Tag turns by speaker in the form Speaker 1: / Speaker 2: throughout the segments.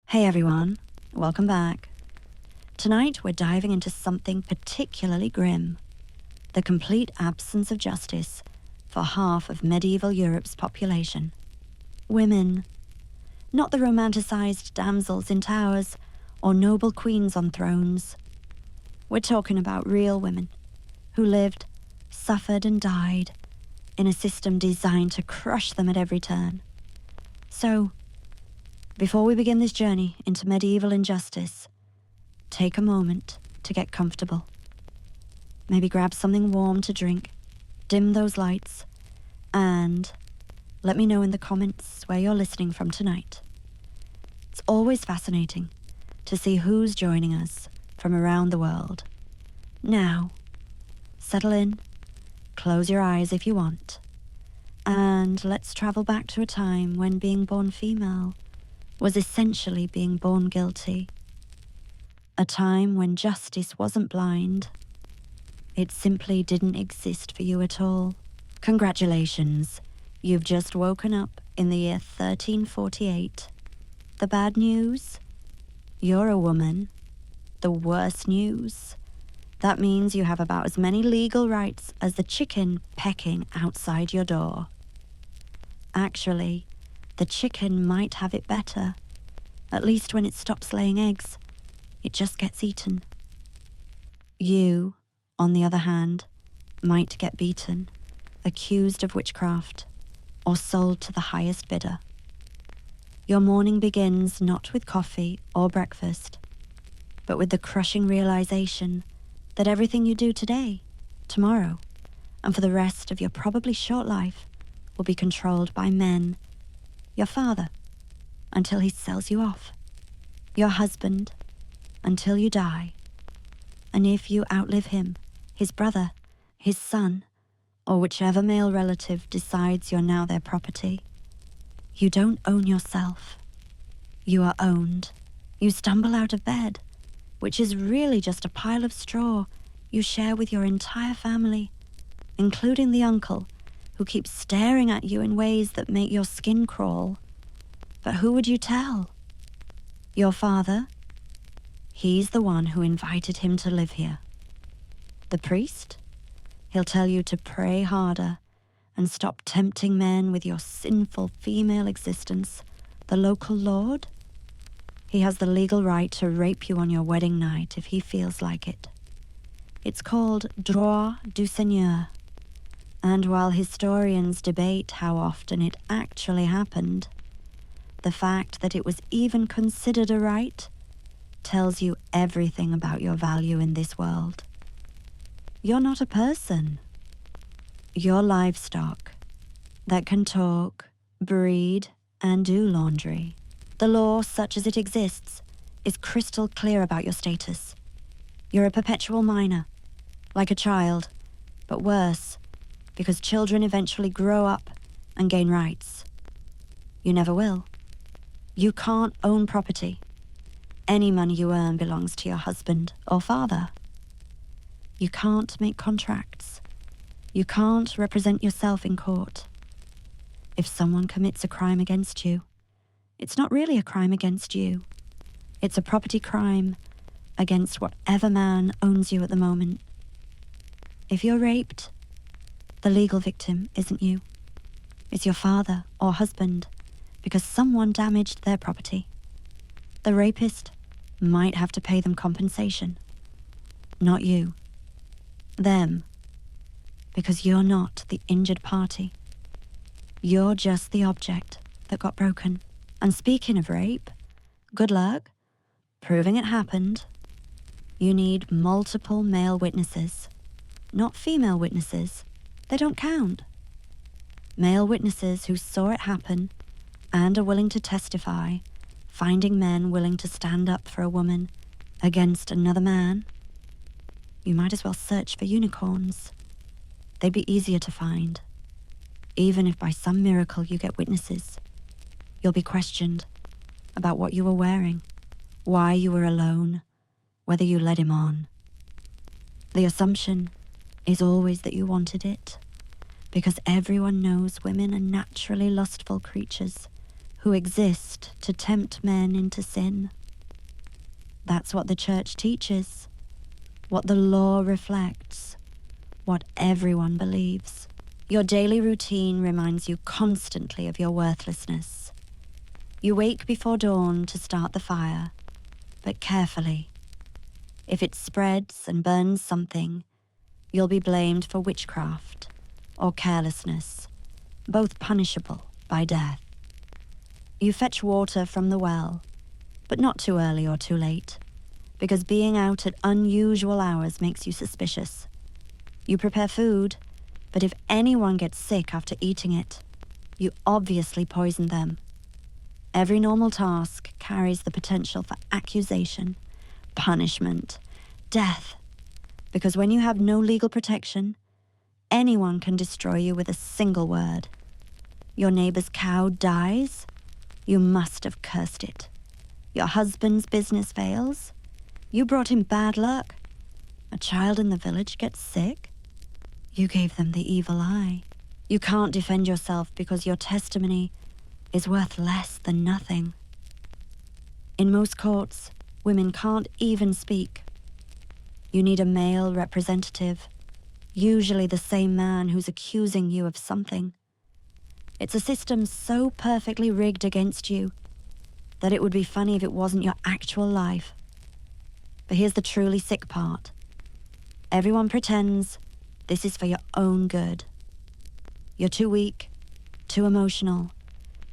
Speaker 1: Hey everyone, welcome back. Tonight we're diving into something particularly grim. The complete absence of justice for half of medieval Europe's population. Women. Not the romanticized damsels in towers or noble queens on thrones. We're talking about real women who lived, suffered and died in a system designed to crush them at every turn. So, before we begin this journey into medieval injustice, take a moment to get comfortable. Maybe grab something warm to drink, dim those lights, and let me know in the comments where you're listening from tonight. It's always fascinating to see who's joining us from around the world. Now, settle in, close your eyes if you want, and let's travel back to a time when being born female was essentially being born guilty. A time when justice wasn't blind. It simply didn't exist for you at all. Congratulations, you've just woken up in the year 1348. The bad news? You're a woman. The worst news? That means you have about as many legal rights as the chicken pecking outside your door. Actually, the chicken might have it better. At least when it stops laying eggs, it just gets eaten. You, on the other hand, might get beaten, accused of witchcraft, or sold to the highest bidder. Your morning begins not with coffee or breakfast, but with the crushing realization that everything you do today, tomorrow, and for the rest of your probably short life will be controlled by men. Your father, until he sells you off. Your husband, until you die. And if you outlive him, his brother, his son, or whichever male relative decides you're now their property, you don't own yourself. You are owned. You stumble out of bed, which is really just a pile of straw you share with your entire family, including the uncle who keeps staring at you in ways that make your skin crawl. But who would you tell? Your father? He's the one who invited him to live here. The priest? He'll tell you to pray harder and stop tempting men with your sinful female existence. The local lord? He has the legal right to rape you on your wedding night if he feels like it. It's called droit du seigneur. And while historians debate how often it actually happened, the fact that it was even considered a right tells you everything about your value in this world. You're not a person. You're livestock that can talk, breed, and do laundry. The law, such as it exists, is crystal clear about your status. You're a perpetual minor, like a child, but worse, because children eventually grow up and gain rights. You never will. You can't own property. Any money you earn belongs to your husband or father. You can't make contracts. You can't represent yourself in court. If someone commits a crime against you, it's not really a crime against you. It's a property crime against whatever man owns you at the moment. If you're raped, the legal victim isn't you. It's your father or husband, because someone damaged their property. The rapist might have to pay them compensation. Not you. Them. Because you're not the injured party. You're just the object that got broken. And speaking of rape, good luck proving it happened. You need multiple male witnesses, not female witnesses. They don't count. Male witnesses who saw it happen and are willing to testify, finding men willing to stand up for a woman against another man. You might as well search for unicorns. They'd be easier to find. Even if by some miracle you get witnesses, you'll be questioned about what you were wearing, why you were alone, whether you led him on. The assumption is always that you wanted it, because everyone knows women are naturally lustful creatures who exist to tempt men into sin. That's what the church teaches, what the law reflects, what everyone believes. Your daily routine reminds you constantly of your worthlessness. You wake before dawn to start the fire, but carefully. If it spreads and burns something, you'll be blamed for witchcraft or carelessness, both punishable by death. You fetch water from the well, but not too early or too late, because being out at unusual hours makes you suspicious. You prepare food, but if anyone gets sick after eating it, you obviously poison them. Every normal task carries the potential for accusation, punishment, death, because when you have no legal protection, anyone can destroy you with a single word. Your neighbor's cow dies, you must have cursed it. Your husband's business fails, you brought him bad luck. A child in the village gets sick, you gave them the evil eye. You can't defend yourself because your testimony is worth less than nothing. In most courts, women can't even speak. You need a male representative, usually the same man who's accusing you of something. It's a system so perfectly rigged against you that it would be funny if it wasn't your actual life. But here's the truly sick part. Everyone pretends this is for your own good. You're too weak, too emotional,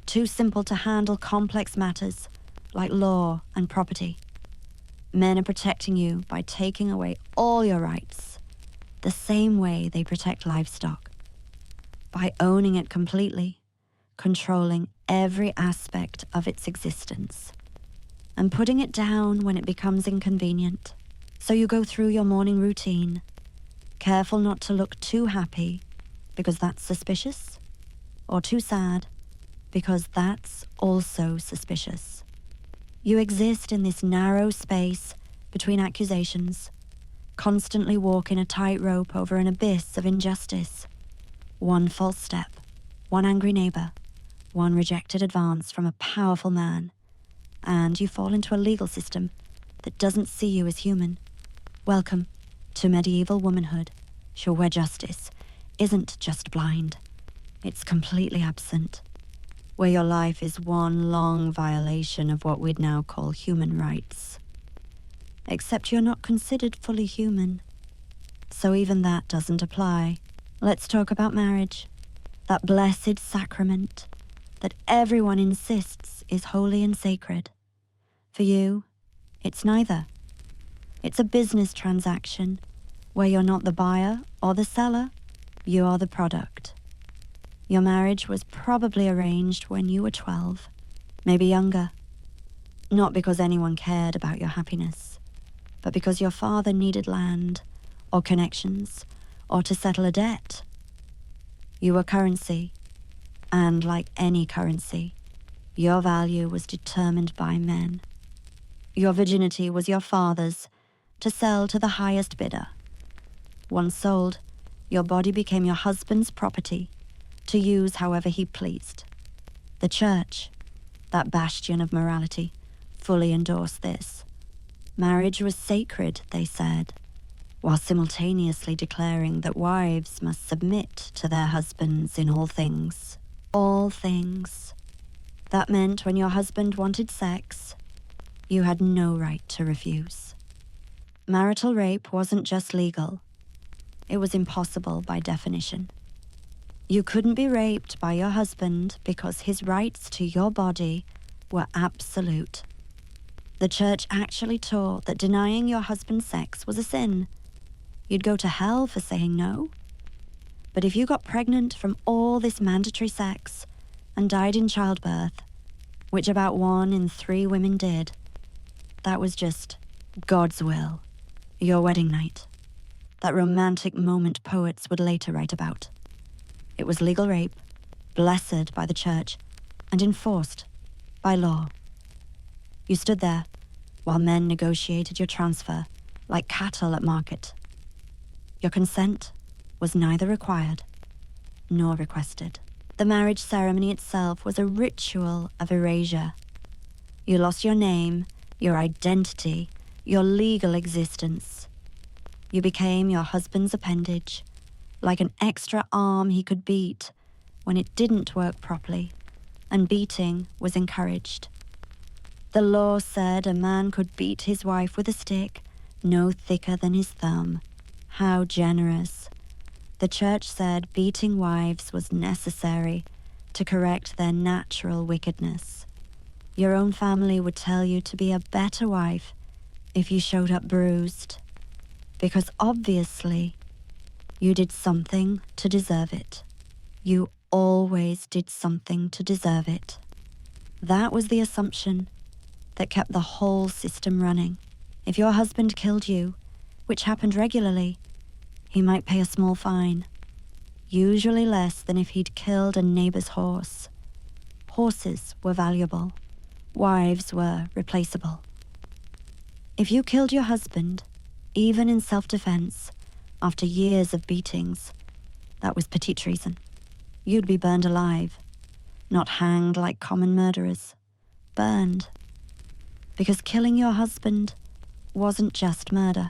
Speaker 1: too simple to handle complex matters like law and property. Men are protecting you by taking away all your rights, the same way they protect livestock, by owning it completely, controlling every aspect of its existence, and putting it down when it becomes inconvenient. So you go through your morning routine, careful not to look too happy, because that's suspicious, or too sad, because that's also suspicious. You exist in this narrow space between accusations, constantly walking a tightrope over an abyss of injustice. One false step, one angry neighbor, one rejected advance from a powerful man, and you fall into a legal system that doesn't see you as human. Welcome to medieval womanhood, show where justice isn't just blind, it's completely absent, where your life is one long violation of what we'd now call human rights. Except you're not considered fully human, so even that doesn't apply. Let's talk about marriage, that blessed sacrament that everyone insists is holy and sacred. For you, it's neither. It's a business transaction where you're not the buyer or the seller, you are the product. Your marriage was probably arranged when you were 12, maybe younger. Not because anyone cared about your happiness, but because your father needed land, or connections, or to settle a debt. You were currency, and like any currency, your value was determined by men. Your virginity was your father's, to sell to the highest bidder. Once sold, your body became your husband's property, to use however he pleased. The church, that bastion of morality, fully endorsed this. Marriage was sacred, they said, while simultaneously declaring that wives must submit to their husbands in all things. All things. That meant when your husband wanted sex, you had no right to refuse. Marital rape wasn't just legal, it was impossible by definition. You couldn't be raped by your husband because his rights to your body were absolute. The church actually taught that denying your husband sex was a sin. You'd go to hell for saying no. But if you got pregnant from all this mandatory sex and died in childbirth, which about 1 in 3 women did, that was just God's will, your wedding night, that romantic moment poets would later write about. It was legal rape, blessed by the church, and enforced by law. You stood there while men negotiated your transfer like cattle at market. Your consent was neither required nor requested. The marriage ceremony itself was a ritual of erasure. You lost your name, your identity, your legal existence. You became your husband's appendage, like an extra arm he could beat when it didn't work properly, and beating was encouraged. The law said a man could beat his wife with a stick no thicker than his thumb. How generous. The church said beating wives was necessary to correct their natural wickedness. Your own family would tell you to be a better wife if you showed up bruised, because obviously you did something to deserve it. You always did something to deserve it. That was the assumption that kept the whole system running. If your husband killed you, which happened regularly, he might pay a small fine, usually less than if he'd killed a neighbor's horse. Horses were valuable. Wives were replaceable. If you killed your husband, even in self-defense, after years of beatings, that was petty treason. You'd be burned alive, not hanged like common murderers. Burned. Because killing your husband wasn't just murder.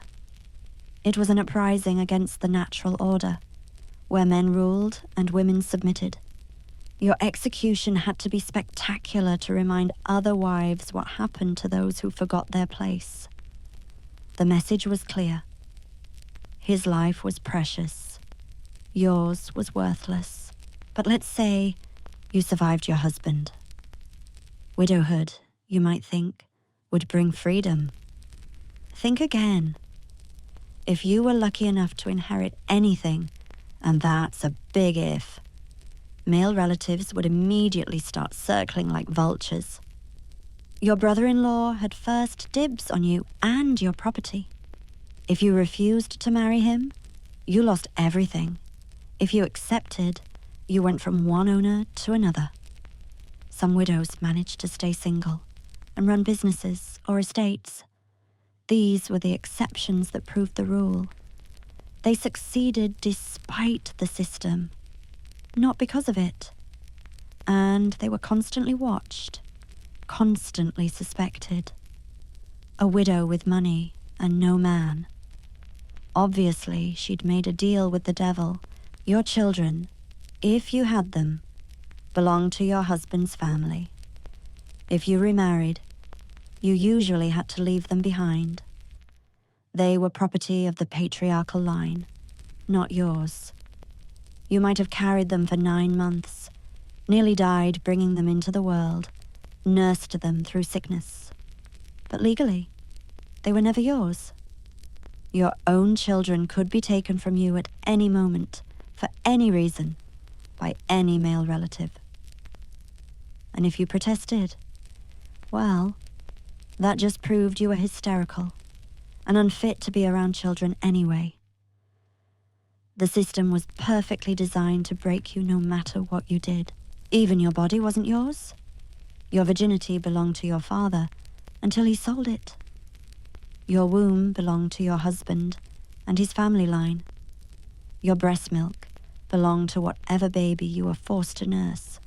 Speaker 1: It was an uprising against the natural order, where men ruled and women submitted. Your execution had to be spectacular to remind other wives what happened to those who forgot their place. The message was clear. His life was precious. Yours was worthless. But let's say you survived your husband. Widowhood, you might think, would bring freedom. Think again. If you were lucky enough to inherit anything, and that's a big if, male relatives would immediately start circling like vultures. Your brother-in-law had first dibs on you and your property. If you refused to marry him, you lost everything. If you accepted, you went from one owner to another. Some widows managed to stay single and run businesses or estates. These were the exceptions that proved the rule. They succeeded despite the system, not because of it. And they were constantly watched, constantly suspected. A widow with money and no man. Obviously, she'd made a deal with the devil. Your children, if you had them, belonged to your husband's family. If you remarried, you usually had to leave them behind. They were property of the patriarchal line, not yours. You might have carried them for 9 months, nearly died bringing them into the world, nursed them through sickness. But legally, they were never yours. Your own children could be taken from you at any moment, for any reason, by any male relative. And if you protested, well, that just proved you were hysterical and unfit to be around children anyway. The system was perfectly designed to break you no matter what you did. Even your body wasn't yours. Your virginity belonged to your father until he sold it. Your womb belonged to your husband and his family line. Your breast milk belonged to whatever baby you were forced to nurse.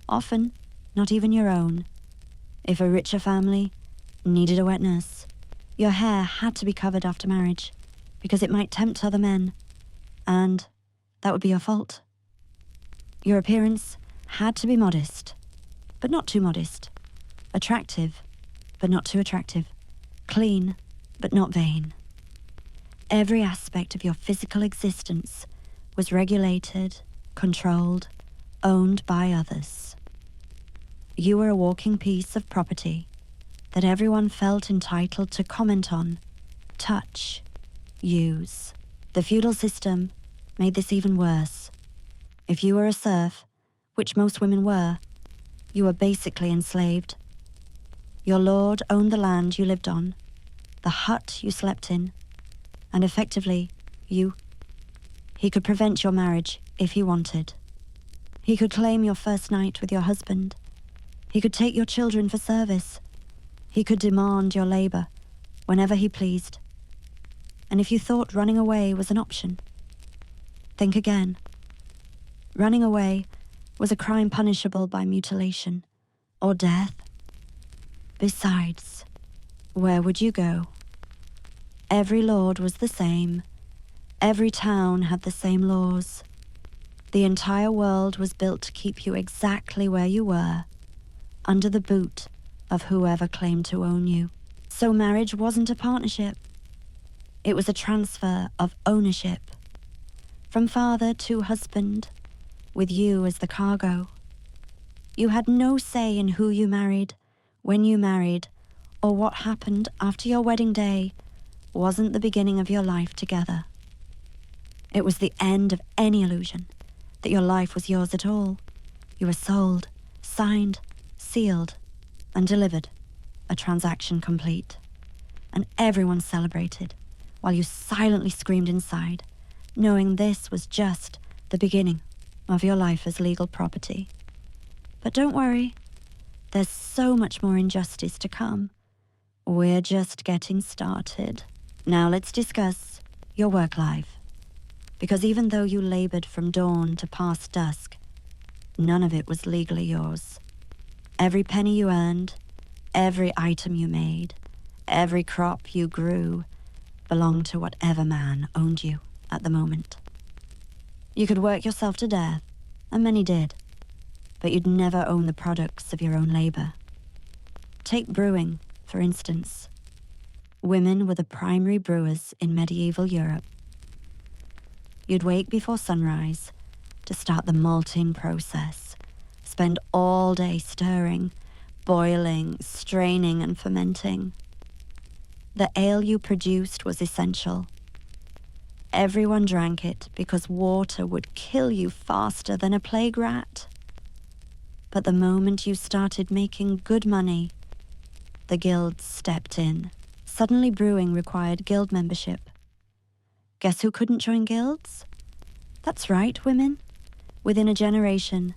Speaker 1: Often, not even your own. If a richer family needed a wet nurse, your hair had to be covered after marriage because it might tempt other men, and that would be your fault. Your appearance had to be modest, but not too modest. Attractive, but not too attractive. Clean, but not vain. Every aspect of your physical existence was regulated, controlled, owned by others. You were a walking piece of property that everyone felt entitled to comment on, touch, use. The feudal system made this even worse. If you were a serf, which most women were, you were basically enslaved. Your lord owned the land you lived on, the hut you slept in, and effectively, you. He could prevent your marriage if he wanted. He could claim your first night with your husband. He could take your children for service. He could demand your labor whenever he pleased. And if you thought running away was an option, think again. Running away was a crime punishable by mutilation or death. Besides, where would you go? Every lord was the same. Every town had the same laws. The entire world was built to keep you exactly where you were, under the boot of whoever claimed to own you. So marriage wasn't a partnership. It was a transfer of ownership. From father to husband, with you as the cargo. You had no say in who you married, when you married, or what happened after your wedding day wasn't the beginning of your life together. It was the end of any illusion that your life was yours at all. You were sold, signed, sealed, and delivered, a transaction complete. And everyone celebrated, while you silently screamed inside, knowing this was just the beginning of your life as legal property. But don't worry, there's so much more injustice to come. We're just getting started. Now let's discuss your work life. Because even though you labored from dawn to past dusk, none of it was legally yours. Every penny you earned, every item you made, every crop you grew, belonged to whatever man owned you at the moment. You could work yourself to death, and many did, but you'd never own the products of your own labor. Take brewing, for instance. Women were the primary brewers in medieval Europe. You'd wake before sunrise to start the malting process, spend all day stirring, boiling, straining, and fermenting. The ale you produced was essential. Everyone drank it because water would kill you faster than a plague rat. But the moment you started making good money, the guilds stepped in. Suddenly brewing required guild membership. Guess who couldn't join guilds? That's right, women. Within a generation,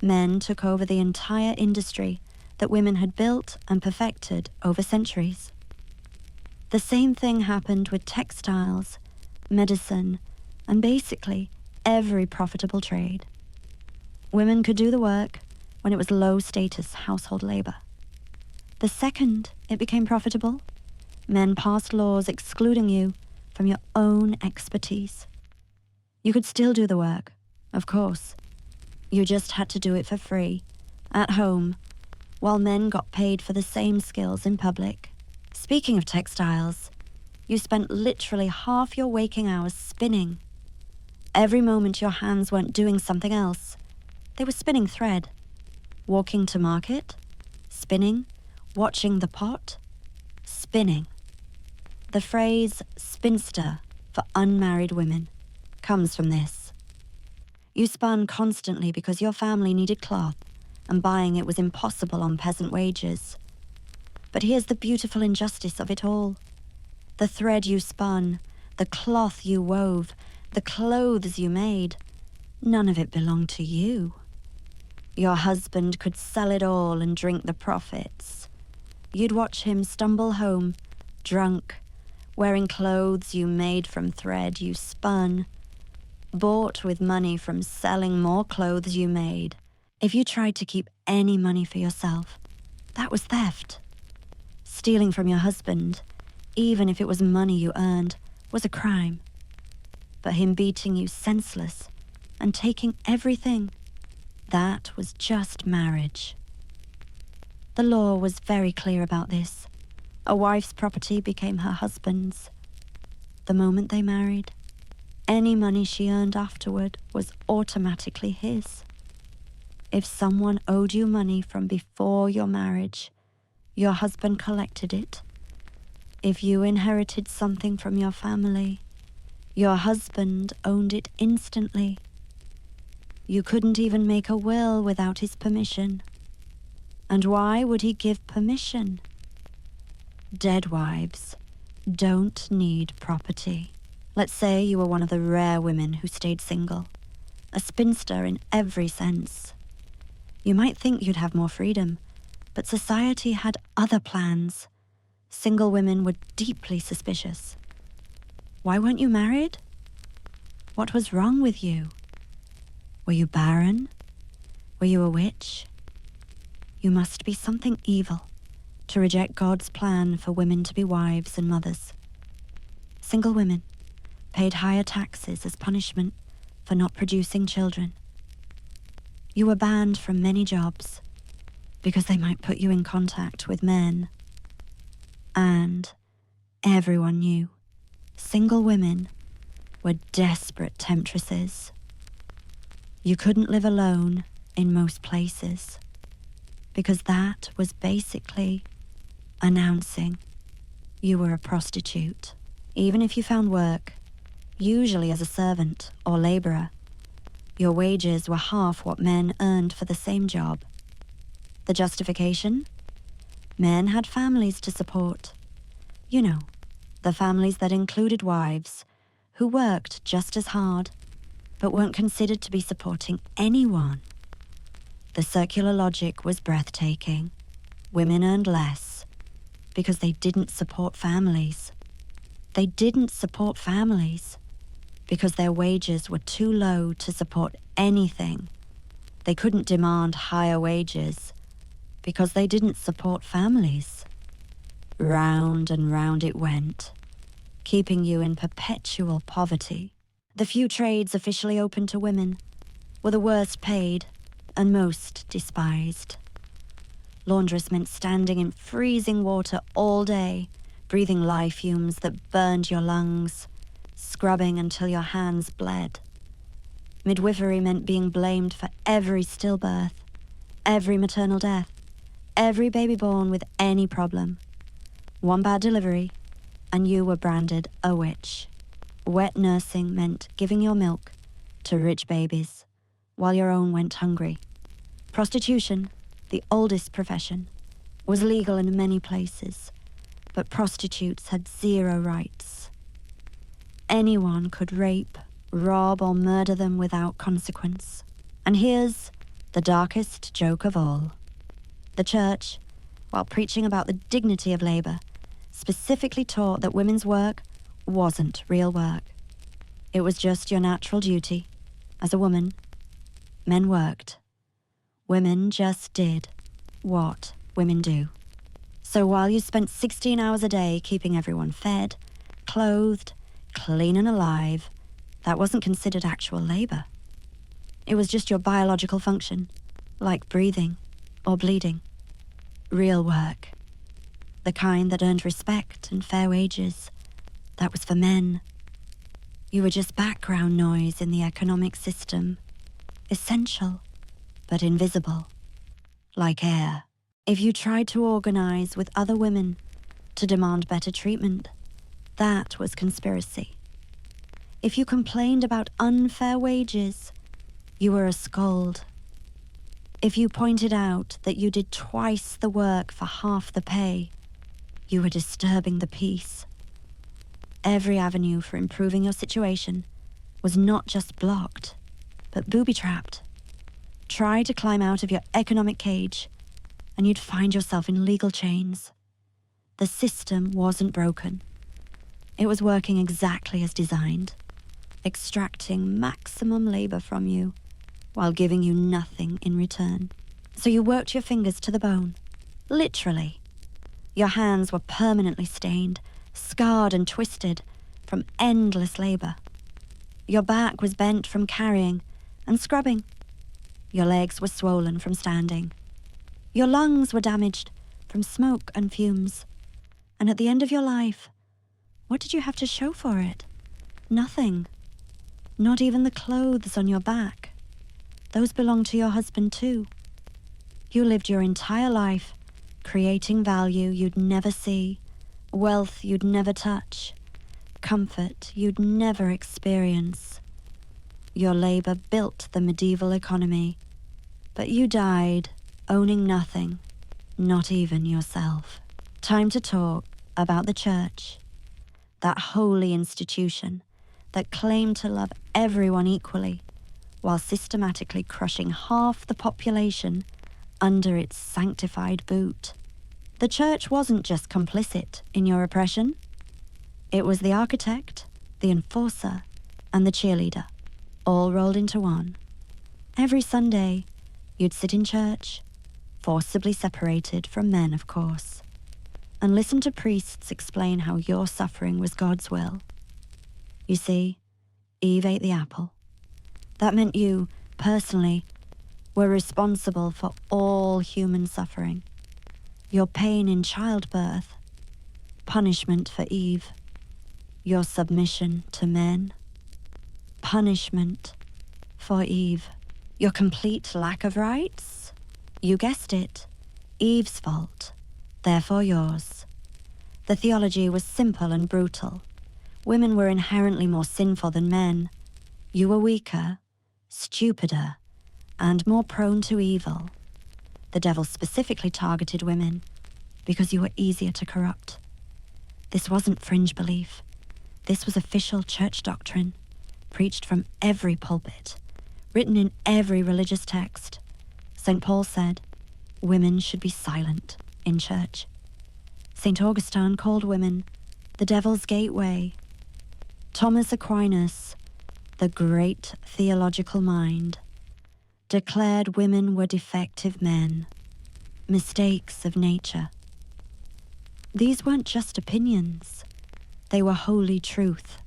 Speaker 1: men took over the entire industry that women had built and perfected over centuries. The same thing happened with textiles, medicine, and basically every profitable trade. Women could do the work when it was low-status household labor. The second it became profitable, men passed laws excluding you from your own expertise. You could still do the work, of course. You just had to do it for free, at home, while men got paid for the same skills in public. Speaking of textiles, you spent literally half your waking hours spinning. Every moment your hands weren't doing something else, they were spinning thread. Walking to market, spinning, watching the pot, spinning. The phrase spinster for unmarried women comes from this. You spun constantly because your family needed cloth, and buying it was impossible on peasant wages. But here's the beautiful injustice of it all. The thread you spun, the cloth you wove, the clothes you made, none of it belonged to you. Your husband could sell it all and drink the profits. You'd watch him stumble home, drunk, wearing clothes you made from thread you spun, bought with money from selling more clothes you made. If you tried to keep any money for yourself, that was theft. Stealing from your husband, even if it was money you earned, was a crime. But him beating you senseless and taking everything, that was just marriage. The law was very clear about this. A wife's property became her husband's. The moment they married, any money she earned afterward was automatically his. If someone owed you money from before your marriage, your husband collected it. If you inherited something from your family, your husband owned it instantly. You couldn't even make a will without his permission. And why would he give permission? Dead wives don't need property. Let's say you were one of the rare women who stayed single, a spinster in every sense. You might think you'd have more freedom, but society had other plans. Single women were deeply suspicious. Why weren't you married? What was wrong with you? Were you barren? Were you a witch? You must be something evil to reject God's plan for women to be wives and mothers. Single women paid higher taxes as punishment for not producing children. You were banned from many jobs because they might put you in contact with men. And everyone knew single women were desperate temptresses. You couldn't live alone in most places because that was basically announcing you were a prostitute. Even if you found work, usually as a servant or labourer, your wages were half what men earned for the same job. The justification? Men had families to support. You know, the families that included wives who worked just as hard but weren't considered to be supporting anyone. The circular logic was breathtaking. Women earned less because they didn't support families. They didn't support families because their wages were too low to support anything. They couldn't demand higher wages because they didn't support families. Round and round it went, keeping you in perpetual poverty. The few trades officially open to women were the worst paid and most despised. Laundress meant standing in freezing water all day, breathing lye fumes that burned your lungs, scrubbing until your hands bled. Midwifery meant being blamed for every stillbirth, every maternal death, every baby born with any problem. One bad delivery, and you were branded a witch. Wet nursing meant giving your milk to rich babies, while your own went hungry. Prostitution, the oldest profession, was legal in many places, but prostitutes had zero rights. Anyone could rape, rob, or murder them without consequence. And here's the darkest joke of all. The church, while preaching about the dignity of labor, specifically taught that women's work wasn't real work. It was just your natural duty. As a woman, men worked. Women just did what women do. So while you spent 16 hours a day keeping everyone fed, clothed, clean and alive, that wasn't considered actual labor. It was just your biological function, like breathing or bleeding. Real work. The kind that earned respect and fair wages. That was for men. You were just background noise in the economic system. Essential, but invisible. Like air. If you tried to organize with other women to demand better treatment, that was conspiracy. If you complained about unfair wages, you were a scold. If you pointed out that you did twice the work for half the pay, you were disturbing the peace. Every avenue for improving your situation was not just blocked, but booby-trapped. Try to climb out of your economic cage, and you'd find yourself in legal chains. The system wasn't broken. It was working exactly as designed, extracting maximum labor from you while giving you nothing in return. So you worked your fingers to the bone, literally. Your hands were permanently stained, scarred and twisted from endless labor. Your back was bent from carrying and scrubbing. Your legs were swollen from standing. Your lungs were damaged from smoke and fumes. And at the end of your life, what did you have to show for it? Nothing. Not even the clothes on your back. Those belonged to your husband too. You lived your entire life creating value you'd never see, wealth you'd never touch, comfort you'd never experience. Your labor built the medieval economy, but you died owning nothing, not even yourself. Time to talk about the church, that holy institution that claimed to love everyone equally, while systematically crushing half the population under its sanctified boot. The church wasn't just complicit in your oppression. It was the architect, the enforcer, and the cheerleader, all rolled into one. Every Sunday, You'd sit in church, forcibly separated from men, of course, and listen to priests explain how your suffering was God's will. You see, Eve ate the apple. That meant you, personally, were responsible for all human suffering. Your pain in childbirth, punishment for Eve. Your submission to men, punishment for Eve. Your complete lack of rights? You guessed it, Eve's fault, therefore yours. The theology was simple and brutal. Women were inherently more sinful than men. You were weaker, stupider, and more prone to evil. The devil specifically targeted women because you were easier to corrupt. This wasn't fringe belief. This was official church doctrine, preached from every pulpit, written in every religious text. St. Paul said, women should be silent in church. St. Augustine called women the devil's gateway. Thomas Aquinas, the great theological mind, declared women were defective men, mistakes of nature. These weren't just opinions. They were holy truth,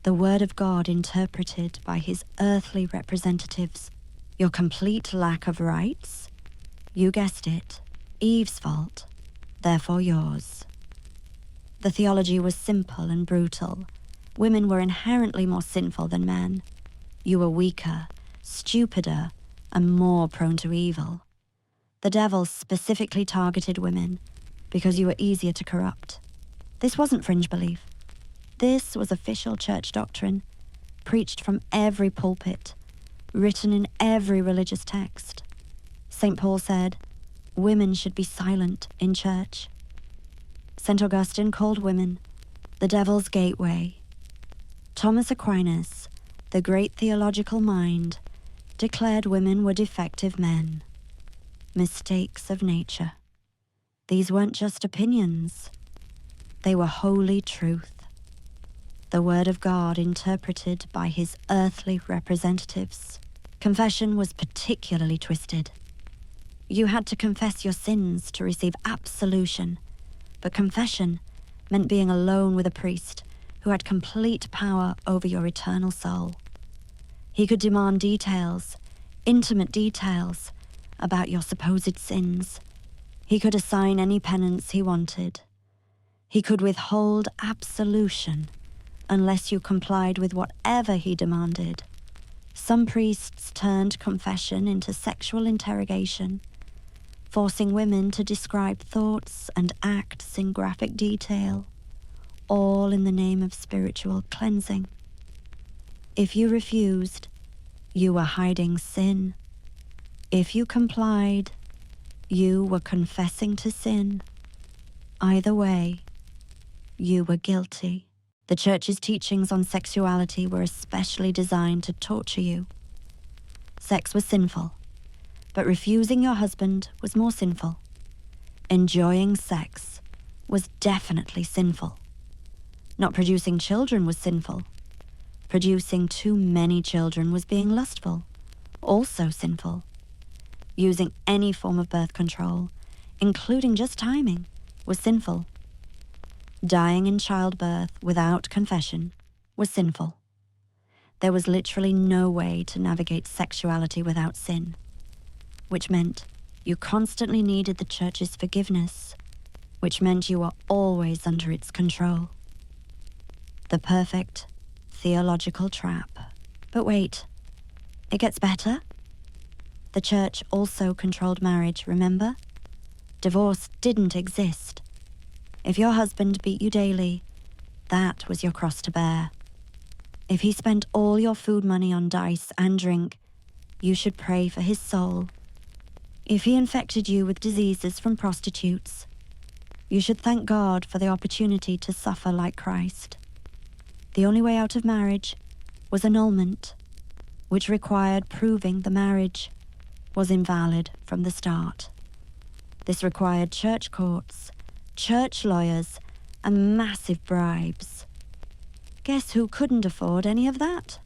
Speaker 1: the word of God interpreted by his earthly representatives. Your complete lack of rights? You guessed it, Eve's fault, therefore yours. The theology was simple and brutal. Women were inherently more sinful than men. You were weaker, stupider, and more prone to evil. The devil specifically targeted women because you were easier to corrupt. This wasn't fringe belief. This was official church doctrine, preached from every pulpit, written in every religious text. St. Paul said, women should be silent in church. St. Augustine called women the devil's gateway. Thomas Aquinas, the great theological mind, declared women were defective men, mistakes of nature. These weren't just opinions. They were holy truth, the word of God interpreted by his earthly representatives. Confession was particularly twisted. You had to confess your sins to receive absolution, but confession meant being alone with a priest who had complete power over your eternal soul. He could demand details, intimate details, about your supposed sins. He could assign any penance he wanted. He could withhold absolution unless you complied with whatever he demanded. Some priests turned confession into sexual interrogation, forcing women to describe thoughts and acts in graphic detail, all in the name of spiritual cleansing. If you refused, you were hiding sin. If you complied, you were confessing to sin. Either way, you were guilty. The church's teachings on sexuality were especially designed to torture you. Sex was sinful, but refusing your husband was more sinful. Enjoying sex was definitely sinful. Not producing children was sinful. Producing too many children was being lustful, also sinful. Using any form of birth control, including just timing, was sinful. Dying in childbirth without confession was sinful. There was literally no way to navigate sexuality without sin, which meant you constantly needed the church's forgiveness, which meant you were always under its control. The perfect theological trap. But wait, it gets better. The church also controlled marriage, remember? Divorce didn't exist. If your husband beat you daily, that was your cross to bear. If he spent all your food money on dice and drink, you should pray for his soul. If he infected you with diseases from prostitutes, you should thank God for the opportunity to suffer like Christ. The only way out of marriage was annulment, which required proving the marriage was invalid from the start. This required church courts, church lawyers, and massive bribes. Guess who couldn't afford any of that?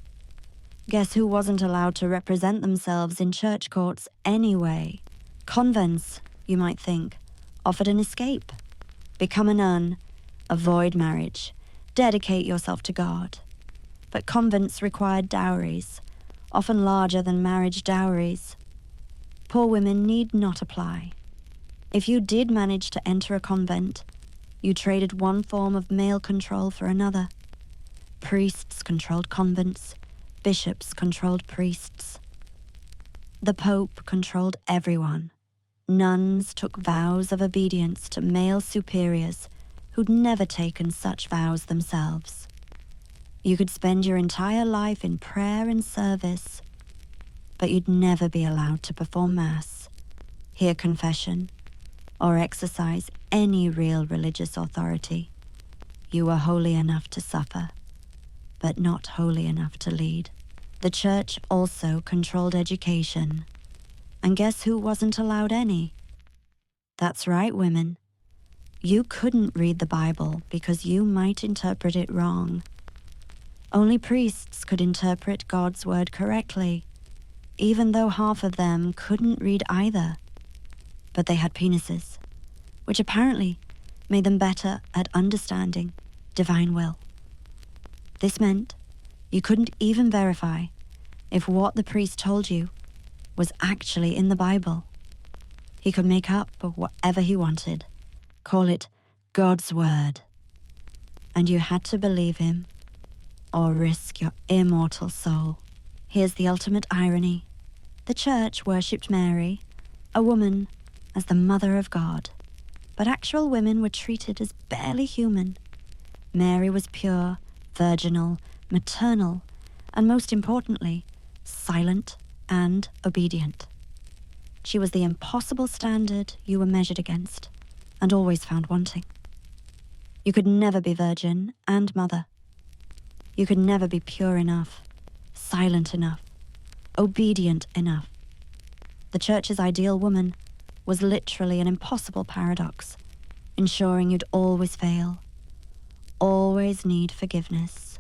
Speaker 1: Guess who wasn't allowed to represent themselves in church courts anyway? Convents, you might think, offered an escape. Become a nun, avoid marriage, dedicate yourself to God. But convents required dowries, often larger than marriage dowries. Poor women need not apply. If you did manage to enter a convent, you traded one form of male control for another. Priests controlled convents, bishops controlled priests. The Pope controlled everyone. Nuns took vows of obedience to male superiors who'd never taken such vows themselves. You could spend your entire life in prayer and service, but you'd never be allowed to perform Mass, hear confession, or exercise any real religious authority. You were holy enough to suffer, but not holy enough to lead. The Church also controlled education. And guess who wasn't allowed any? That's right, women. You couldn't read the Bible because you might interpret it wrong. Only priests could interpret God's word correctly, even though half of them couldn't read either. But they had penises, which apparently made them better at understanding divine will. This meant you couldn't even verify if what the priest told you was actually in the Bible. He could make up whatever he wanted, call it God's word. And you had to believe him or risk your immortal soul. Here's the ultimate irony. The Church worshipped Mary, a woman, as the mother of God, but actual women were treated as barely human. Mary was pure, virginal, maternal, and most importantly, silent and obedient. She was the impossible standard you were measured against, and always found wanting. You could never be virgin and mother. You could never be pure enough, silent enough, obedient enough. The Church's ideal woman was literally an impossible paradox, ensuring you'd always fail, always need forgiveness,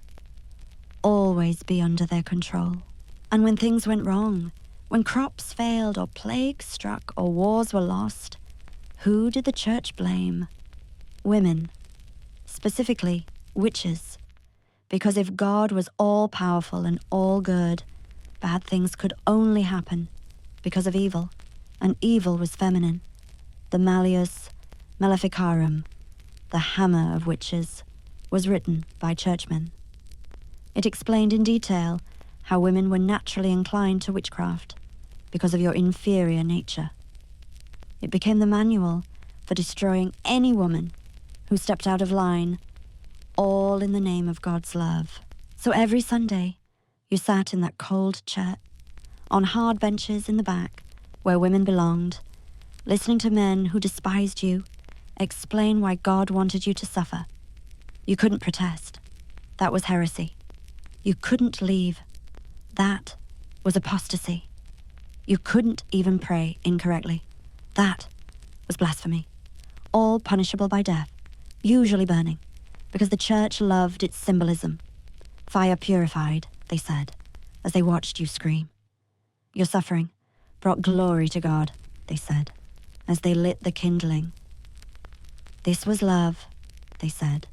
Speaker 1: always be under their control. And when things went wrong, when crops failed or plagues struck or wars were lost, who did the Church blame? Women, specifically witches. Because if God was all-powerful and all-good, bad things could only happen because of evil, and evil was feminine. The Malleus Maleficarum, the hammer of witches, was written by churchmen. It explained in detail how women were naturally inclined to witchcraft because of your inferior nature. It became the manual for destroying any woman who stepped out of line, all in the name of God's love. So every Sunday, you sat in that cold chair, on hard benches in the back, where women belonged, listening to men who despised you explain why God wanted you to suffer. You couldn't protest. That was heresy. You couldn't leave. That was apostasy. You couldn't even pray incorrectly. That was blasphemy. All punishable by death, usually burning, because the Church loved its symbolism. Fire purified, they said, as they watched you scream. Your suffering brought glory to God, they said, as they lit the kindling. This was love, they said,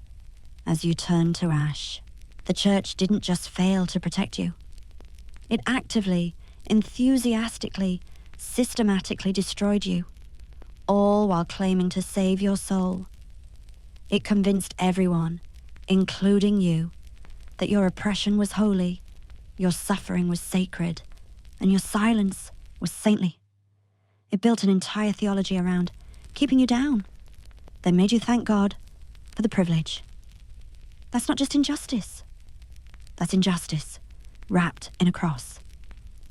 Speaker 1: as you turned to ash. The Church didn't just fail to protect you. It actively, enthusiastically, systematically destroyed you, all while claiming to save your soul. It convinced everyone, including you, that your oppression was holy, your suffering was sacred, and your silence was saintly. It built an entire theology around keeping you down, then made you thank God for the privilege. That's not just injustice. That's injustice wrapped in a cross,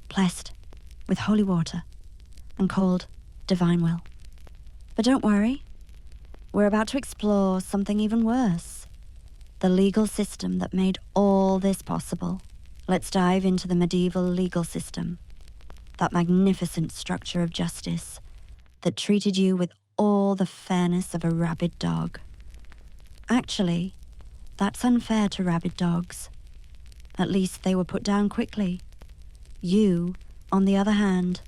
Speaker 1: blessed with holy water, and called divine will. But don't worry, we're about to explore something even worse, the legal system that made all this possible. Let's dive into the medieval legal system, that magnificent structure of justice that treated you with all the fairness of a rabid dog. Actually, that's unfair to rabid dogs. At least they were put down quickly You, on the other hand,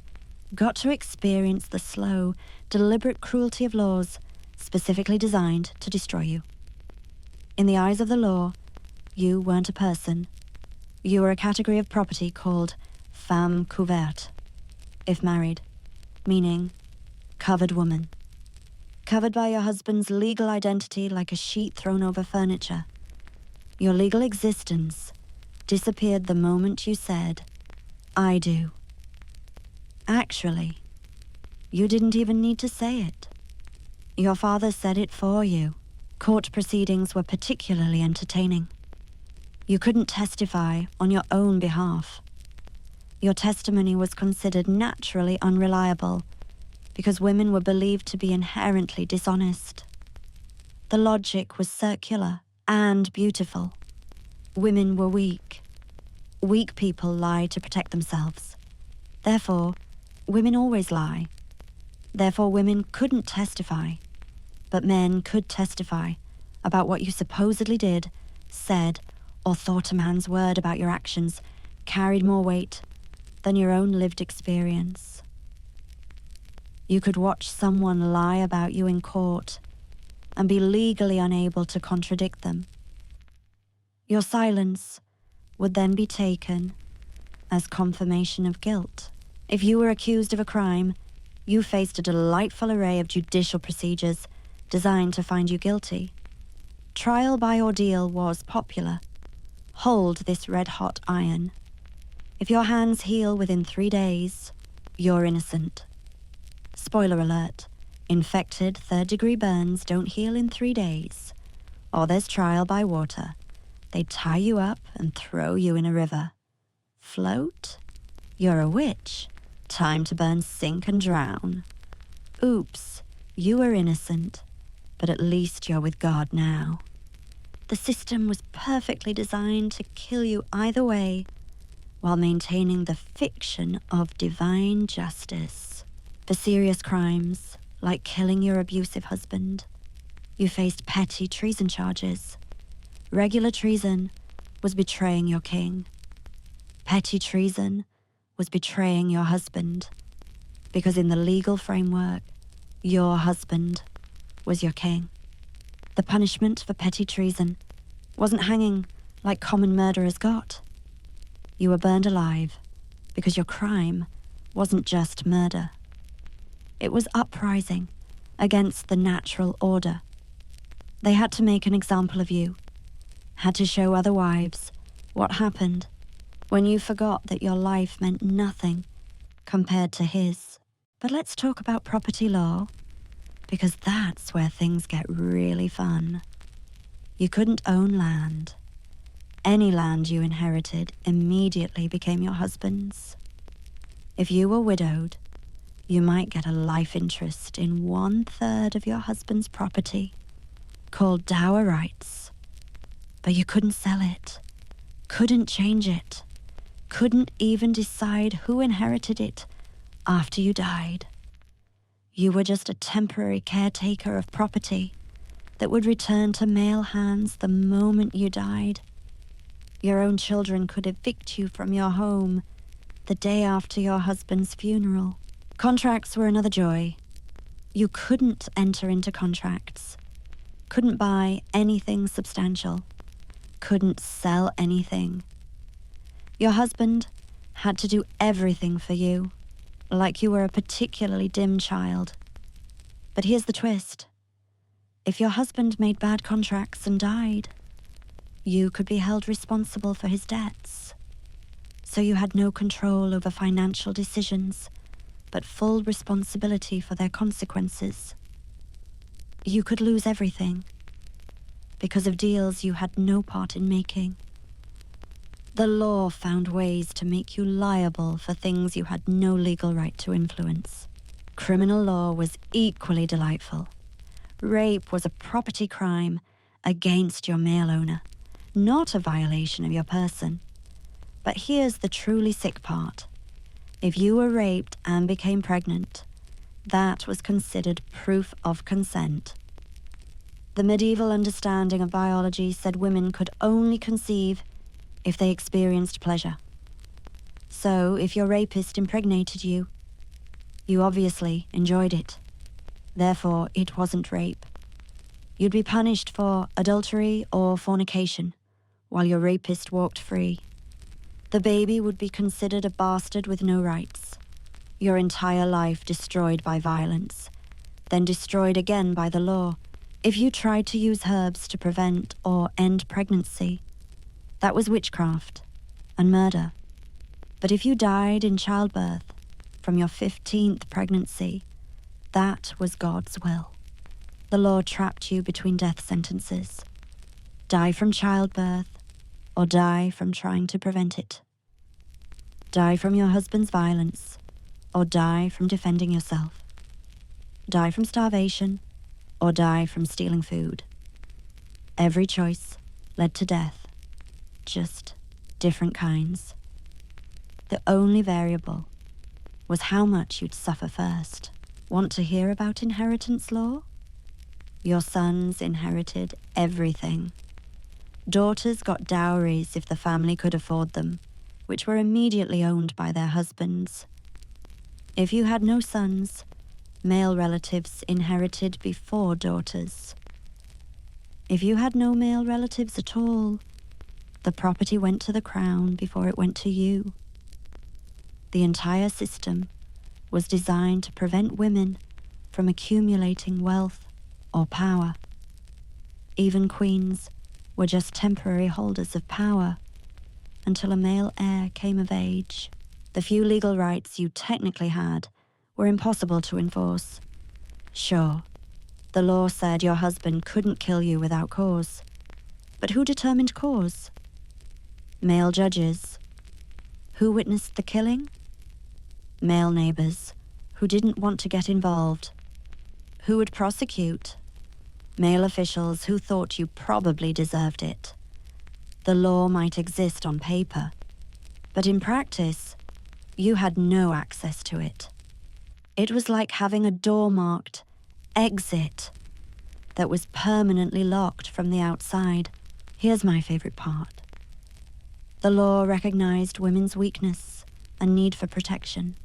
Speaker 1: got to experience the slow, deliberate cruelty of laws specifically designed to destroy you. In the eyes of the law, you weren't a person. You were a category of property called femme couverte, if married, meaning covered woman. Covered by your husband's legal identity like a sheet thrown over furniture. Your legal existence disappeared the moment you said, "I do." Actually, you didn't even need to say it. Your father said it for you. Court proceedings were particularly entertaining. You couldn't testify on your own behalf. Your testimony was considered naturally unreliable because women were believed to be inherently dishonest. The logic was circular and beautiful. Women were weak. Weak people lie to protect themselves. Therefore, women always lie. Therefore, women couldn't testify, but men could testify about what you supposedly did, said, or thought a man's word about your actions carried more weight than your own lived experience. You could watch someone lie about you in court and be legally unable to contradict them. Your silence would then be taken as confirmation of guilt. If you were accused of a crime, you faced a delightful array of judicial procedures designed to find you guilty. Trial by ordeal was popular. Hold this red-hot iron. If your hands heal within 3 days, you're innocent. Spoiler alert, infected third-degree burns don't heal in 3 days. Or there's trial by water. They tie you up and throw you in a river. Float? You're a witch. Time to burn, sink, and drown. Oops, you were innocent, but at least you're with God now. The system was perfectly designed to kill you either way, while maintaining the fiction of divine justice. For serious crimes, like killing your abusive husband, you faced petty treason charges. Regular treason was betraying your king. Petty treason was betraying your husband, because in the legal framework, your husband was your king. The punishment for petty treason wasn't hanging like common murderers got. You were burned alive because your crime wasn't just murder. It was uprising against the natural order. They had to make an example of you, had to show other wives what happened when you forgot that your life meant nothing compared to his. But let's talk about property law, because that's where things get really fun. You couldn't own land. Any land you inherited immediately became your husband's. If you were widowed, you might get a life interest in 1/3 of your husband's property, called dower rights. But you couldn't sell it, couldn't change it, couldn't even decide who inherited it after you died. You were just a temporary caretaker of property that would return to male hands the moment you died. Your own children could evict you from your home the day after your husband's funeral. Contracts were another joy. You couldn't enter into contracts, couldn't buy anything substantial, couldn't sell anything. Your husband had to do everything for you, like you were a particularly dim child. But here's the twist. If your husband made bad contracts and died, you could be held responsible for his debts. So you had no control over financial decisions, but full responsibility for their consequences. You could lose everything because of deals you had no part in making. The law found ways to make you liable for things you had no legal right to influence. Criminal law was equally delightful. Rape was a property crime against your male owner, not a violation of your person. But here's the truly sick part. If you were raped and became pregnant, that was considered proof of consent. The medieval understanding of biology said women could only conceive if they experienced pleasure. So if your rapist impregnated you, you obviously enjoyed it. Therefore, it wasn't rape. You'd be punished for adultery or fornication while your rapist walked free. The baby would be considered a bastard with no rights. Your entire life destroyed by violence, then destroyed again by the law. If you tried to use herbs to prevent or end pregnancy, that was witchcraft and murder. But if you died in childbirth from your 15th pregnancy, that was God's will. The law trapped you between death sentences. Die from childbirth or die from trying to prevent it. Die from your husband's violence or die from defending yourself. Die from starvation or die from stealing food. Every choice led to death, just different kinds. The only variable was how much you'd suffer first. Want to hear about inheritance law? Your sons inherited everything. Daughters got dowries if the family could afford them, which were immediately owned by their husbands. If you had no sons, male relatives inherited before daughters. If you had no male relatives at all, the property went to the crown before it went to you. The entire system was designed to prevent women from accumulating wealth or power. Even queens were just temporary holders of power until a male heir came of age. The few legal rights you technically had were impossible to enforce. Sure, the law said your husband couldn't kill you without cause. But who determined cause? Male judges. Who witnessed the killing? Male neighbors who didn't want to get involved. Who would prosecute? Male officials who thought you probably deserved it. The law might exist on paper, but in practice, you had no access to it. It was like having a door marked exit that was permanently locked from the outside. Here's my favorite part. The law recognized women's weakness and need for protection,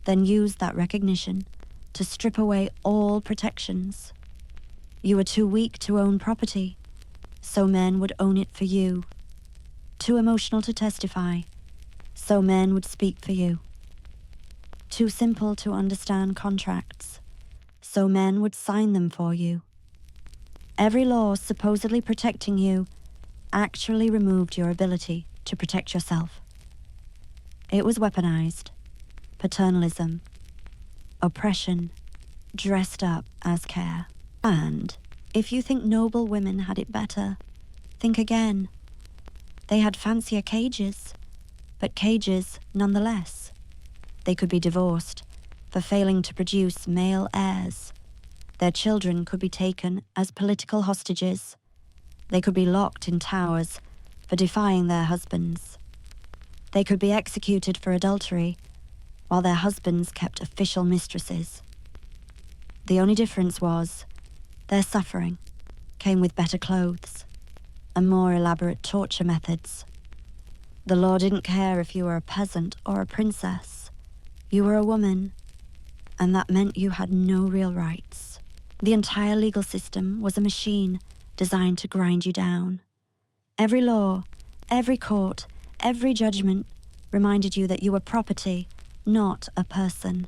Speaker 1: then used that recognition to strip away all protections. You were too weak to own property, so men would own it for you. Too emotional to testify, so men would speak for you. Too simple to understand contracts, so men would sign them for you. Every law supposedly protecting you actually removed your ability to protect yourself. It was weaponized, paternalism, oppression, dressed up as care. And if you think noble women had it better, think again. They had fancier cages, but cages nonetheless. They could be divorced for failing to produce male heirs. Their children could be taken as political hostages. They could be locked in towers for defying their husbands. They could be executed for adultery, while their husbands kept official mistresses. The only difference was their suffering came with better clothes and more elaborate torture methods. The law didn't care if you were a peasant or a princess. You were a woman, and that meant you had no real rights. The entire legal system was a machine designed to grind you down. Every law, every court, every judgment reminded you that you were property, not a person.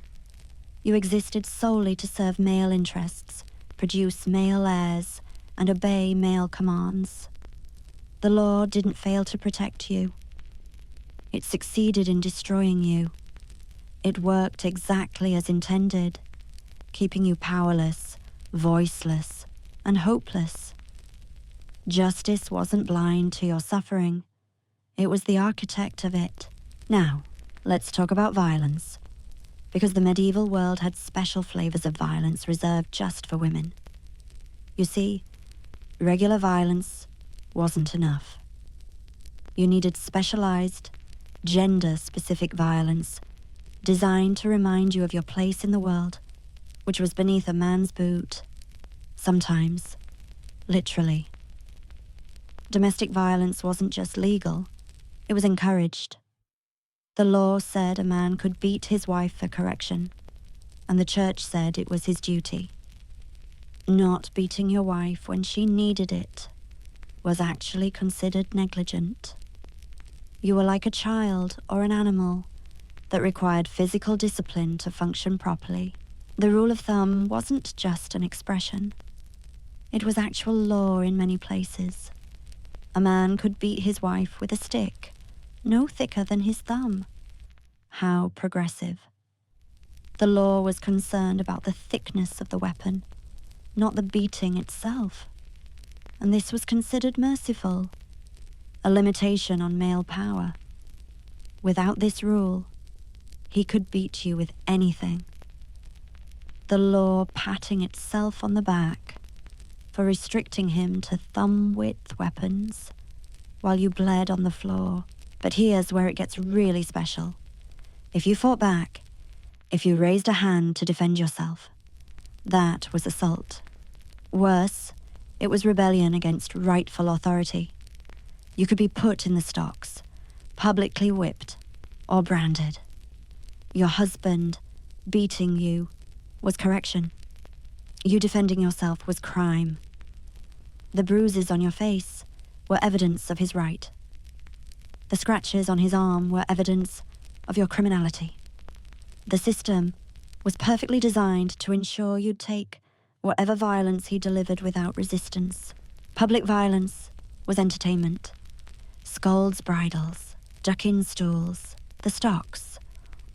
Speaker 1: You existed solely to serve male interests, produce male heirs, and obey male commands. The law didn't fail to protect you. It succeeded in destroying you. It worked exactly as intended, keeping you powerless, voiceless, and hopeless. Justice wasn't blind to your suffering. It was the architect of it. Now, let's talk about violence, because the medieval world had special flavors of violence reserved just for women. You see, regular violence wasn't enough. You needed specialized, gender-specific violence designed to remind you of your place in the world, which was beneath a man's boot, sometimes, literally. Domestic violence wasn't just legal, it was encouraged. The law said a man could beat his wife for correction, and the church said it was his duty. Not beating your wife when she needed it was actually considered negligent. You were like a child or an animal that required physical discipline to function properly. The rule of thumb wasn't just an expression. It was actual law in many places. A man could beat his wife with a stick, no thicker than his thumb. How progressive. The law was concerned about the thickness of the weapon, not the beating itself. And this was considered merciful, a limitation on male power. Without this rule, he could beat you with anything. The law patting itself on the back for restricting him to thumb-width weapons while you bled on the floor. But here's where it gets really special. If you fought back, if you raised a hand to defend yourself, that was assault. Worse, it was rebellion against rightful authority. You could be put in the stocks, publicly whipped, or branded. Your husband beating you was correction. You defending yourself was crime. The bruises on your face were evidence of his right. The scratches on his arm were evidence of your criminality. The system was perfectly designed to ensure you'd take whatever violence he delivered without resistance. Public violence was entertainment. Scolds' bridles, duck-in stools, the stocks,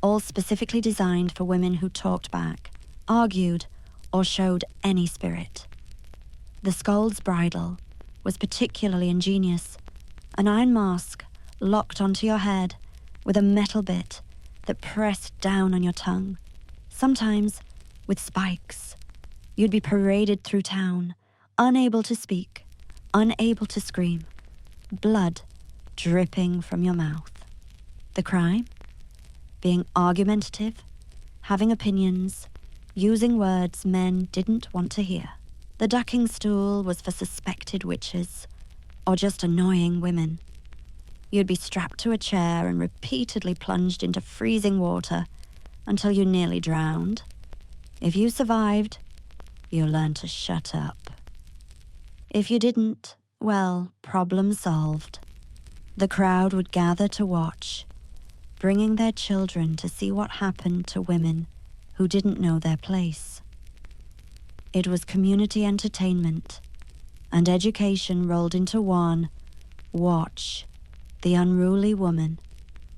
Speaker 1: all specifically designed for women who talked back, argued, or showed any spirit. The scold's bridle was particularly ingenious, an iron mask locked onto your head with a metal bit that pressed down on your tongue, sometimes with spikes. You'd be paraded through town, unable to speak, unable to scream, blood dripping from your mouth. The crime? Being argumentative, having opinions, using words men didn't want to hear. The ducking stool was for suspected witches, or just annoying women. You'd be strapped to a chair and repeatedly plunged into freezing water until you nearly drowned. If you survived, you learned to shut up. If you didn't, well, problem solved. The crowd would gather to watch, bringing their children to see what happened to women who didn't know their place. It was community entertainment and education rolled into one. Watch the unruly woman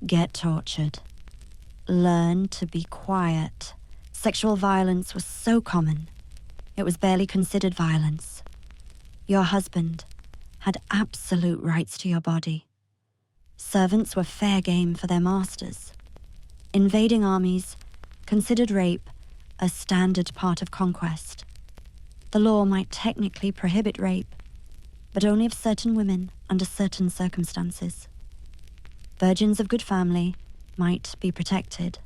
Speaker 1: get tortured. Learn to be quiet. Sexual violence was so common, it was barely considered violence. Your husband had absolute rights to your body. Servants were fair game for their masters. Invading armies considered rape a standard part of conquest. The law might technically prohibit rape, but only of certain women under certain circumstances. Virgins of good family might be protected.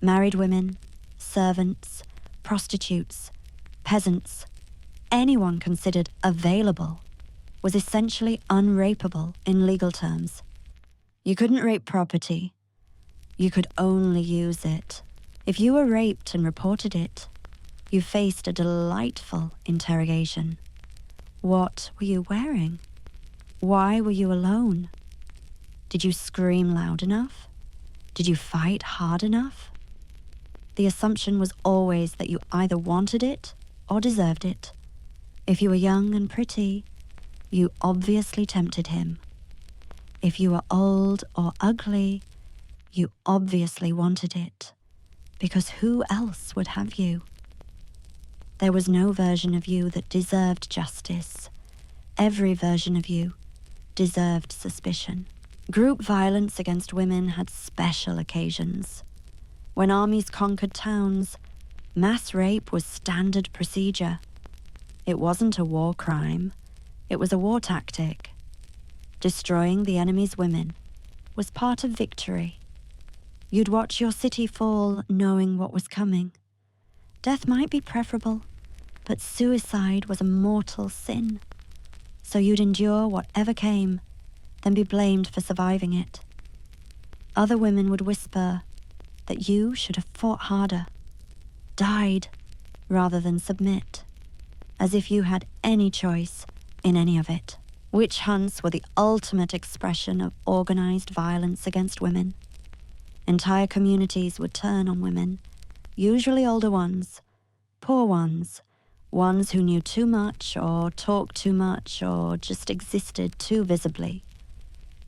Speaker 1: Married women, servants, prostitutes, peasants, anyone considered available was essentially unrapeable in legal terms. You couldn't rape property. You could only use it. If you were raped and reported it, you faced a delightful interrogation. What were you wearing? Why were you alone? Did you scream loud enough? Did you fight hard enough? The assumption was always that you either wanted it or deserved it. If you were young and pretty, you obviously tempted him. If you were old or ugly, you obviously wanted it, because who else would have you? There was no version of you that deserved justice. Every version of you deserved suspicion. Group violence against women had special occasions. When armies conquered towns, mass rape was standard procedure. It wasn't a war crime, it was a war tactic. Destroying the enemy's women was part of victory. You'd watch your city fall knowing what was coming. Death might be preferable, but suicide was a mortal sin. So you'd endure whatever came, then be blamed for surviving it. Other women would whisper that you should have fought harder, died rather than submit, as if you had any choice in any of it. Witch hunts were the ultimate expression of organized violence against women. Entire communities would turn on women, usually older ones, poor ones, ones who knew too much or talked too much or just existed too visibly.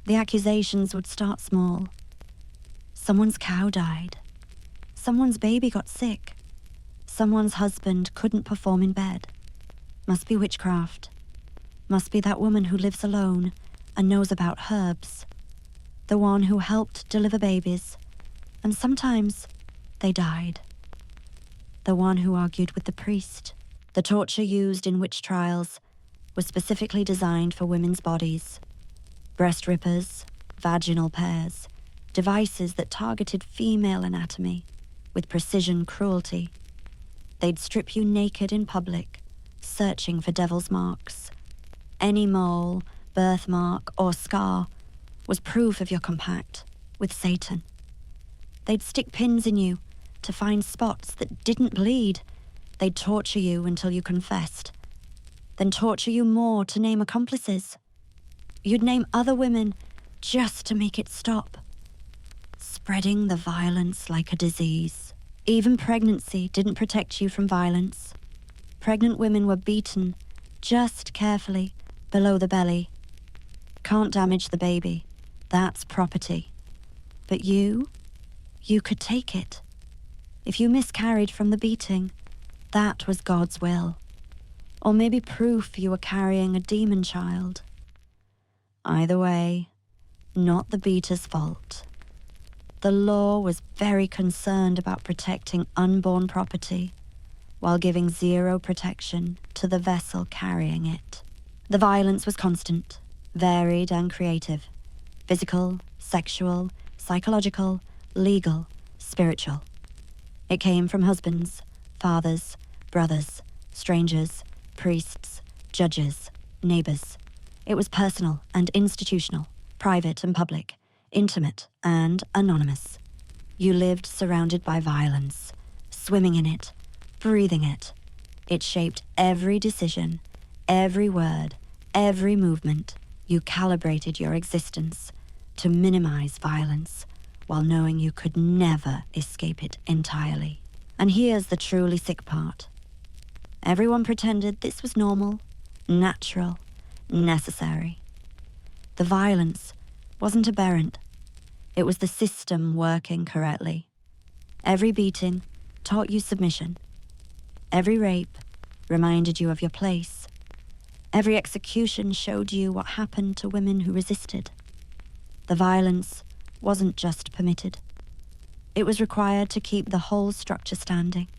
Speaker 1: The accusations would start small. Someone's cow died. Someone's baby got sick. Someone's husband couldn't perform in bed. Must be witchcraft. Must be that woman who lives alone and knows about herbs. The one who helped deliver babies, and sometimes they died. The one who argued with the priest. The torture used in witch trials was specifically designed for women's bodies. Breast rippers, vaginal pairs, devices that targeted female anatomy with precision cruelty. They'd strip you naked in public, searching for devil's marks. Any mole, birthmark, or scar was proof of your compact with Satan. They'd stick pins in you to find spots that didn't bleed. They'd torture you until you confessed, then torture you more to name accomplices. You'd name other women just to make it stop. Spreading the violence like a disease. Even pregnancy didn't protect you from violence. Pregnant women were beaten just carefully below the belly. Can't damage the baby. That's property. But you could take it. If you miscarried from the beating, that was God's will. Or maybe proof you were carrying a demon child. Either way, not the beater's fault. The law was very concerned about protecting unborn property, while giving zero protection to the vessel carrying it. The violence was constant, varied and creative. Physical, sexual, psychological, legal, spiritual. It came from husbands, fathers, brothers, strangers, priests, judges, neighbors. It was personal and institutional, private and public, intimate and anonymous. You lived surrounded by violence, swimming in it, breathing it. It shaped every decision, every word, every movement. You calibrated your existence to minimize violence while knowing you could never escape it entirely. And here's the truly sick part. Everyone pretended this was normal, natural, necessary. The violence wasn't aberrant. It was the system working correctly. Every beating taught you submission. Every rape reminded you of your place. Every execution showed you what happened to women who resisted. The violence wasn't just permitted. It was required to keep the whole structure standing.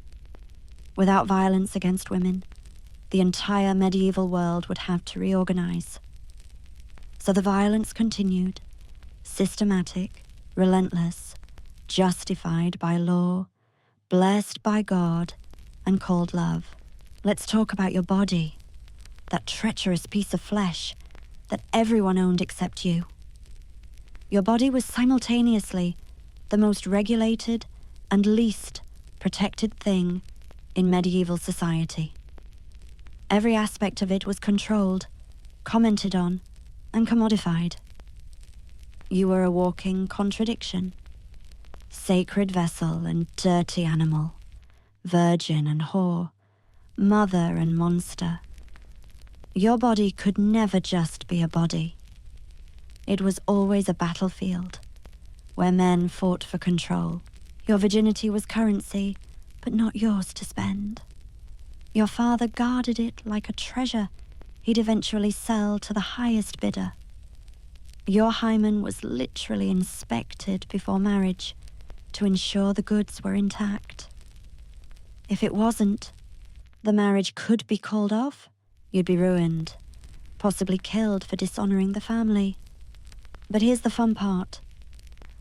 Speaker 1: Without violence against women, the entire medieval world would have to reorganize. So the violence continued, systematic, relentless, justified by law, blessed by God, and called love. Let's talk about your body, that treacherous piece of flesh that everyone owned except you. Your body was simultaneously the most regulated and least protected thing in medieval society. Every aspect of it was controlled, commented on, and commodified. You were a walking contradiction, sacred vessel and dirty animal, virgin and whore, mother and monster. Your body could never just be a body. It was always a battlefield, where men fought for control. Your virginity was currency, but not yours to spend. Your father guarded it like a treasure he'd eventually sell to the highest bidder. Your hymen was literally inspected before marriage to ensure the goods were intact. If it wasn't, the marriage could be called off. You'd be ruined, possibly killed for dishonoring the family. But here's the fun part.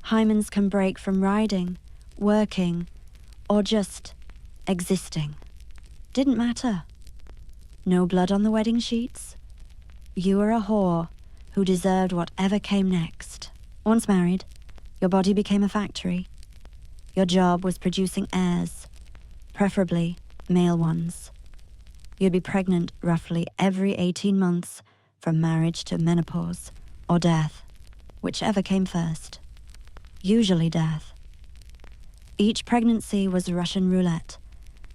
Speaker 1: Hymens can break from riding, working, or just existing. Didn't matter. No blood on the wedding sheets. You were a whore who deserved whatever came next. Once married, Your body became a factory. Your job was producing heirs, preferably male ones. You'd be pregnant roughly every 18 months from marriage to menopause or death, whichever came first. Usually death. Each pregnancy was Russian roulette.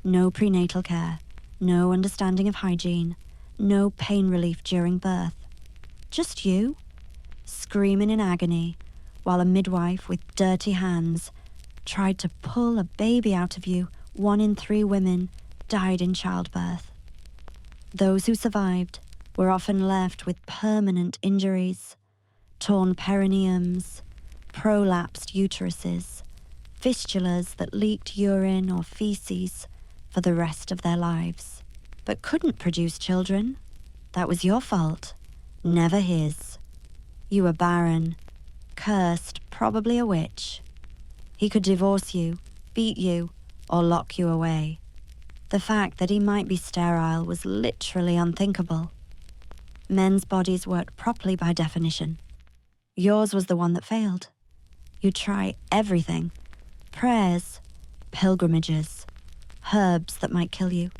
Speaker 1: No prenatal care, no understanding of hygiene, no pain relief during birth. Just you, screaming in agony, while a midwife with dirty hands tried to pull a baby out of you. 1 in 3 women died in childbirth. Those who survived were often left with permanent injuries, torn perineums, prolapsed uteruses, fistulas that leaked urine or feces for the rest of their lives, but couldn't produce children. That was your fault, never his. You were barren, cursed, probably a witch. He could divorce you, beat you, or lock you away. The fact that he might be sterile was literally unthinkable. Men's bodies worked properly by definition. Yours was the one that failed. You try everything: prayers, pilgrimages, herbs that might kill you,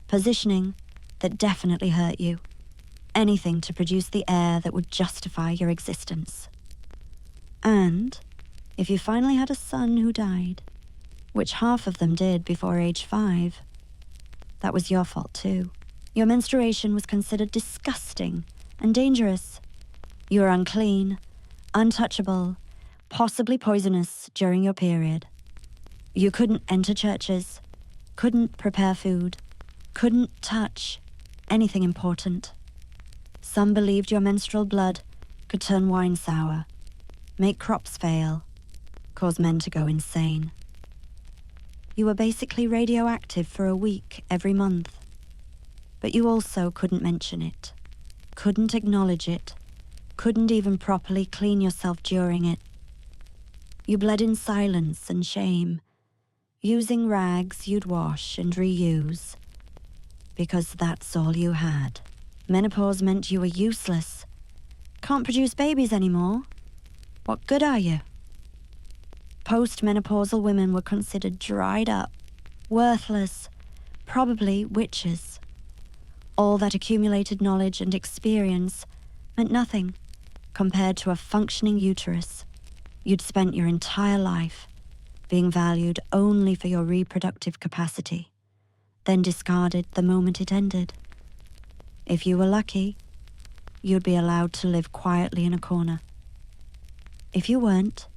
Speaker 1: positioning that definitely hurt you, anything to produce the heir that would justify your existence. And if you finally had a son who died, which half of them did before age 5, that was your fault too. Your menstruation was considered disgusting and dangerous. You were unclean, untouchable, possibly poisonous during your period. You couldn't enter churches, couldn't prepare food, couldn't touch anything important. Some believed your menstrual blood could turn wine sour, make crops fail, cause men to go insane. You were basically radioactive for a week every month. But you also couldn't mention it, couldn't acknowledge it, couldn't even properly clean yourself during it. You bled in silence and shame, using rags you'd wash and reuse, because that's all you had. Menopause meant you were useless. Can't produce babies anymore. What good are you? Post-menopausal women were considered dried up, worthless, probably witches. All that accumulated knowledge and experience meant nothing compared to a functioning uterus. You'd spent your entire life being valued only for your reproductive capacity, then discarded the moment it ended. If you were lucky, you'd be allowed to live quietly in a corner. If you weren't,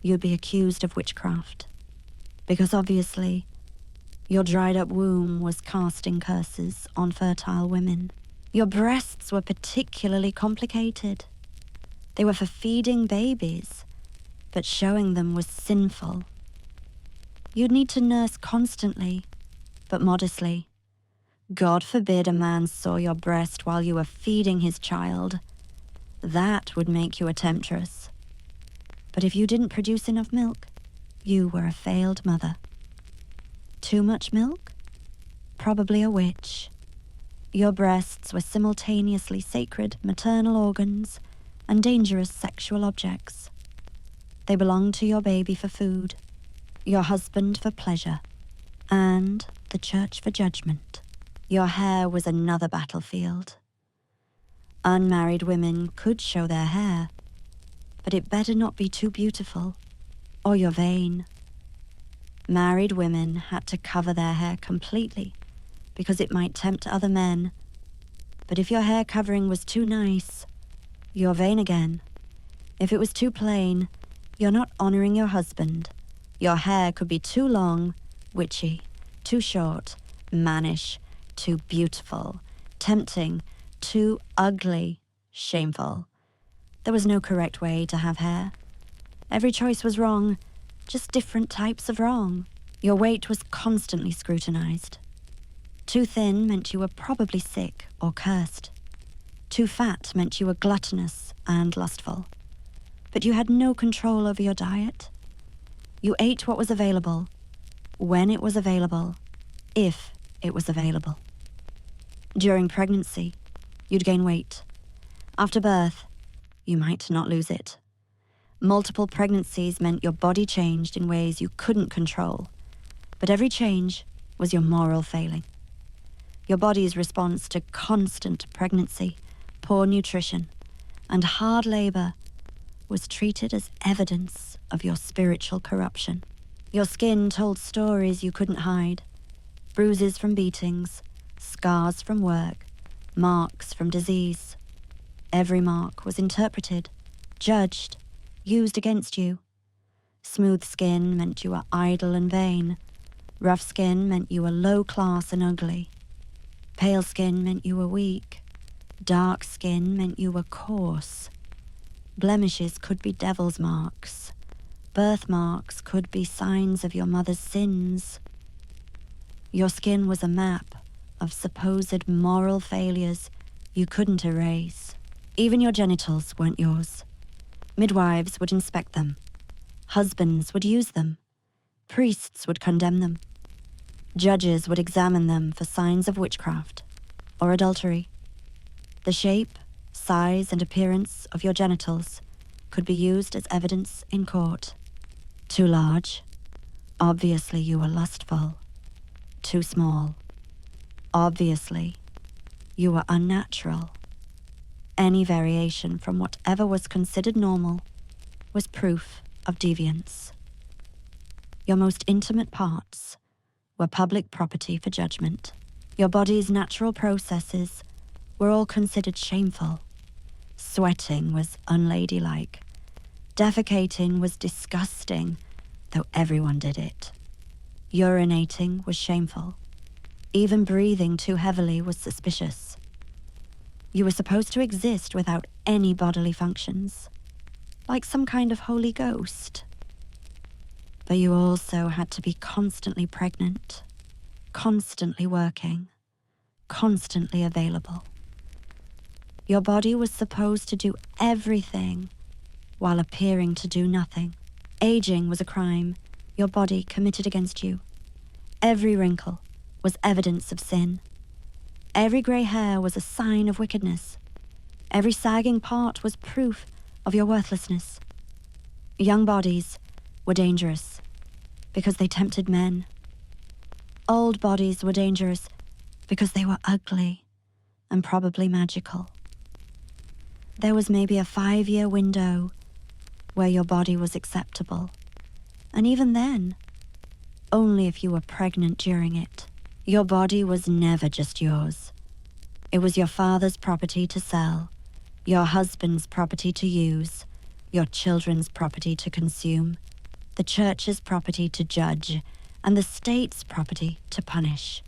Speaker 1: you'd be accused of witchcraft, because obviously your dried-up womb was casting curses on fertile women. Your breasts were particularly complicated. They were for feeding babies, but showing them was sinful. You'd need to nurse constantly, but modestly. God forbid a man saw your breast while you were feeding his child. That would make you a temptress. But if you didn't produce enough milk, you were a failed mother. Too much milk? Probably a witch. Your breasts were simultaneously sacred maternal organs and dangerous sexual objects. They belonged to your baby for food, your husband for pleasure, and the church for judgment. Your hair was another battlefield. Unmarried women could show their hair, but it better not be too beautiful, or you're vain. Married women had to cover their hair completely because it might tempt other men. But if your hair covering was too nice, you're vain again. If it was too plain, you're not honoring your husband. Your hair could be too long, witchy, too short, mannish, too beautiful, tempting, too ugly, shameful. There was no correct way to have hair. Every choice was wrong, just different types of wrong. Your weight was constantly scrutinized. Too thin meant you were probably sick or cursed. Too fat meant you were gluttonous and lustful. But you had no control over your diet. You ate what was available, when it was available, if it was available. During pregnancy, you'd gain weight. After birth, you might not lose it. Multiple pregnancies meant your body changed in ways you couldn't control, but every change was your moral failing. Your body's response to constant pregnancy, poor nutrition, and hard labor was treated as evidence of your spiritual corruption. Your skin told stories you couldn't hide. Bruises from beatings, scars from work, marks from disease. Every mark was interpreted, judged, used against you. Smooth skin meant you were idle and vain. Rough skin meant you were low class and ugly. Pale skin meant you were weak. Dark skin meant you were coarse. Blemishes could be devil's marks. Birthmarks could be signs of your mother's sins. Your skin was a map of supposed moral failures you couldn't erase. Even your genitals weren't yours. Midwives would inspect them. Husbands would use them. Priests would condemn them. Judges would examine them for signs of witchcraft or adultery. The shape, size, and appearance of your genitals could be used as evidence in court. Too large? Obviously you were lustful. Too small? Obviously you were unnatural. Any variation from whatever was considered normal was proof of deviance. Your most intimate parts were public property for judgment. Your body's natural processes were all considered shameful. Sweating was unladylike. Defecating was disgusting, though everyone did it. Urinating was shameful. Even breathing too heavily was suspicious. You were supposed to exist without any bodily functions, like some kind of holy ghost. But you also had to be constantly pregnant, constantly working, constantly available. Your body was supposed to do everything while appearing to do nothing. Aging was a crime your body committed against you. Every wrinkle was evidence of sin. Every grey hair was a sign of wickedness. Every sagging part was proof of your worthlessness. Young bodies were dangerous because they tempted men. Old bodies were dangerous because they were ugly and probably magical. There was maybe a 5-year window where your body was acceptable, and even then, only if you were pregnant during it. Your body was never just yours. It was your father's property to sell, your husband's property to use, your children's property to consume, the church's property to judge, and the state's property to punish.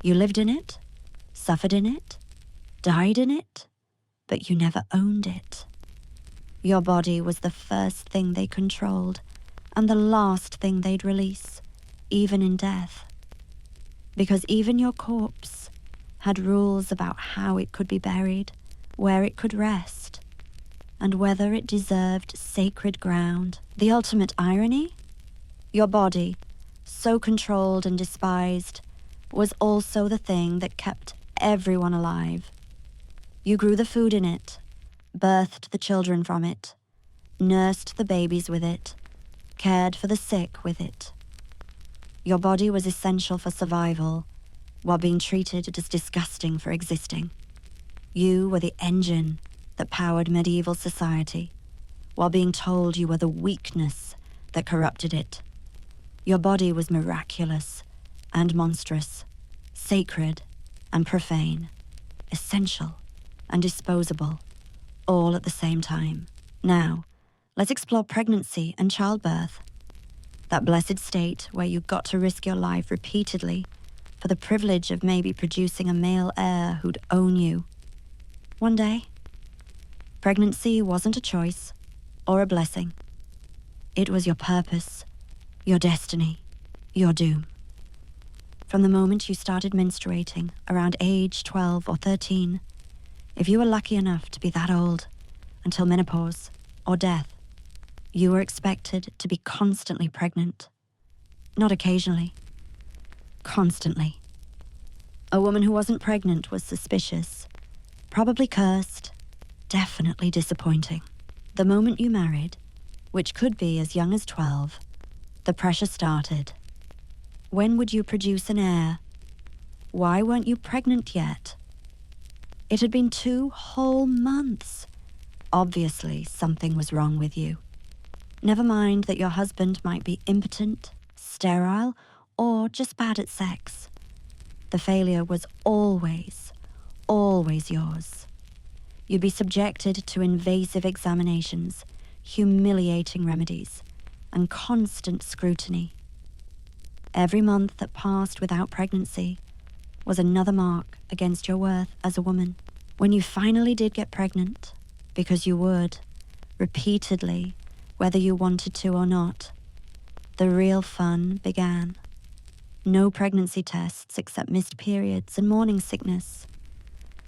Speaker 1: You lived in it, suffered in it, died in it, but you never owned it. Your body was the first thing they controlled, and the last thing they'd release, even in death. Because even your corpse had rules about how it could be buried, where it could rest, and whether it deserved sacred ground. The ultimate irony? Your body, so controlled and despised, was also the thing that kept everyone alive. You grew the food in it, birthed the children from it, nursed the babies with it, cared for the sick with it. Your body was essential for survival, while being treated as disgusting for existing. You were the engine that powered medieval society, while being told you were the weakness that corrupted it. Your body was miraculous and monstrous, sacred and profane, essential and disposable, all at the same time. Now, let's explore pregnancy and childbirth. That blessed state where you got to risk your life repeatedly for the privilege of maybe producing a male heir who'd own you. One day, pregnancy wasn't a choice or a blessing. It was your purpose, your destiny, your doom. From the moment you started menstruating, around age 12 or 13, if you were lucky enough to be that old, until menopause or death, you were expected to be constantly pregnant. Not occasionally. Constantly. A woman who wasn't pregnant was suspicious, probably cursed, definitely disappointing. The moment you married, which could be as young as 12, the pressure started. When would you produce an heir? Why weren't you pregnant yet? It had been 2 whole months. Obviously, something was wrong with you. Never mind that your husband might be impotent, sterile, or just bad at sex. The failure was always yours. You'd be subjected to invasive examinations, humiliating remedies, and constant scrutiny. Every month that passed without pregnancy was another mark against your worth as a woman. When you finally did get pregnant, because you would, repeatedly, whether you wanted to or not, the real fun began. No pregnancy tests except missed periods and morning sickness.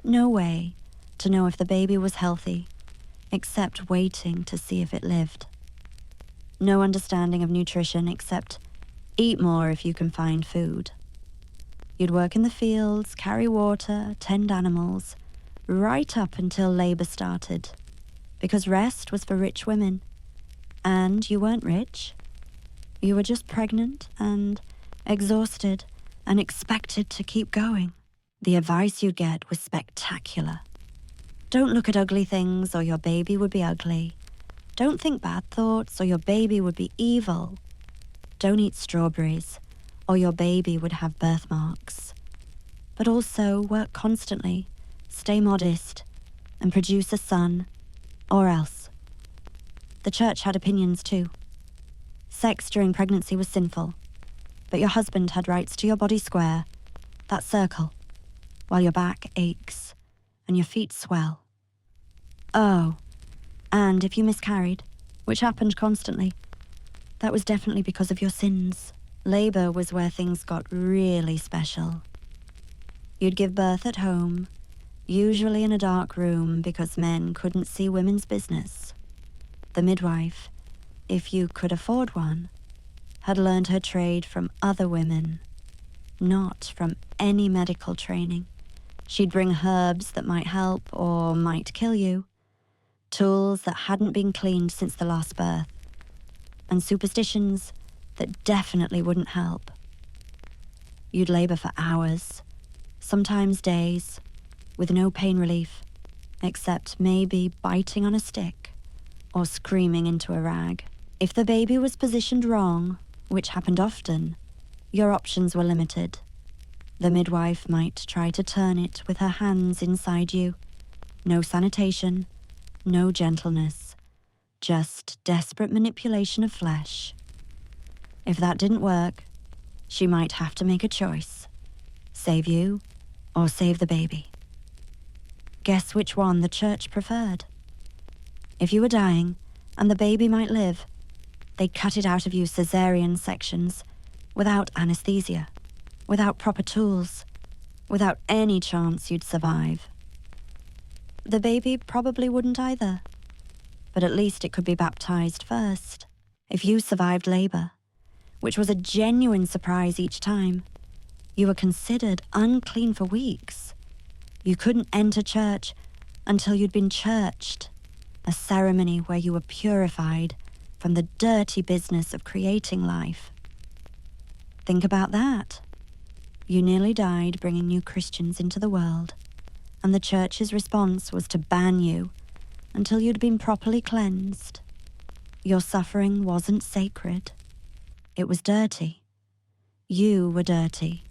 Speaker 1: No way to know if the baby was healthy, except waiting to see if it lived. No understanding of nutrition except eat more if you can find food. You'd work in the fields, carry water, tend animals, right up until labor started, because rest was for rich women. And you weren't rich. You were just pregnant and exhausted and expected to keep going. The advice you'd get was spectacular. Don't look at ugly things or your baby would be ugly. Don't think bad thoughts or your baby would be evil. Don't eat strawberries or your baby would have birthmarks. But also work constantly, stay modest, and produce a son, or else. The church had opinions too. Sex during pregnancy was sinful, but your husband had rights to your body square, that circle, while your back aches and your feet swell. Oh, and if you miscarried, which happened constantly, that was definitely because of your sins. Labor was where things got really special. You'd give birth at home, usually in a dark room because men couldn't see women's business. The midwife, if you could afford one, had learned her trade from other women, not from any medical training. She'd bring herbs that might help or might kill you, tools that hadn't been cleaned since the last birth, and superstitions that definitely wouldn't help. You'd labor for hours, sometimes days, with no pain relief, except maybe biting on a stick or screaming into a rag. If the baby was positioned wrong, which happened often, your options were limited. The midwife might try to turn it with her hands inside you. No sanitation, no gentleness, just desperate manipulation of flesh. If that didn't work, she might have to make a choice. Save you or save the baby. Guess which one the church preferred. If you were dying and the baby might live, they'd cut it out of you cesarean sections, without anesthesia, without proper tools, without any chance you'd survive. The baby probably wouldn't either, but at least it could be baptized first. If you survived labor, which was a genuine surprise each time, you were considered unclean for weeks. You couldn't enter church until you'd been churched, a ceremony where you were purified from the dirty business of creating life. Think about that. You nearly died bringing new Christians into the world, and the church's response was to ban you until you'd been properly cleansed. Your suffering wasn't sacred. It was dirty. You were dirty.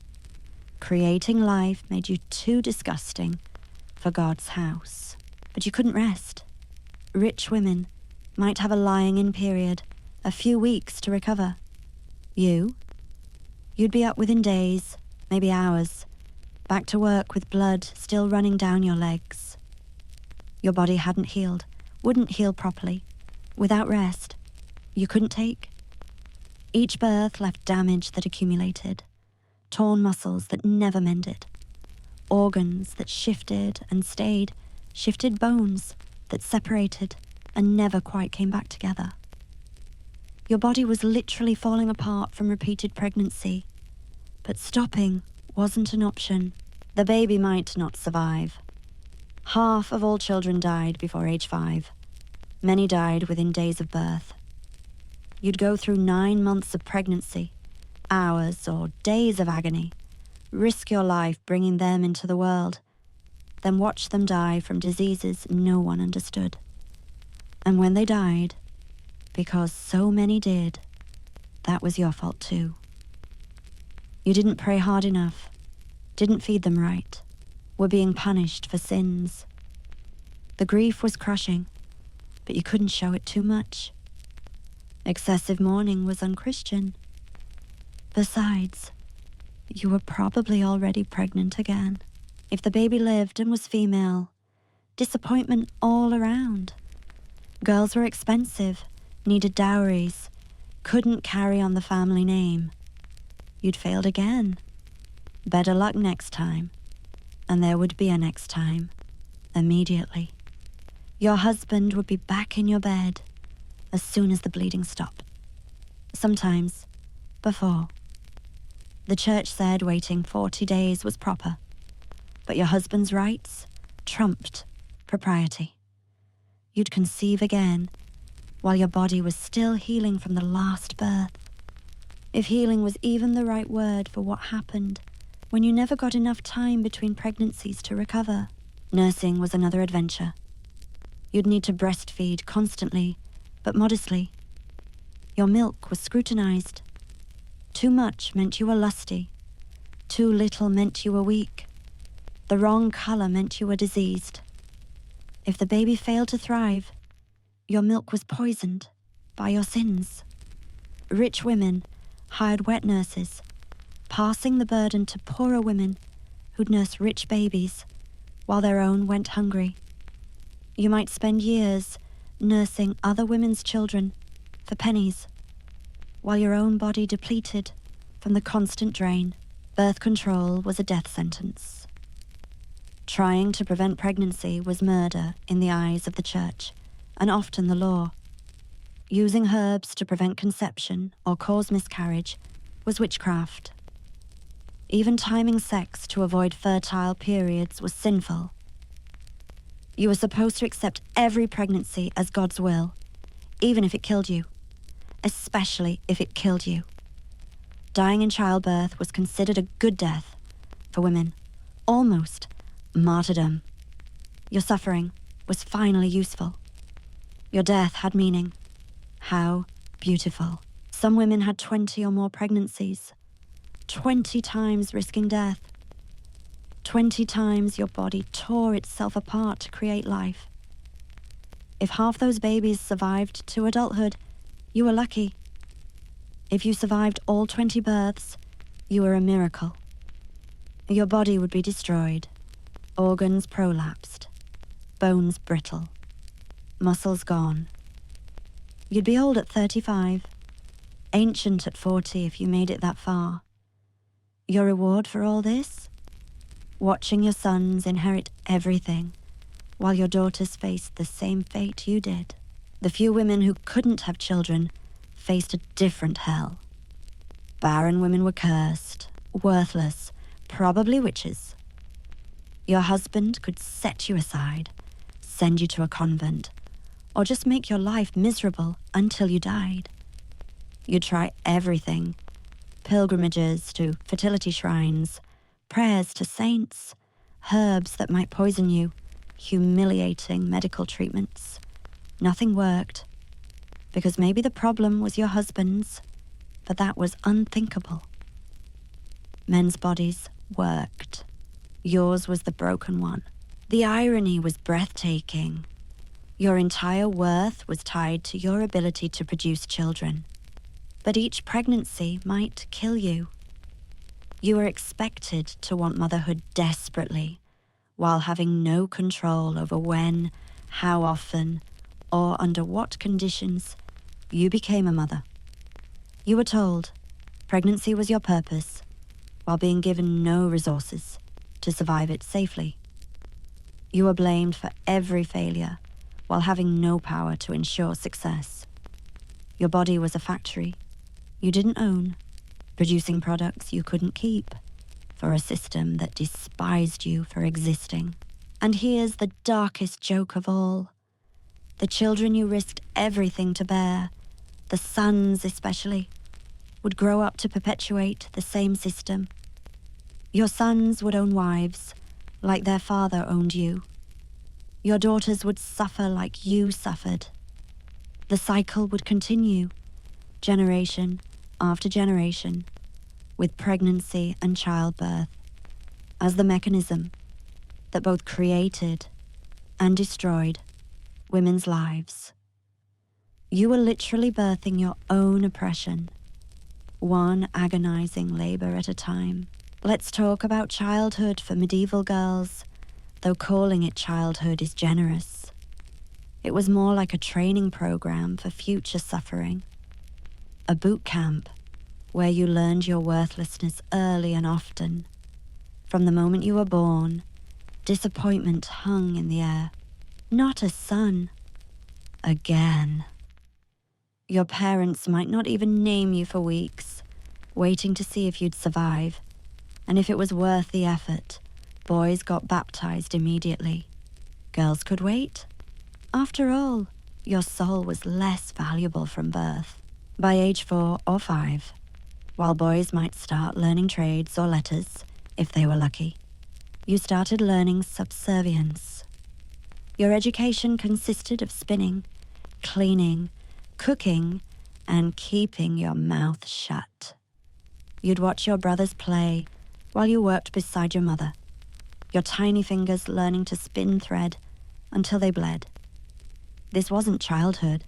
Speaker 1: Creating life made you too disgusting for God's house. But you couldn't rest. Rich women might have a lying-in period, a few weeks to recover. You'd be up within days, maybe hours, back to work with blood still running down your legs. Your body hadn't healed, wouldn't heal properly. Without rest, you couldn't take. Each birth left damage that accumulated, torn muscles that never mended, organs that shifted and stayed, shifted bones that separated and never quite came back together. Your body was literally falling apart from repeated pregnancy, but stopping wasn't an option. The baby might not survive. Half of all children died before age 5. Many died within days of birth. You'd go through 9 months of pregnancy, hours or days of agony, risk your life bringing them into the world, then watch them die from diseases no one understood. And when they died, because so many did, that was your fault too. You didn't pray hard enough, didn't feed them right, were being punished for sins. The grief was crushing, but you couldn't show it too much. Excessive mourning was unchristian. Besides, you were probably already pregnant again. If the baby lived and was female, disappointment all around. Girls were expensive, needed dowries, couldn't carry on the family name. You'd failed again. Better luck next time. And there would be a next time, immediately. Your husband would be back in your bed as soon as the bleeding stopped. Sometimes, before. The church said waiting 40 days was proper, but your husband's rights trumped propriety. You'd conceive again while your body was still healing from the last birth. If healing was even the right word for what happened when you never got enough time between pregnancies to recover. Nursing was another adventure. You'd need to breastfeed constantly, but modestly. Your milk was scrutinized. Too much meant you were lusty. Too little meant you were weak. The wrong color meant you were diseased. If the baby failed to thrive, your milk was poisoned by your sins. Rich women hired wet nurses, passing the burden to poorer women who'd nurse rich babies while their own went hungry. You might spend years nursing other women's children for pennies, while your own body depleted from the constant drain. Birth control was a death sentence. Trying to prevent pregnancy was murder in the eyes of the church, and often the law. Using herbs to prevent conception or cause miscarriage was witchcraft. Even timing sex to avoid fertile periods was sinful. You were supposed to accept every pregnancy as God's will, even if it killed you, especially if it killed you. Dying in childbirth was considered a good death for women, almost martyrdom. Your suffering was finally useful. Your death had meaning. How beautiful. Some women had 20 or more pregnancies, 20 times risking death. 20 times your body tore itself apart to create life. If half those babies survived to adulthood, you were lucky. If you survived all 20 births, you were a miracle. Your body would be destroyed, organs prolapsed, bones brittle, muscles gone. You'd be old at 35, ancient at 40 if you made it that far. Your reward for all this? Watching your sons inherit everything, while your daughters faced the same fate you did. The few women who couldn't have children faced a different hell. Barren women were cursed, worthless, probably witches. Your husband could set you aside, send you to a convent, or just make your life miserable until you died. You'd try everything: pilgrimages to fertility shrines, prayers to saints, herbs that might poison you, humiliating medical treatments. Nothing worked, because maybe the problem was your husband's, but that was unthinkable. Men's bodies worked. Yours was the broken one. The irony was breathtaking. Your entire worth was tied to your ability to produce children. But each pregnancy might kill you. You were expected to want motherhood desperately, while having no control over when, how often, or under what conditions you became a mother. You were told pregnancy was your purpose, while being given no resources to survive it safely. You were blamed for every failure, while having no power to ensure success. Your body was a factory you didn't own, producing products you couldn't keep, for a system that despised you for existing. And here's the darkest joke of all. The children you risked everything to bear, the sons especially, would grow up to perpetuate the same system. Your sons would own wives like their father owned you. Your daughters would suffer like you suffered. The cycle would continue, generation after generation, with pregnancy and childbirth as the mechanism that both created and destroyed women's lives. You were literally birthing your own oppression, one agonizing labor at a time. Let's talk about childhood for medieval girls, though calling it childhood is generous. It was more like a training program for future suffering, a boot camp where you learned your worthlessness early and often. From the moment you were born, disappointment hung in the air. Not a son. Again. Your parents might not even name you for weeks, waiting to see if you'd survive, and if it was worth the effort, boys got baptized immediately. Girls could wait. After all, your soul was less valuable from birth. By age 4 or 5, while boys might start learning trades or letters, if they were lucky, you started learning subservience. Your education consisted of spinning, cleaning, cooking, and keeping your mouth shut. You'd watch your brothers play while you worked beside your mother, your tiny fingers learning to spin thread until they bled. This wasn't childhood.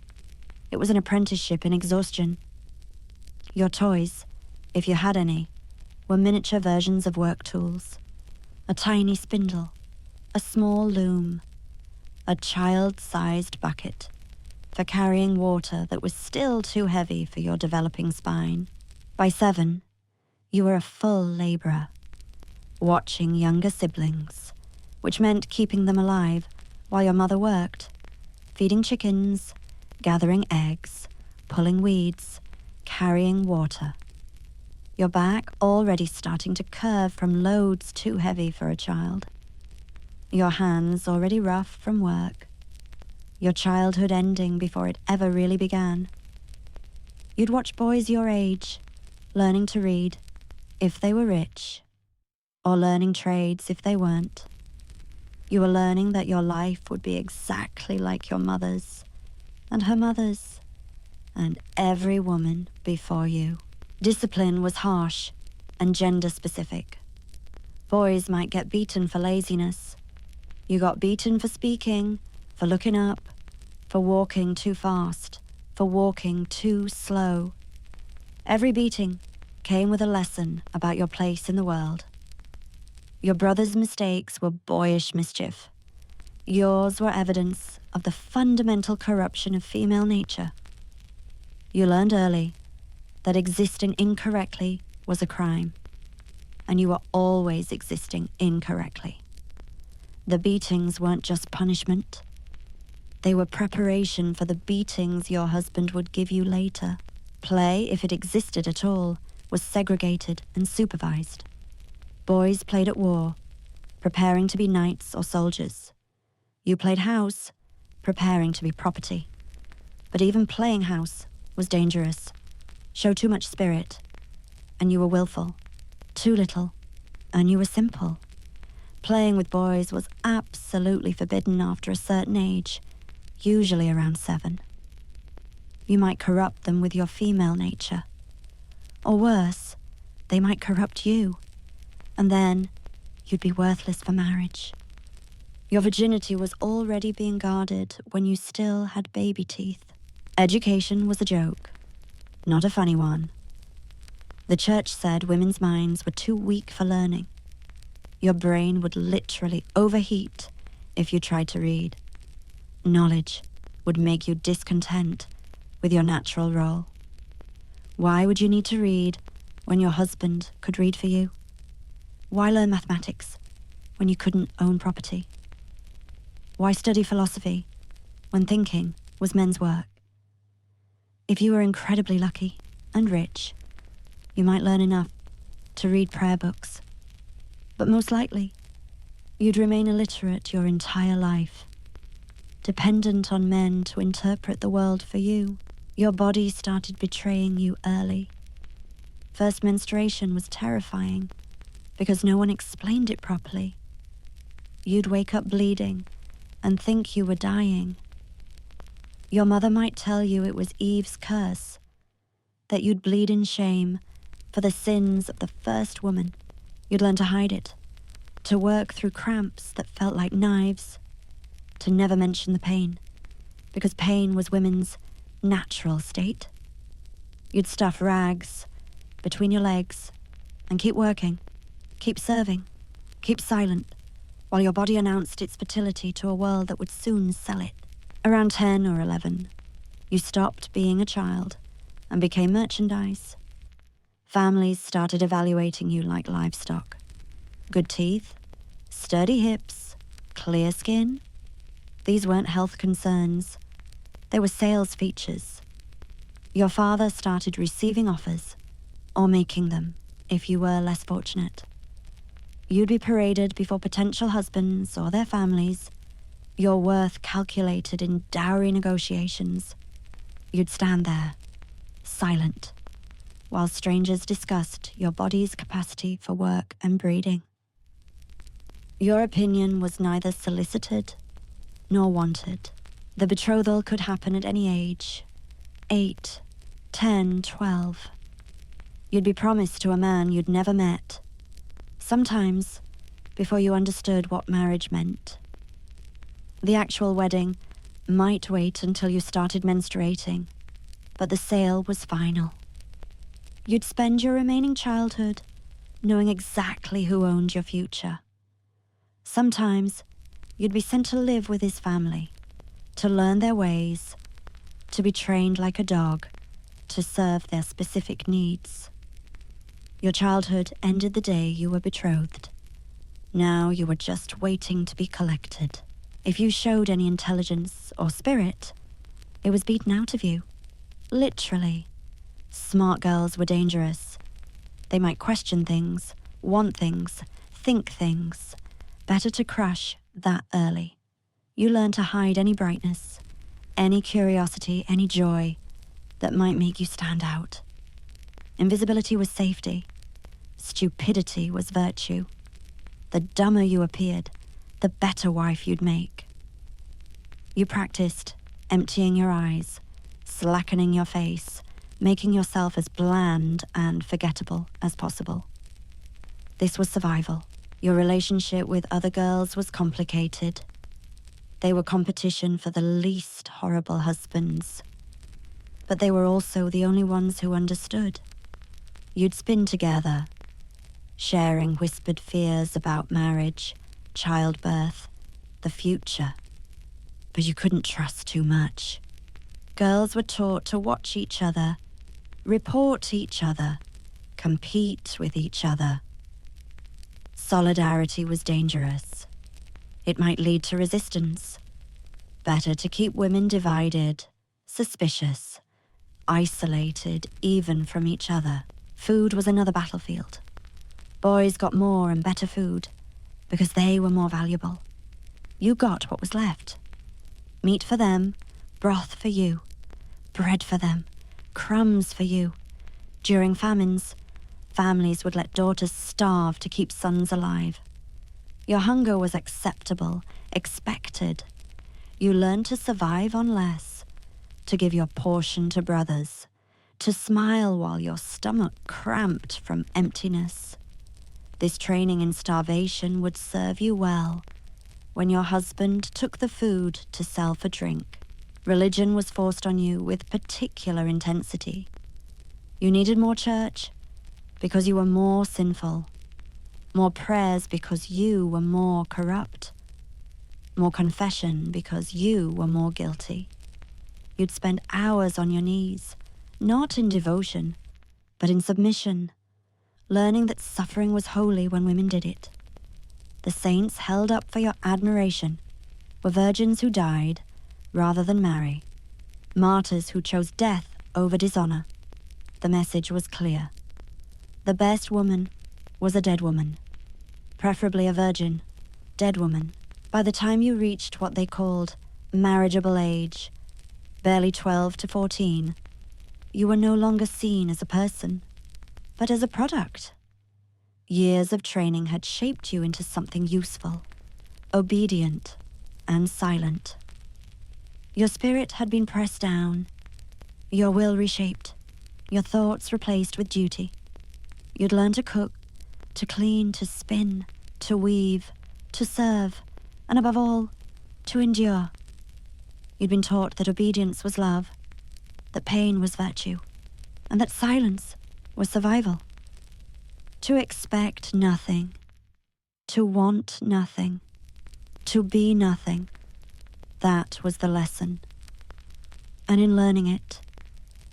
Speaker 1: It was an apprenticeship in exhaustion. Your toys, if you had any, were miniature versions of work tools. A tiny spindle, a small loom, a child-sized bucket for carrying water that was still too heavy for your developing spine. By 7, you were a full laborer, watching younger siblings, which meant keeping them alive while your mother worked, feeding chickens, gathering eggs, pulling weeds, carrying water. Your back already starting to curve from loads too heavy for a child. Your hands already rough from work. Your childhood ending before it ever really began. You'd watch boys your age, learning to read, if they were rich, or learning trades if they weren't. You were learning that your life would be exactly like your mother's, and her mother's, and every woman before you. Discipline was harsh and gender-specific. Boys might get beaten for laziness. You got beaten for speaking, for looking up, for walking too fast, for walking too slow. Every beating came with a lesson about your place in the world. Your brother's mistakes were boyish mischief. Yours were evidence of the fundamental corruption of female nature. You learned early that existing incorrectly was a crime, and you were always existing incorrectly. The beatings weren't just punishment. They were preparation for the beatings your husband would give you later. Play, if it existed at all, was segregated and supervised. Boys played at war, preparing to be knights or soldiers. You played house, preparing to be property. But even playing house was dangerous, showed too much spirit, and you were willful. Too little, and you were simple. Playing with boys was absolutely forbidden after a certain age, usually around 7. You might corrupt them with your female nature. Or worse, they might corrupt you, and then you'd be worthless for marriage. Your virginity was already being guarded when you still had baby teeth. Education was a joke, not a funny one. The church said women's minds were too weak for learning. Your brain would literally overheat if you tried to read. Knowledge would make you discontent with your natural role. Why would you need to read when your husband could read for you? Why learn mathematics when you couldn't own property? Why study philosophy when thinking was men's work? If you were incredibly lucky and rich, you might learn enough to read prayer books. But most likely, you'd remain illiterate your entire life, dependent on men to interpret the world for you. Your body started betraying you early. First menstruation was terrifying because no one explained it properly. You'd wake up bleeding and think you were dying. Your mother might tell you it was Eve's curse, that you'd bleed in shame for the sins of the first woman. You'd learn to hide it, to work through cramps that felt like knives, to never mention the pain, because pain was women's natural state. You'd stuff rags between your legs and keep working, keep serving, keep silent, while your body announced its fertility to a world that would soon sell it. Around 10 or 11, you stopped being a child and became merchandise. Families started evaluating you like livestock. Good teeth, sturdy hips, clear skin. These weren't health concerns. They were sales features. Your father started receiving offers, or making them, if you were less fortunate. You'd be paraded before potential husbands or their families, your worth calculated in dowry negotiations. You'd stand there, silent, while strangers discussed your body's capacity for work and breeding. Your opinion was neither solicited nor wanted. The betrothal could happen at any age, 8, 10, 12. You'd be promised to a man you'd never met, sometimes before you understood what marriage meant. The actual wedding might wait until you started menstruating, but the sale was final. You'd spend your remaining childhood knowing exactly who owned your future. Sometimes you'd be sent to live with his family, to learn their ways, to be trained like a dog, to serve their specific needs. Your childhood ended the day you were betrothed. Now you were just waiting to be collected. If you showed any intelligence or spirit, it was beaten out of you. Literally. Smart girls were dangerous. They might question things, want things, think things. Better to crush that early. You learn to hide any brightness, any curiosity, any joy that might make you stand out. Invisibility was safety. Stupidity was virtue. The dumber you appeared, the better wife you'd make. You practiced emptying your eyes, slackening your face, making yourself as bland and forgettable as possible. This was survival. Your relationship with other girls was complicated. They were competition for the least horrible husbands. But they were also the only ones who understood. You'd spin together, sharing whispered fears about marriage, childbirth, the future. But you couldn't trust too much. Girls were taught to watch each other, report each other, compete with each other. Solidarity was dangerous. It might lead to resistance. Better to keep women divided, suspicious, isolated even from each other. Food was another battlefield. Boys got more and better food because they were more valuable. You got what was left. Meat for them, broth for you, bread for them, crumbs for you. During famines, families would let daughters starve to keep sons alive. Your hunger was acceptable, expected. You learned to survive on less, to give your portion to brothers, to smile while your stomach cramped from emptiness. This training in starvation would serve you well when your husband took the food to sell for drink. Religion was forced on you with particular intensity. You needed more church because you were more sinful, more prayers because you were more corrupt, more confession because you were more guilty. You'd spend hours on your knees, not in devotion, but in submission, learning that suffering was holy when women did it. The saints held up for your admiration were virgins who died rather than marry, martyrs who chose death over dishonor. The message was clear. The best woman was a dead woman, preferably a virgin, dead woman. By the time you reached what they called marriageable age, Barely 12 to 14, you were no longer seen as a person, but as a product. Years of training had shaped you into something useful, obedient, and silent. Your spirit had been pressed down, your will reshaped, your thoughts replaced with duty. You'd learn to cook, to clean, to spin, to weave, to serve, and above all, to endure. You'd been taught that obedience was love, that pain was virtue, and that silence was survival. To expect nothing, to want nothing, to be nothing, that was the lesson. And in learning it,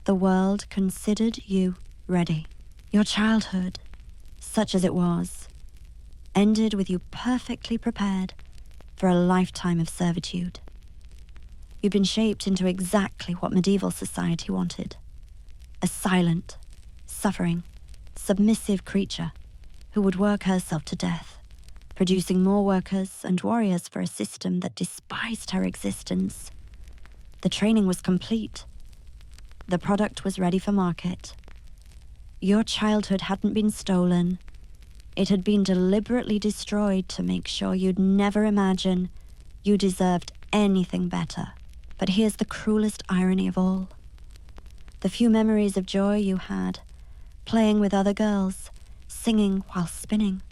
Speaker 1: the world considered you ready. Your childhood, such as it was, ended with you perfectly prepared for a lifetime of servitude. You'd been shaped into exactly what medieval society wanted. A silent, suffering, submissive creature who would work herself to death, producing more workers and warriors for a system that despised her existence. The training was complete. The product was ready for market. Your childhood hadn't been stolen. It had been deliberately destroyed to make sure you'd never imagine you deserved anything better. But here's the cruelest irony of all. The few memories of joy you had, playing with other girls, singing while spinning,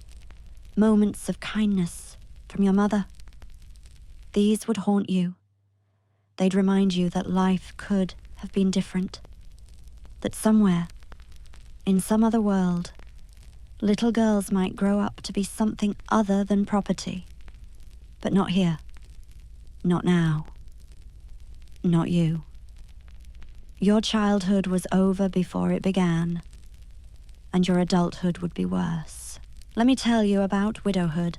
Speaker 1: moments of kindness from your mother, these would haunt you. They'd remind you that life could have been different, that somewhere, in some other world, little girls might grow up to be something other than property. But not here. Not now. Not you. Your childhood was over before it began, and your adulthood would be worse. Let me tell you about widowhood,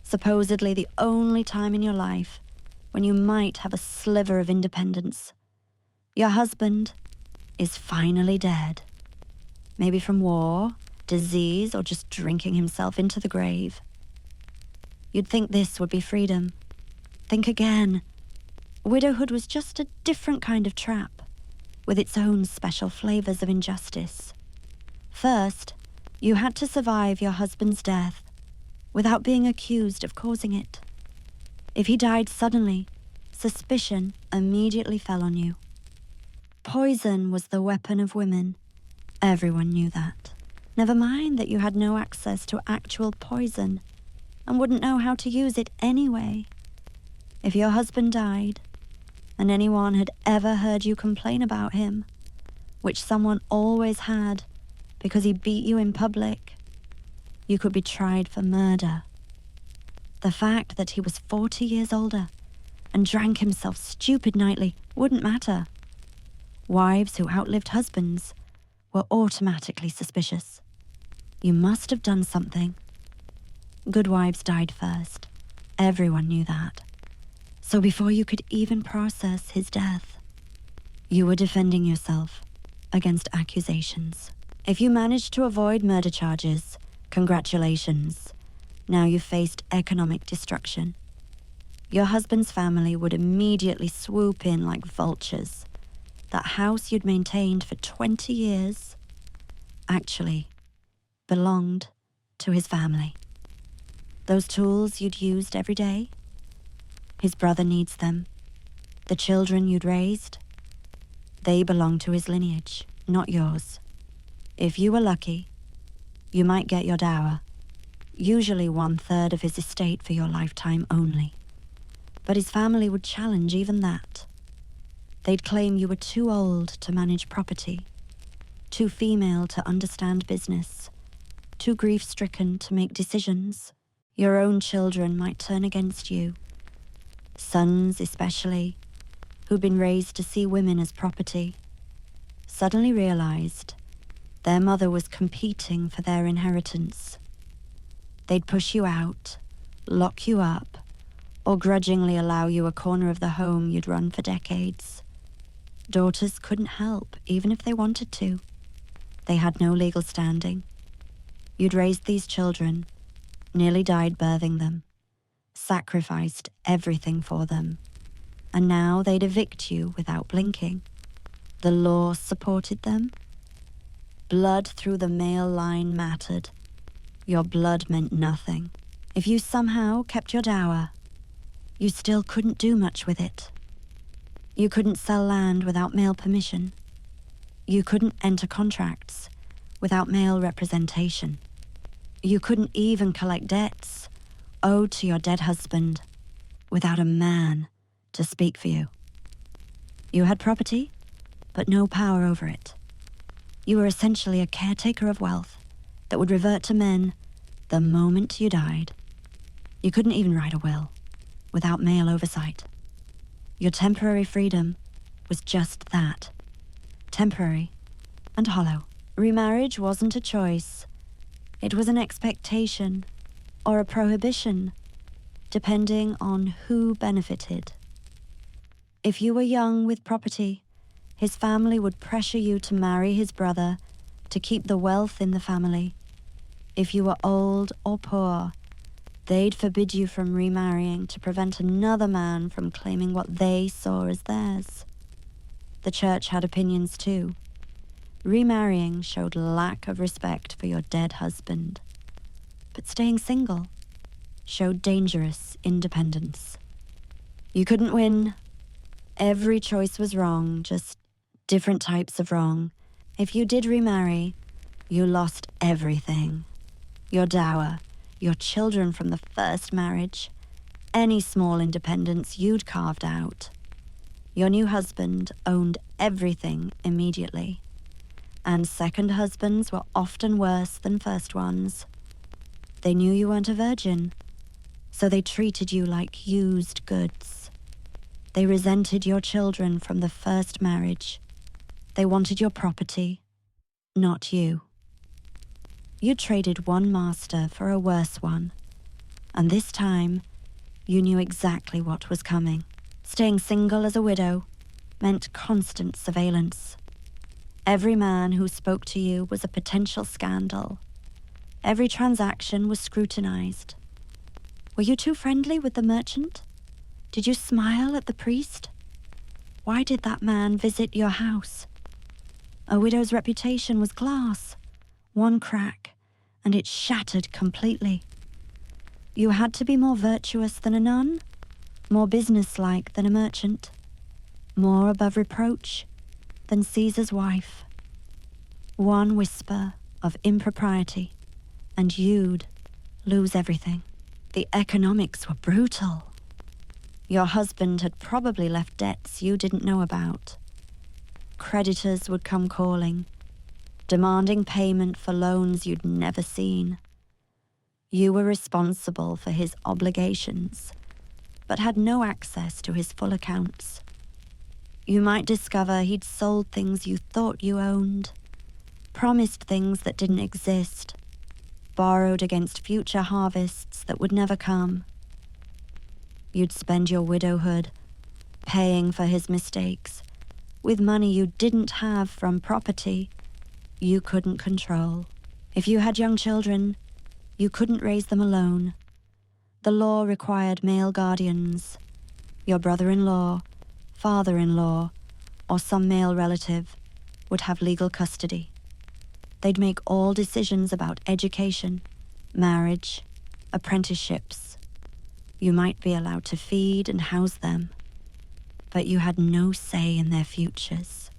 Speaker 1: supposedly the only time in your life when you might have a sliver of independence. Your husband is finally dead. Maybe from war, disease, or just drinking himself into the grave. You'd think this would be freedom. Think again. Widowhood was just a different kind of trap, with its own special flavors of injustice. First, you had to survive your husband's death without being accused of causing it. If he died suddenly, suspicion immediately fell on you. Poison was the weapon of women. Everyone knew that. Never mind that you had no access to actual poison and wouldn't know how to use it anyway. If your husband died, and anyone had ever heard you complain about him, which someone always had because he beat you in public, you could be tried for murder. The fact that he was 40 years older and drank himself stupid nightly wouldn't matter. Wives who outlived husbands were automatically suspicious. You must have done something. Good wives died first. Everyone knew that. So before you could even process his death, you were defending yourself against accusations. If you managed to avoid murder charges, congratulations. Now you faced economic destruction. Your husband's family would immediately swoop in like vultures. That house you'd maintained for 20 years actually belonged to his family. Those tools you'd used every day, his brother needs them. The children you'd raised, they belong to his lineage, not yours. If you were lucky, you might get your dower, usually 1/3 of his estate for your lifetime only. But his family would challenge even that. They'd claim you were too old to manage property, too female to understand business, too grief-stricken to make decisions. Your own children might turn against you. Sons especially, who'd been raised to see women as property, suddenly realized their mother was competing for their inheritance. They'd push you out, lock you up, or grudgingly allow you a corner of the home you'd run for decades. Daughters couldn't help, even if they wanted to. They had no legal standing. You'd raised these children, nearly died birthing them, sacrificed everything for them. and now they'd evict you without blinking. The law supported them. Blood through the male line mattered. Your blood meant nothing. If you somehow kept your dower, you still couldn't do much with it. You couldn't sell land without male permission. You couldn't enter contracts without male representation. You couldn't even collect debts owed to your dead husband without a man to speak for you. You had property, but no power over it. You were essentially a caretaker of wealth that would revert to men the moment you died. You couldn't even write a will without male oversight. Your temporary freedom was just that, temporary and hollow. Remarriage wasn't a choice. It was an expectation or a prohibition, depending on who benefited. If you were young with property, his family would pressure you to marry his brother to keep the wealth in the family. If you were old or poor, they'd forbid you from remarrying to prevent another man from claiming what they saw as theirs. The church had opinions too. Remarrying showed lack of respect for your dead husband, but staying single showed dangerous independence. You couldn't win. Every choice was wrong, just different types of wrong. If you did remarry, you lost everything. Your dower, your children from the first marriage, any small independence you'd carved out. Your new husband owned everything immediately. And second husbands were often worse than first ones. They knew you weren't a virgin, so they treated you like used goods. They resented your children from the first marriage. They wanted your property, not you. You traded one master for a worse one, and this time you knew exactly what was coming. Staying single as a widow meant constant surveillance. Every man who spoke to you was a potential scandal. Every transaction was scrutinized. Were you too friendly with the merchant? Did you smile at the priest? Why did that man visit your house? A widow's reputation was glass. One crack, and it shattered completely. You had to be more virtuous than a nun, more businesslike than a merchant, more above reproach than Caesar's wife. One whisper of impropriety, and you'd lose everything. The economics were brutal. Your husband had probably left debts you didn't know about. Creditors would come calling, demanding payment for loans you'd never seen. You were responsible for his obligations, but had no access to his full accounts. You might discover he'd sold things you thought you owned, promised things that didn't exist, borrowed against future harvests that would never come. You'd spend your widowhood paying for his mistakes with money you didn't have from property you couldn't control. If you had young children, you couldn't raise them alone. The law required male guardians. Your brother-in-law, father-in-law, or some male relative would have legal custody. They'd make all decisions about education, marriage, apprenticeships. You might be allowed to feed and house them, but you had no say in their futures.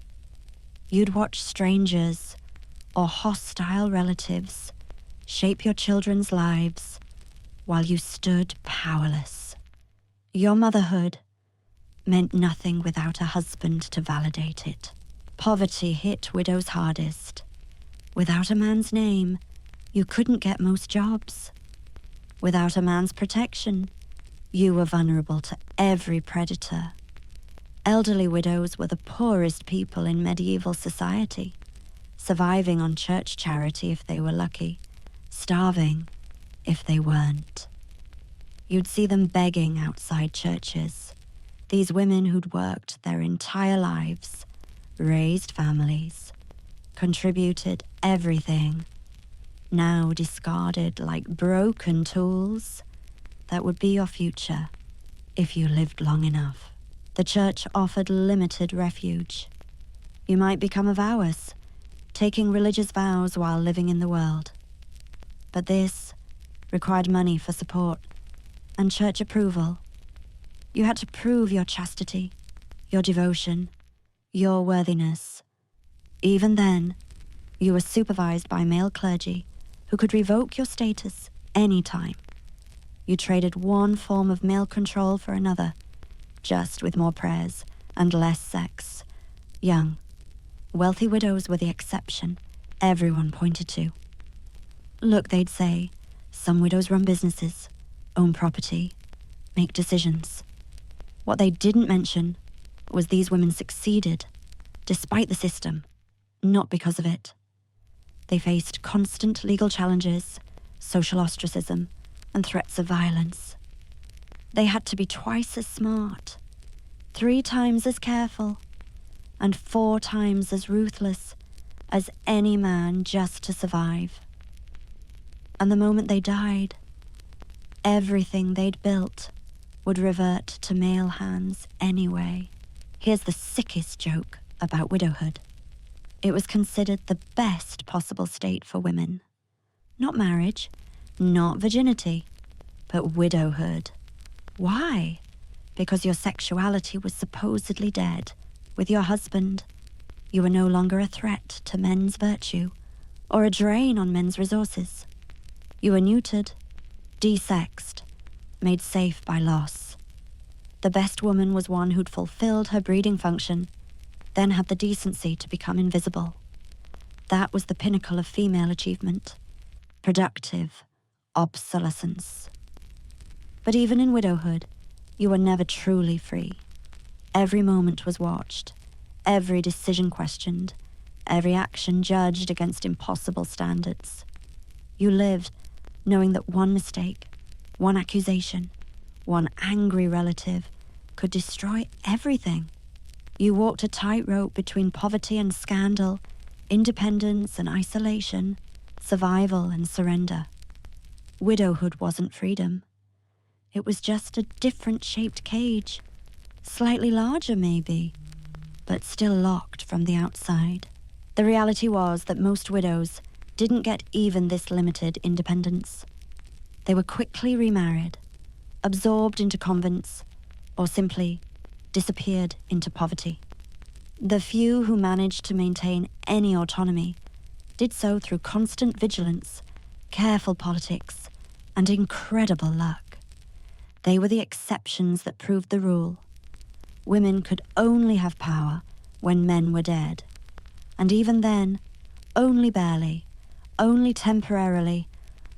Speaker 1: You'd watch strangers or hostile relatives shape your children's lives while you stood powerless. Your motherhood meant nothing without a husband to validate it. Poverty hit widows hardest. Without a man's name, you couldn't get most jobs. Without a man's protection, you were vulnerable to every predator. Elderly widows were the poorest people in medieval society, surviving on church charity if they were lucky, starving if they weren't. You'd see them begging outside churches. These women who'd worked their entire lives, raised families, contributed everything, now discarded like broken tools that would be your future if you lived long enough. The church offered limited refuge. You might become a vowess, taking religious vows while living in the world. But this required money for support and church approval. You had to prove your chastity, your devotion, your worthiness. Even then, you were supervised by male clergy who could revoke your status any time. You traded one form of male control for another, just with more prayers and less sex. Young, wealthy widows were the exception everyone pointed to. Look, they'd say, some widows run businesses, own property, make decisions. What they didn't mention was these women succeeded, despite the system, not because of it. They faced constant legal challenges, social ostracism, and threats of violence. They had to be twice as smart, 3 times as careful, and 4 times as ruthless as any man just to survive. And the moment they died, everything they'd built would revert to male hands anyway. Here's the sickest joke about widowhood. It was considered the best possible state for women. Not marriage, not virginity, but widowhood. Why? Because your sexuality was supposedly dead. With your husband, you were no longer a threat to men's virtue or a drain on men's resources. You were neutered, desexed, made safe by loss. The best woman was one who'd fulfilled her breeding function, then had the decency to become invisible. That was the pinnacle of female achievement. Productive obsolescence. But even in widowhood, you were never truly free. Every moment was watched, every decision questioned, every action judged against impossible standards. You lived knowing that one mistake, one accusation, one angry relative could destroy everything. You walked a tightrope between poverty and scandal, independence and isolation, survival and surrender. Widowhood wasn't freedom. It was just a different-shaped cage, slightly larger maybe, but still locked from the outside. The reality was that most widows didn't get even this limited independence. They were quickly remarried, absorbed into convents, or simply disappeared into poverty. The few who managed to maintain any autonomy did so through constant vigilance, careful politics, and incredible luck. They were the exceptions that proved the rule. Women could only have power when men were dead, and even then, only barely, only temporarily,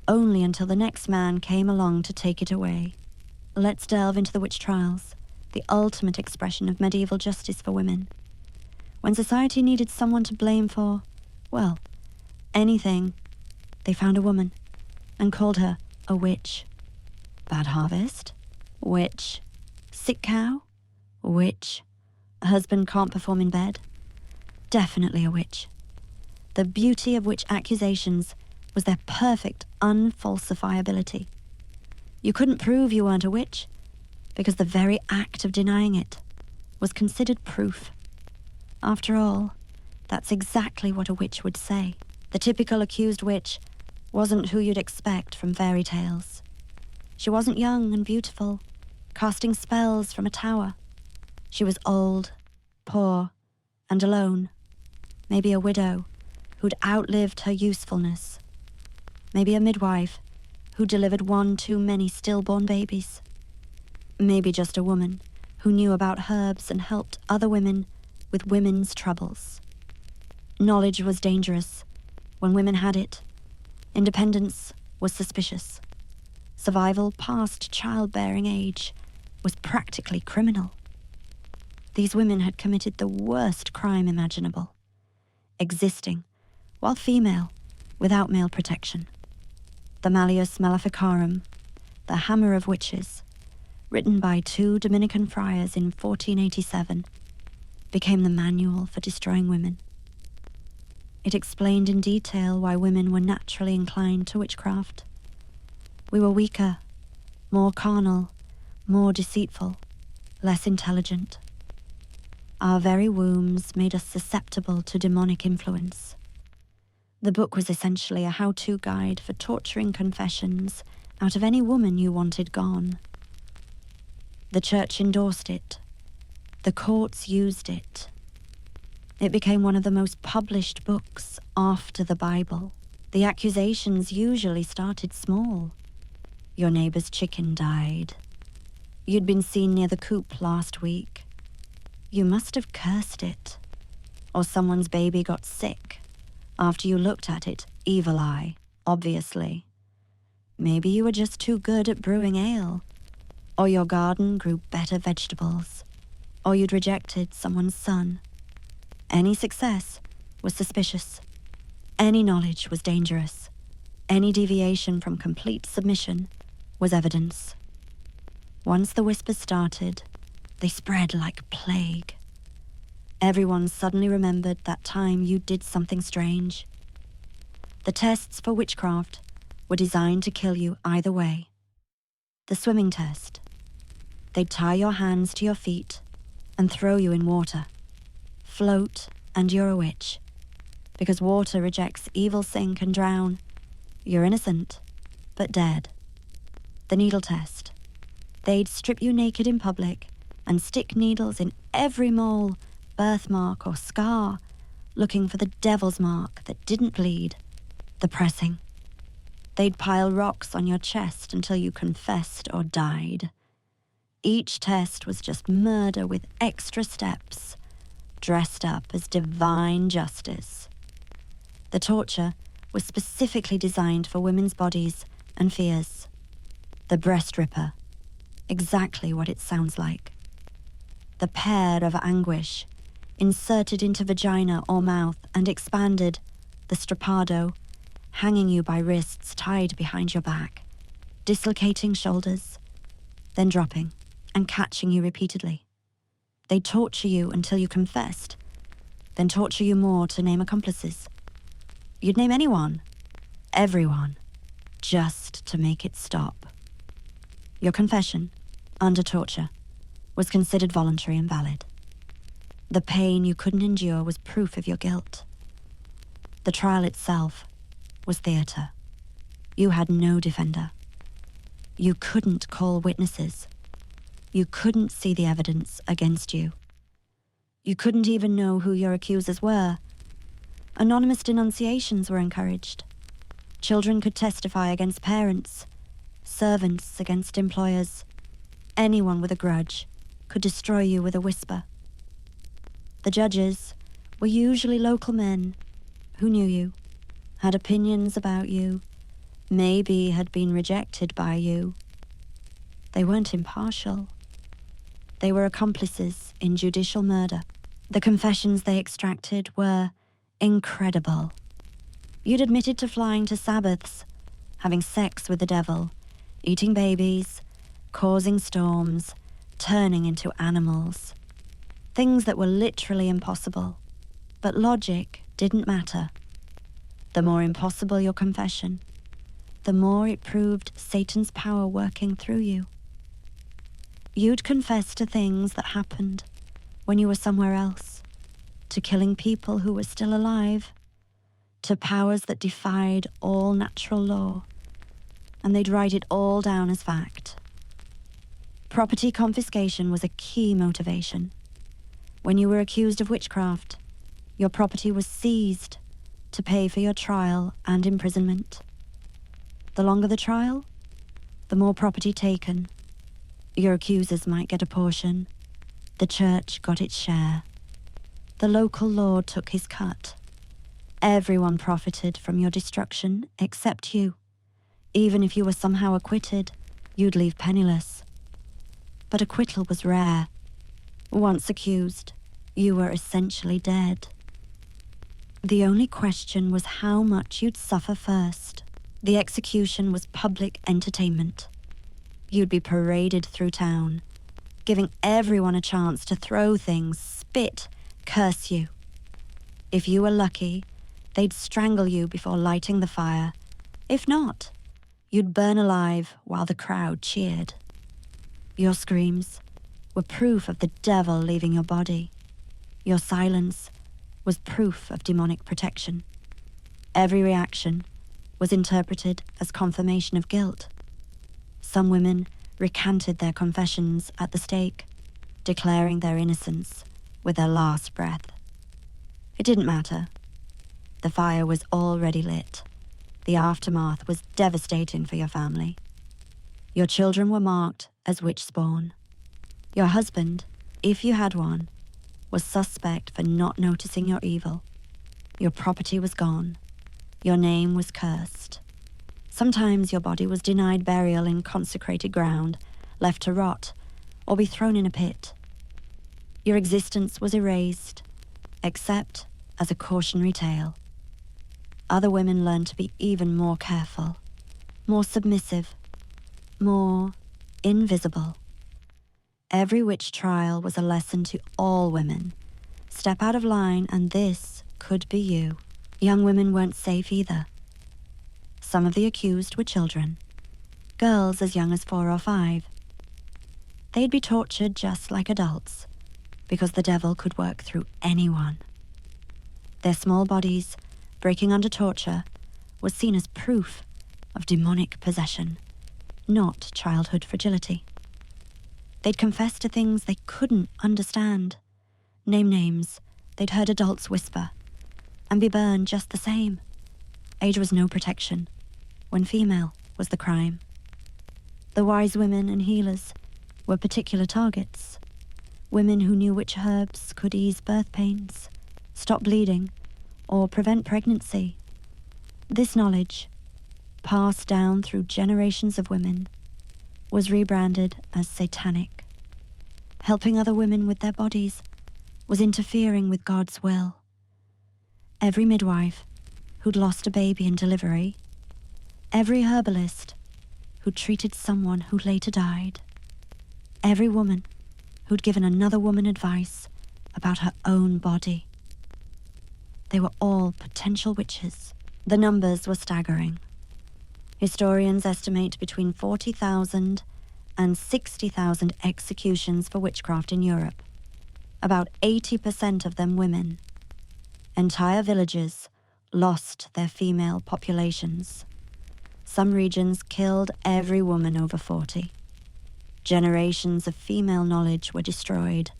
Speaker 1: only until the next man came along to take it away. Let's delve into the witch trials, the ultimate expression of medieval justice for women. When society needed someone to blame for, well, anything, they found a woman and called her a witch. Bad harvest? Witch. Sick cow? Witch. A husband can't perform in bed? Definitely a witch. The beauty of witch accusations was their perfect unfalsifiability. You couldn't prove you weren't a witch, because the very act of denying it was considered proof. After all, that's exactly what a witch would say. The typical accused witch wasn't who you'd expect from fairy tales. She wasn't young and beautiful, casting spells from a tower. She was old, poor, and alone. Maybe a widow who'd outlived her usefulness. Maybe a midwife who delivered one too many stillborn babies. Maybe just a woman who knew about herbs and helped other women with women's troubles. Knowledge was dangerous when women had it. Independence was suspicious. Survival past childbearing age was practically criminal. These women had committed the worst crime imaginable, existing, while female, without male protection. The Malleus Maleficarum, the Hammer of Witches, written by 2 Dominican friars in 1487, became the manual for destroying women. It explained in detail why women were naturally inclined to witchcraft. We were weaker, more carnal, more deceitful, less intelligent. Our very wombs made us susceptible to demonic influence. The book was essentially a how-to guide for torturing confessions out of any woman you wanted gone. The church endorsed it. The courts used it. It became one of the most published books after the Bible. The accusations usually started small. Your neighbor's chicken died. You'd been seen near the coop last week. You must have cursed it. Or someone's baby got sick. After you looked at it, evil eye, obviously. Maybe you were just too good at brewing ale. Or your garden grew better vegetables. Or you'd rejected someone's son. Any success was suspicious. Any knowledge was dangerous. Any deviation from complete submission was evidence. Once the whispers started, they spread like plague. Everyone suddenly remembered that time you did something strange. The tests for witchcraft were designed to kill you either way. The swimming test. They'd tie your hands to your feet and throw you in water. Float and you're a witch. Because water rejects evil sink and drown. You're innocent, but dead. The needle test. They'd strip you naked in public and stick needles in every mole, birthmark or scar, looking for the devil's mark that didn't bleed, the pressing. They'd pile rocks on your chest until you confessed or died. Each test was just murder with extra steps, dressed up as divine justice. The torture was specifically designed for women's bodies and fears. The breast ripper, exactly what it sounds like. The pear of anguish, inserted into vagina or mouth and expanded, the strappado, hanging you by wrists tied behind your back, dislocating shoulders, then dropping and catching you repeatedly. They'd torture you until you confessed, then torture you more to name accomplices. You'd name anyone, everyone, just to make it stop. Your confession, under torture, was considered voluntary and valid. The pain you couldn't endure was proof of your guilt. The trial itself was theatre. You had no defender. You couldn't call witnesses. You couldn't see the evidence against you. You couldn't even know who your accusers were. Anonymous denunciations were encouraged. Children could testify against parents, servants against employers. Anyone with a grudge could destroy you with a whisper. The judges were usually local men who knew you, had opinions about you, maybe had been rejected by you. They weren't impartial. They were accomplices in judicial murder. The confessions they extracted were incredible. You'd admitted to flying to Sabbaths, having sex with the devil, eating babies, causing storms, turning into animals. Things that were literally impossible. But logic didn't matter. The more impossible your confession, the more it proved Satan's power working through you. You'd confess to things that happened when you were somewhere else, to killing people who were still alive, to powers that defied all natural law, and they'd write it all down as fact. Property confiscation was a key motivation. When you were accused of witchcraft, your property was seized to pay for your trial and imprisonment. The longer the trial, the more property taken. Your accusers might get a portion. The church got its share. The local lord took his cut. Everyone profited from your destruction except you. Even if you were somehow acquitted, you'd leave penniless. But acquittal was rare. Once accused, you were essentially dead. The only question was how much you'd suffer first. The execution was public entertainment. You'd be paraded through town, giving everyone a chance to throw things, spit, curse you. If you were lucky, they'd strangle you before lighting the fire. If not, you'd burn alive while the crowd cheered. Your screams were proof of the devil leaving your body. Your silence was proof of demonic protection. Every reaction was interpreted as confirmation of guilt. Some women recanted their confessions at the stake, declaring their innocence with their last breath. It didn't matter. The fire was already lit. The aftermath was devastating for your family. Your children were marked as witch spawn. Your husband, if you had one, was suspect for not noticing your evil. Your property was gone. Your name was cursed. Sometimes your body was denied burial in consecrated ground, left to rot, or be thrown in a pit. Your existence was erased, except as a cautionary tale. Other women learned to be even more careful, more submissive, more invisible. Every witch trial was a lesson to all women. Step out of line and this could be you. Young women weren't safe either. Some of the accused were children, girls as young as 4 or 5. They'd be tortured just like adults, because the devil could work through anyone. Their small bodies, breaking under torture, was seen as proof of demonic possession, not childhood fragility. They'd confess to things they couldn't understand, name names they'd heard adults whisper, and be burned just the same. Age was no protection, when female was the crime. The wise women and healers were particular targets, women who knew which herbs could ease birth pains, stop bleeding, or prevent pregnancy. This knowledge, passed down through generations of women, was rebranded as satanic. Helping other women with their bodies was interfering with God's will. Every midwife who'd lost a baby in delivery, every herbalist who'd treated someone who later died, every woman who'd given another woman advice about her own body. They were all potential witches. The numbers were staggering. Historians estimate between 40,000 and 60,000 executions for witchcraft in Europe, about 80% of them women. Entire villages lost their female populations. Some regions killed every woman over 40. Generations of female knowledge were destroyed.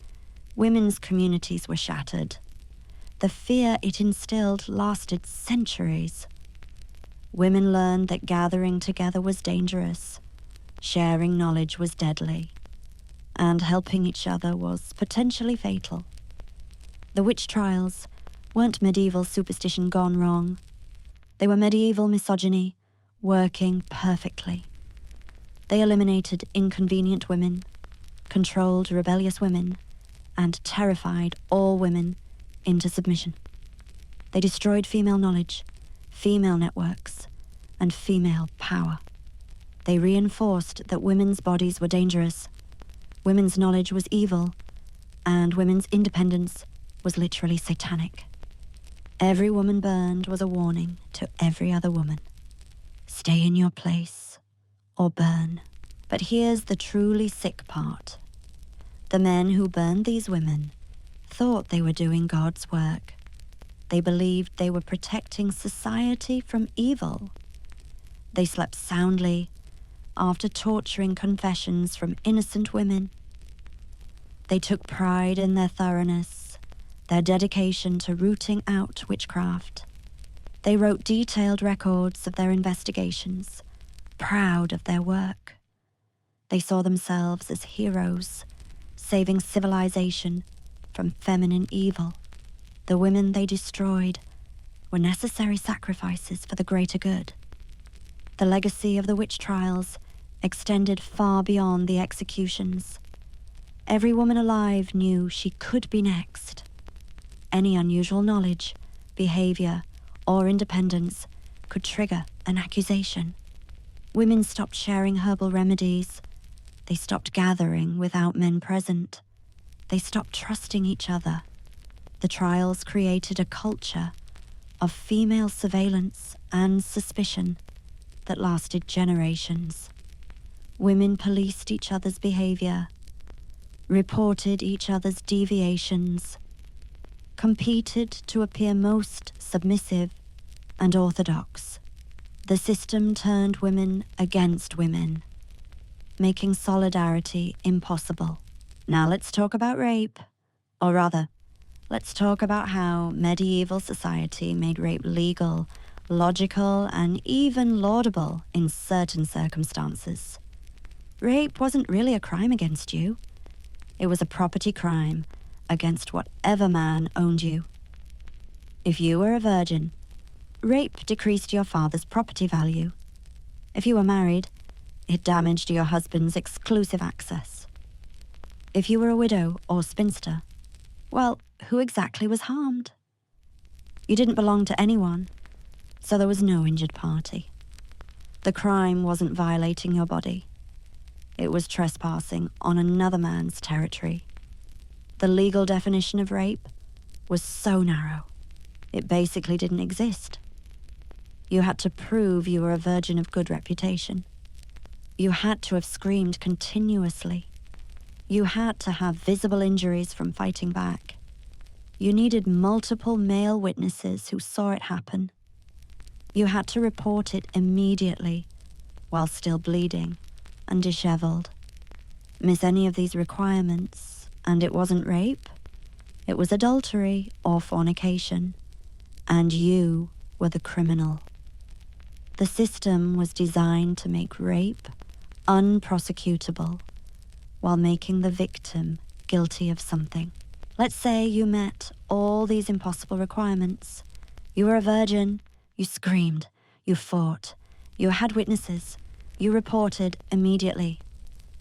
Speaker 1: Women's communities were shattered. The fear it instilled lasted centuries. Women learned that gathering together was dangerous, sharing knowledge was deadly, and helping each other was potentially fatal. The witch trials weren't medieval superstition gone wrong. They were medieval misogyny working perfectly. They eliminated inconvenient women, controlled rebellious women, and terrified all women into submission. They destroyed female knowledge, female networks, and female power. They reinforced that women's bodies were dangerous, women's knowledge was evil, and women's independence was literally satanic. Every woman burned was a warning to every other woman. Stay in your place or burn. But here's the truly sick part. The men who burned these women thought they were doing God's work. They believed they were protecting society from evil. They slept soundly after torturing confessions from innocent women. They took pride in their thoroughness, their dedication to rooting out witchcraft. They wrote detailed records of their investigations, proud of their work. They saw themselves as heroes, saving civilization from feminine evil. The women they destroyed were necessary sacrifices for the greater good. The legacy of the witch trials extended far beyond the executions. Every woman alive knew she could be next. Any unusual knowledge, behavior, or independence could trigger an accusation. Women stopped sharing herbal remedies. They stopped gathering without men present. They stopped trusting each other. The trials created a culture of female surveillance and suspicion that lasted generations. Women policed each other's behavior, reported each other's deviations, competed to appear most submissive and orthodox. The system turned women against women, making solidarity impossible. Now let's talk about rape. Or rather, let's talk about how medieval society made rape legal, logical, and even laudable in certain circumstances. Rape wasn't really a crime against you. It was a property crime against whatever man owned you. If you were a virgin, rape decreased your father's property value. If you were married, it damaged your husband's exclusive access. If you were a widow or spinster, well, who exactly was harmed? You didn't belong to anyone, so there was no injured party. The crime wasn't violating your body. It was trespassing on another man's territory. The legal definition of rape was so narrow, it basically didn't exist. You had to prove you were a virgin of good reputation. You had to have screamed continuously. You had to have visible injuries from fighting back. You needed multiple male witnesses who saw it happen. You had to report it immediately while still bleeding and disheveled. Miss any of these requirements, and it wasn't rape. It was adultery or fornication, and you were the criminal. The system was designed to make rape unprosecutable while making the victim guilty of something. Let's say you met all these impossible requirements. You were a virgin, you screamed, you fought, you had witnesses, you reported immediately.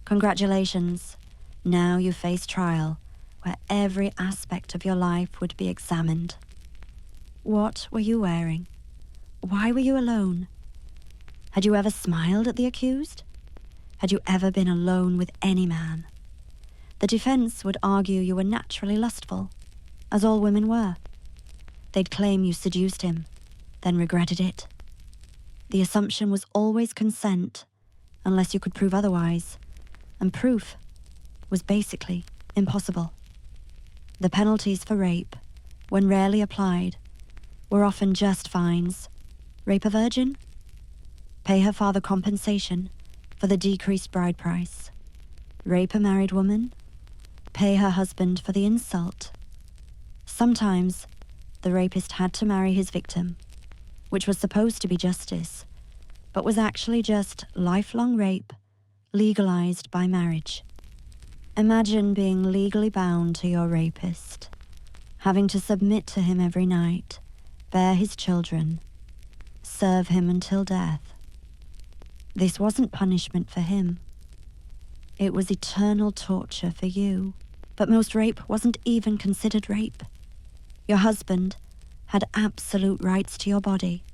Speaker 1: Congratulations, now you face trial, where every aspect of your life would be examined. What were you wearing? Why were you alone? Had you ever smiled at the accused? Had you ever been alone with any man? The defense would argue you were naturally lustful, as all women were. They'd claim you seduced him, then regretted it. The assumption was always consent, unless you could prove otherwise, and proof was basically impossible. The penalties for rape, when rarely applied, were often just fines. Rape a virgin? Pay her father compensation for the decreased bride price. Rape a married woman? Pay her husband for the insult. Sometimes, the rapist had to marry his victim, which was supposed to be justice, but was actually just lifelong rape, legalized by marriage. Imagine being legally bound to your rapist, having to submit to him every night, bear his children, serve him until death. This wasn't punishment for him. It was eternal torture for you. But most rape wasn't even considered rape. Your husband had absolute rights to your body.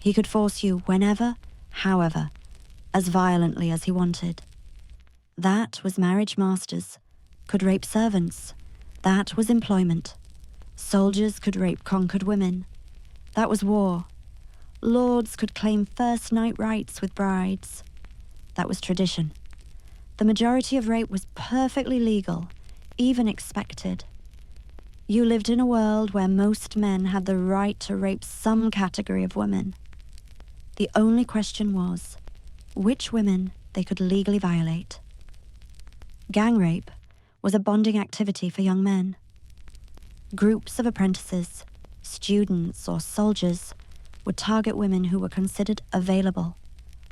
Speaker 1: He could force you whenever, however, as violently as he wanted. That was marriage masters could rape servants. That was employment. Soldiers could rape conquered women. That was war. Lords could claim first night rights with brides. That was tradition. The majority of rape was perfectly legal, even expected. You lived in a world where most men had the right to rape some category of women. The only question was, which women they could legally violate. Gang rape was a bonding activity for young men. Groups of apprentices, students, or soldiers would target women who were considered available,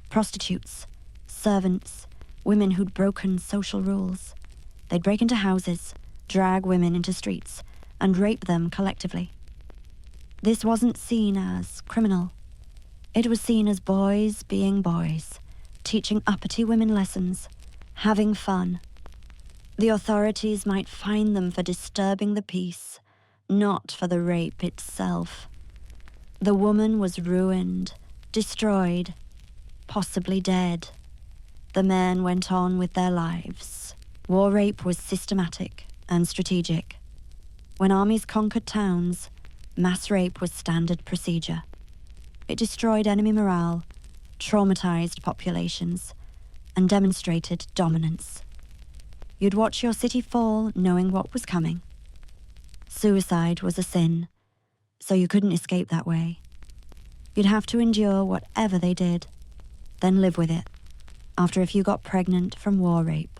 Speaker 1: prostitutes, servants, women who'd broken social rules. They'd break into houses, drag women into streets, and rape them collectively. This wasn't seen as criminal. It was seen as boys being boys, teaching uppity women lessons, having fun. The authorities might fine them for disturbing the peace, not for the rape itself. The woman was ruined, destroyed, possibly dead. The men went on with their lives. War rape was systematic and strategic. When armies conquered towns, mass rape was standard procedure. It destroyed enemy morale, traumatized populations, and demonstrated dominance. You'd watch your city fall knowing what was coming. Suicide was a sin, so you couldn't escape that way. You'd have to endure whatever they did, then live with it. After if you got pregnant from war rape,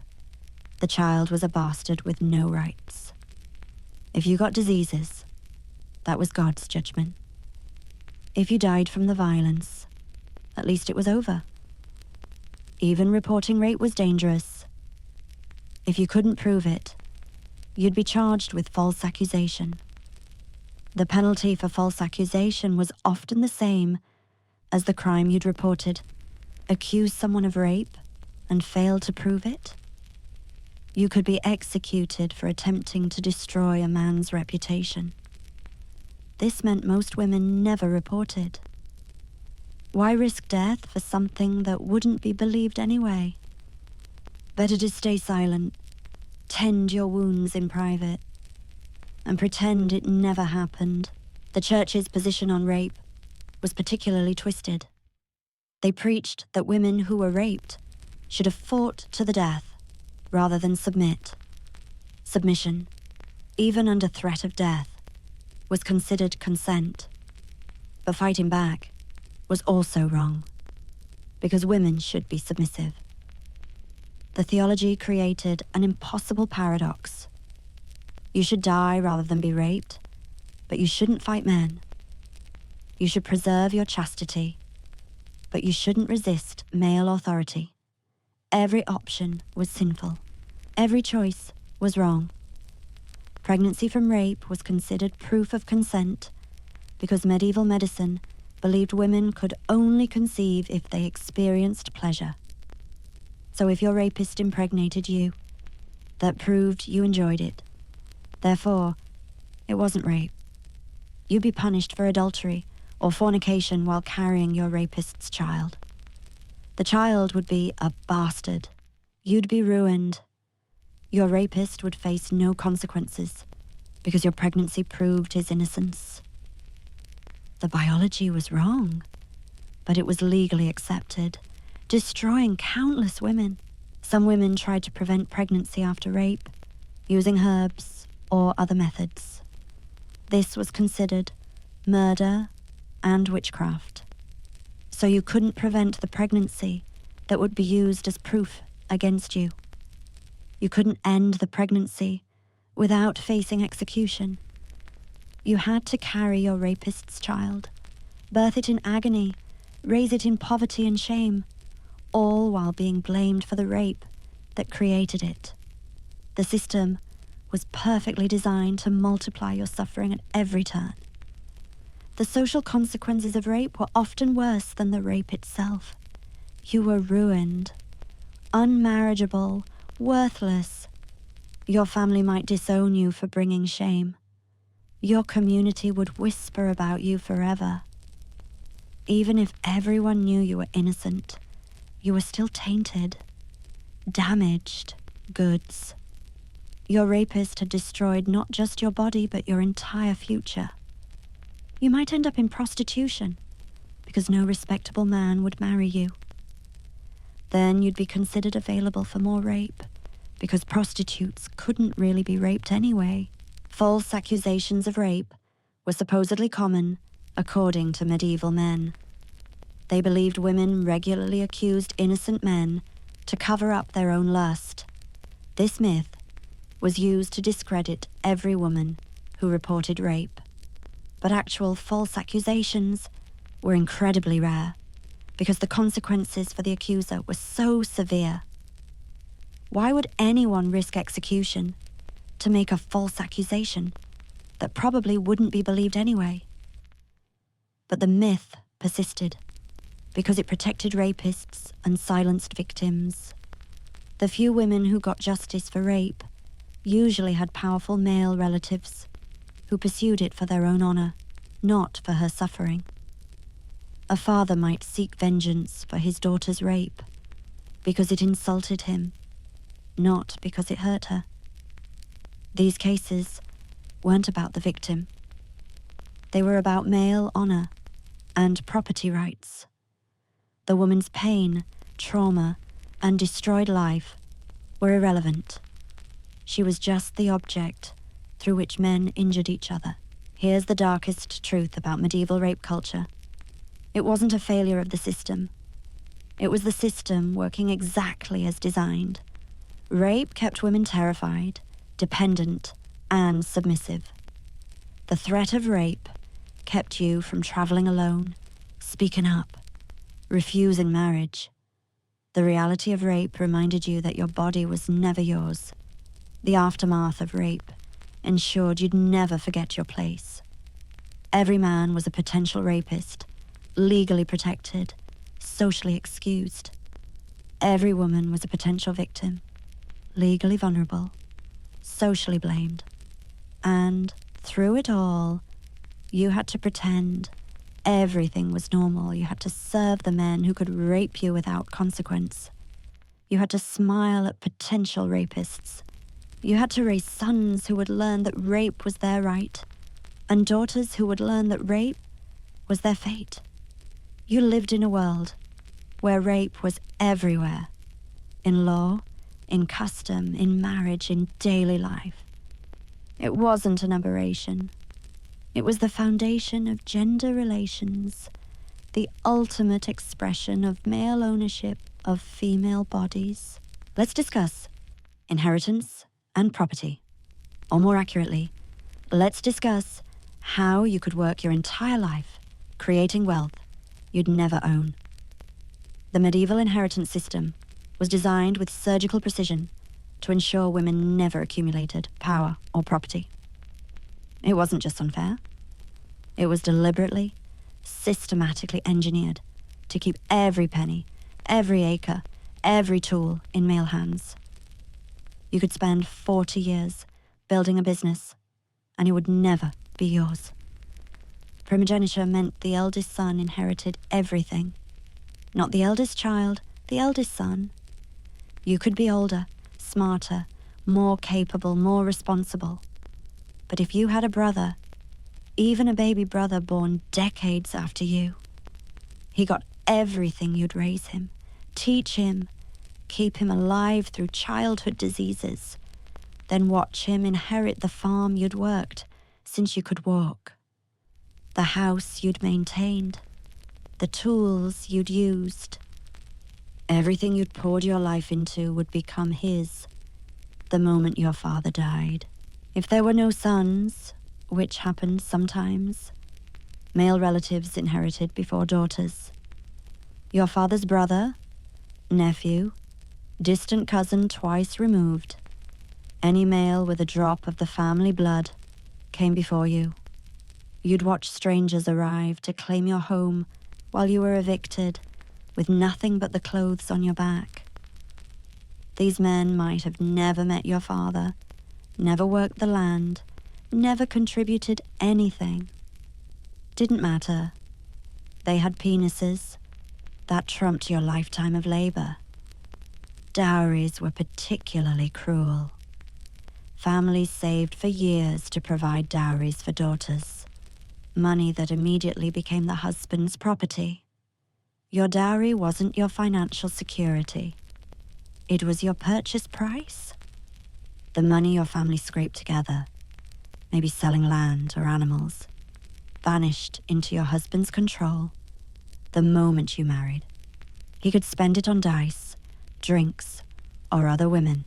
Speaker 1: the child was a bastard with no rights. If you got diseases, that was God's judgment. If you died from the violence, at least it was over. Even reporting rape was dangerous. If you couldn't prove it, you'd be charged with false accusation. The penalty for false accusation was often the same as the crime you'd reported. Accuse someone of rape and fail to prove it? You could be executed for attempting to destroy a man's reputation. This meant most women never reported. Why risk death for something that wouldn't be believed anyway? Better to stay silent, tend your wounds in private, and pretend it never happened. The church's position on rape was particularly twisted. They preached that women who were raped should have fought to the death rather than submit. Submission, even under threat of death, was considered consent. But fighting back was also wrong, because women should be submissive. The theology created an impossible paradox. You should die rather than be raped, but you shouldn't fight men. You should preserve your chastity, but you shouldn't resist male authority. Every option was sinful. Every choice was wrong. Pregnancy from rape was considered proof of consent because medieval medicine believed women could only conceive if they experienced pleasure. So if your rapist impregnated you, that proved you enjoyed it. Therefore, it wasn't rape. You'd be punished for adultery or fornication while carrying your rapist's child. The child would be a bastard. You'd be ruined. Your rapist would face no consequences because your pregnancy proved his innocence. The biology was wrong, but it was legally accepted, destroying countless women. Some women tried to prevent pregnancy after rape, using herbs or other methods. This was considered murder and witchcraft. So you couldn't prevent the pregnancy that would be used as proof against you. You couldn't end the pregnancy without facing execution. You had to carry your rapist's child, birth it in agony, raise it in poverty and shame, all while being blamed for the rape that created it. The system was perfectly designed to multiply your suffering at every turn. The social consequences of rape were often worse than the rape itself. You were ruined, unmarriageable, worthless. Your family might disown you for bringing shame. Your community would whisper about you forever. Even if everyone knew you were innocent, you were still tainted, damaged goods. Your rapist had destroyed not just your body, but your entire future. You might end up in prostitution because no respectable man would marry you. Then you'd be considered available for more rape because prostitutes couldn't really be raped anyway. False accusations of rape were supposedly common, according to medieval men. They believed women regularly accused innocent men to cover up their own lust. This myth was used to discredit every woman who reported rape. But actual false accusations were incredibly rare because the consequences for the accuser were so severe. Why would anyone risk execution to make a false accusation that probably wouldn't be believed anyway? But the myth persisted because it protected rapists and silenced victims. The few women who got justice for rape usually had powerful male relatives who pursued it for their own honor, not for her suffering. A father might seek vengeance for his daughter's rape because it insulted him, not because it hurt her. These cases weren't about the victim. They were about male honor and property rights. The woman's pain, trauma, and destroyed life were irrelevant. She was just the object through which men injured each other. Here's the darkest truth about medieval rape culture. It wasn't a failure of the system. It was the system working exactly as designed. Rape kept women terrified, dependent, and submissive. The threat of rape kept you from traveling alone, speaking up, refusing marriage. The reality of rape reminded you that your body was never yours. The aftermath of rape ensured you'd never forget your place. Every man was a potential rapist, legally protected, socially excused. Every woman was a potential victim, legally vulnerable, socially blamed. And through it all, you had to pretend everything was normal. You had to serve the men who could rape you without consequence. You had to smile at potential rapists. You had to raise sons who would learn that rape was their right, and daughters who would learn that rape was their fate. You lived in a world where rape was everywhere, in law, in custom, in marriage, in daily life. It wasn't an aberration. It was the foundation of gender relations, the ultimate expression of male ownership of female bodies. Let's discuss inheritance and property. Or more accurately, let's discuss how you could work your entire life creating wealth you'd never own. The medieval inheritance system was designed with surgical precision to ensure women never accumulated power or property. It wasn't just unfair. It was deliberately, systematically engineered to keep every penny, every acre, every tool in male hands. You could spend 40 years building a business, and it would never be yours. Primogeniture meant the eldest son inherited everything. Not the eldest child, the eldest son. You could be older, smarter, more capable, more responsible. But if you had a brother, even a baby brother born decades after you, he got everything you'd raise him, teach him, keep him alive through childhood diseases, then watch him inherit the farm you'd worked since you could walk, the house you'd maintained, the tools you'd used. Everything you'd poured your life into would become his the moment your father died. If there were no sons, which happened sometimes, male relatives inherited before daughters. Your father's brother, nephew, distant cousin twice removed, any male with a drop of the family blood came before you. You'd watch strangers arrive to claim your home while you were evicted with nothing but the clothes on your back. These men might have never met your father, never worked the land, never contributed anything. Didn't matter. They had penises. That trumped your lifetime of labor. Dowries were particularly cruel. Families saved for years to provide dowries for daughters, money that immediately became the husband's property. Your dowry wasn't your financial security. It was your purchase price. The money your family scraped together, maybe selling land or animals, vanished into your husband's control the moment you married. He could spend it on dice, drinks, or other women.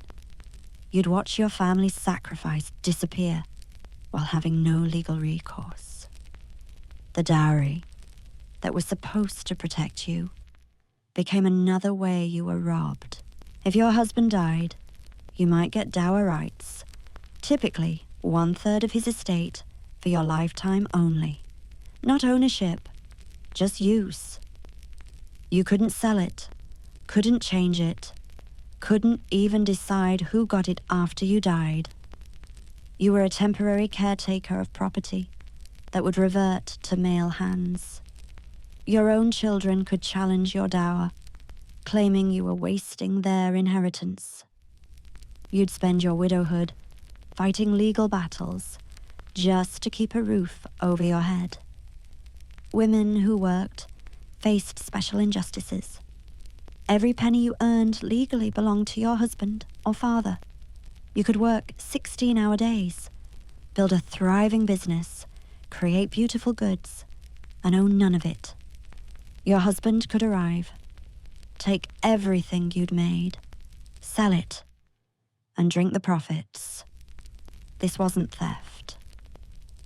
Speaker 1: You'd watch your family's sacrifice disappear while having no legal recourse. The dowry that was supposed to protect you became another way you were robbed. If your husband died, you might get dower rights, typically 1/3 of his estate for your lifetime only. Not ownership, just use. You couldn't sell it, couldn't change it, couldn't even decide who got it after you died. You were a temporary caretaker of property that would revert to male hands. Your own children could challenge your dower, claiming you were wasting their inheritance. You'd spend your widowhood fighting legal battles just to keep a roof over your head. Women who worked faced special injustices. Every penny you earned legally belonged to your husband or father. You could work 16-hour days, build a thriving business, create beautiful goods, and own none of it. Your husband could arrive, take everything you'd made, sell it, and drink the profits. This wasn't theft.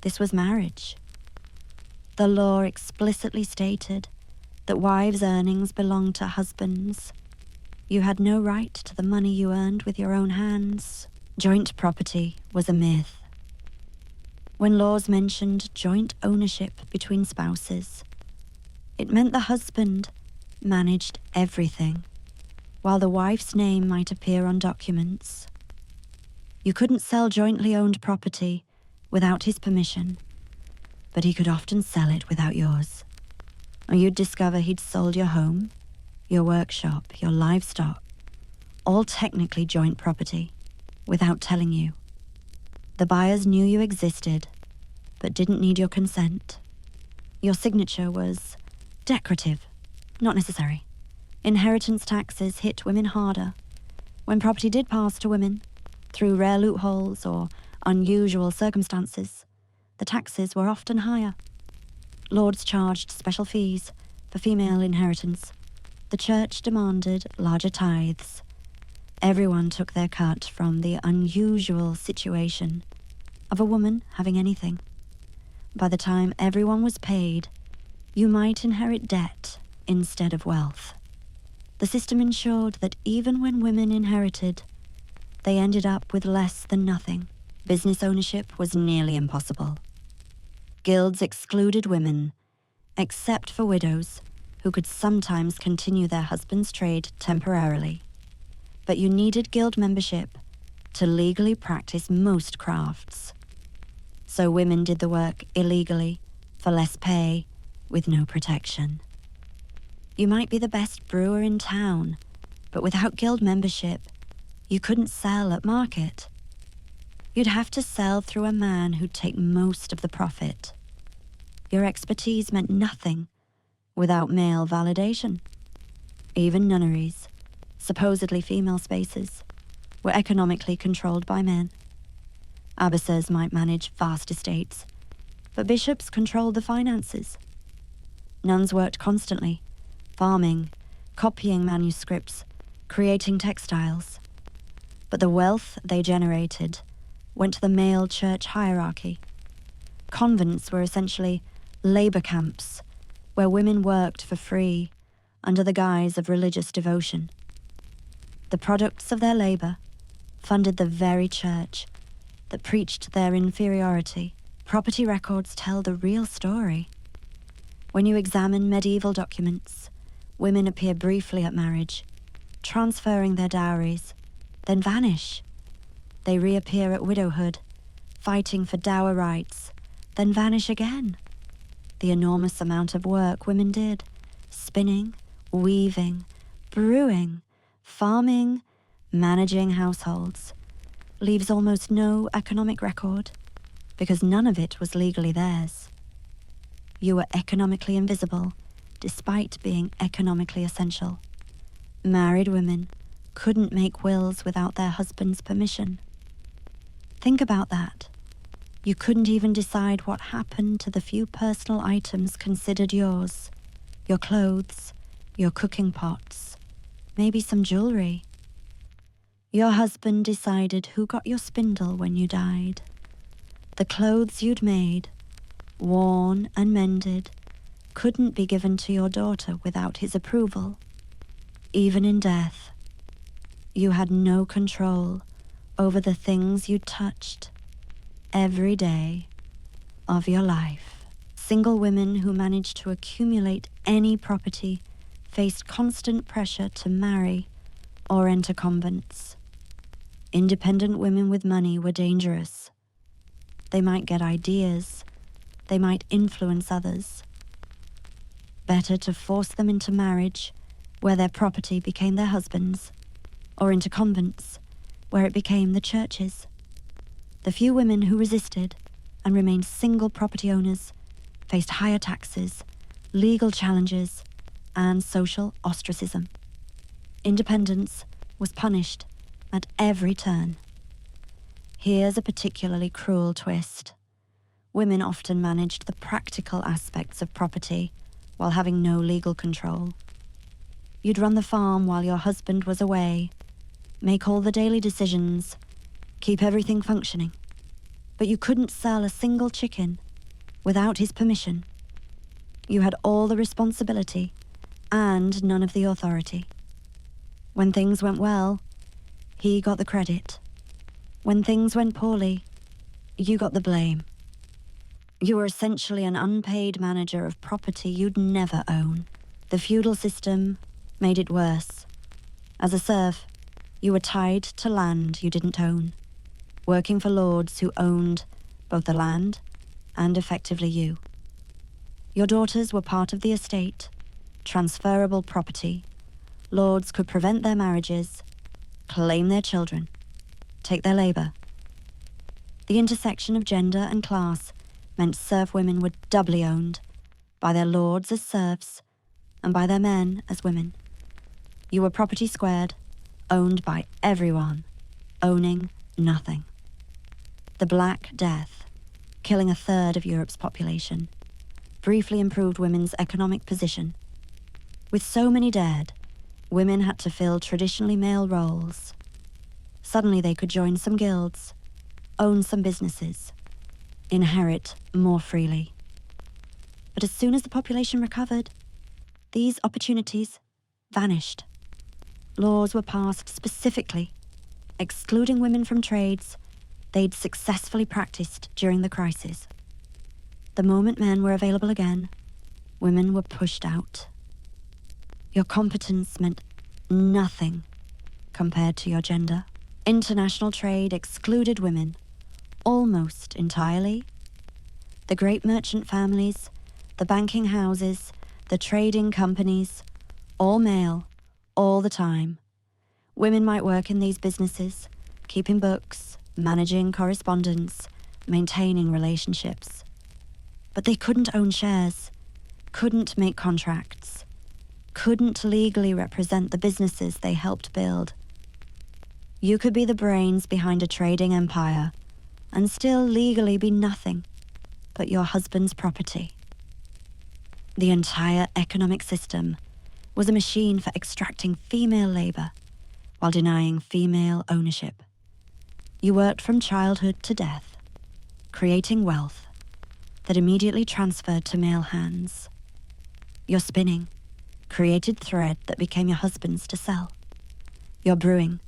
Speaker 1: This was marriage. The law explicitly stated that wives' earnings belonged to husbands. You had no right to the money you earned with your own hands. Joint property was a myth. When laws mentioned joint ownership between spouses, it meant the husband managed everything, while the wife's name might appear on documents. You couldn't sell jointly owned property without his permission, but he could often sell it without yours. Or you'd discover he'd sold your home, your workshop, your livestock, all technically joint property, without telling you. The buyers knew you existed, but didn't need your consent. Your signature was decorative, not necessary. Inheritance taxes hit women harder. When property did pass to women, through rare loopholes or unusual circumstances, the taxes were often higher. Lords charged special fees for female inheritance. The church demanded larger tithes. Everyone took their cut from the unusual situation of a woman having anything. By the time everyone was paid, you might inherit debt instead of wealth. The system ensured that even when women inherited, they ended up with less than nothing. Business ownership was nearly impossible. Guilds excluded women, except for widows, who could sometimes continue their husband's trade temporarily. But you needed guild membership to legally practice most crafts. So women did the work illegally, for less pay, with no protection. You might be the best brewer in town, but without guild membership, you couldn't sell at market. You'd have to sell through a man who'd take most of the profit. Your expertise meant nothing without male validation. Even nunneries, supposedly female spaces, were economically controlled by men. Abbesses might manage vast estates, but bishops controlled the finances. Nuns worked constantly, farming, copying manuscripts, creating textiles. But the wealth they generated went to the male church hierarchy. Convents were essentially labor camps where women worked for free under the guise of religious devotion. The products of their labor funded the very church that preached their inferiority. Property records tell the real story. When you examine medieval documents, women appear briefly at marriage, transferring their dowries, then vanish. They reappear at widowhood, fighting for dower rights, then vanish again. The enormous amount of work women did, spinning, weaving, brewing, farming, managing households, leaves almost no economic record, because none of it was legally theirs. You were economically invisible, despite being economically essential. Married women couldn't make wills without their husband's permission. Think about that. You couldn't even decide what happened to the few personal items considered yours. Your clothes, your cooking pots, maybe some jewelry. Your husband decided who got your spindle when you died. The clothes you'd made, worn and mended, couldn't be given to your daughter without his approval. Even in death, you had no control over the things you touched every day of your life. Single women who managed to accumulate any property faced constant pressure to marry or enter convents. Independent women with money were dangerous. They might get ideas. They might influence others. Better to force them into marriage, where their property became their husband's, or into convents, where it became the church's. The few women who resisted and remained single property owners faced higher taxes, legal challenges, and social ostracism. Independence was punished at every turn. Here's a particularly cruel twist. Women often managed the practical aspects of property while having no legal control. You'd run the farm while your husband was away, make all the daily decisions, keep everything functioning. But you couldn't sell a single chicken without his permission. You had all the responsibility and none of the authority. When things went well, he got the credit. When things went poorly, you got the blame. You were essentially an unpaid manager of property you'd never own. The feudal system made it worse. As a serf, you were tied to land you didn't own, working for lords who owned both the land and effectively you. Your daughters were part of the estate, transferable property. Lords could prevent their marriages, claim their children, take their labor. The intersection of gender and class meant serf women were doubly owned, by their lords as serfs and by their men as women. You were property squared, owned by everyone, owning nothing. The Black Death, killing a third of Europe's population, briefly improved women's economic position. With so many dead, women had to fill traditionally male roles. Suddenly they could join some guilds, own some businesses, inherit more freely. But as soon as the population recovered, these opportunities vanished. Laws were passed specifically, excluding women from trades they'd successfully practiced during the crisis. The moment men were available again, women were pushed out. Your competence meant nothing compared to your gender. International trade excluded women almost entirely. The great merchant families, the banking houses, the trading companies, all male, all the time. Women might work in these businesses, keeping books, managing correspondence, maintaining relationships. But they couldn't own shares, couldn't make contracts, couldn't legally represent the businesses they helped build. You could be the brains behind a trading empire and still legally be nothing but your husband's property. The entire economic system was a machine for extracting female labor while denying female ownership. You worked from childhood to death, creating wealth that immediately transferred to male hands. Your spinning created thread that became your husband's to sell. Your brewing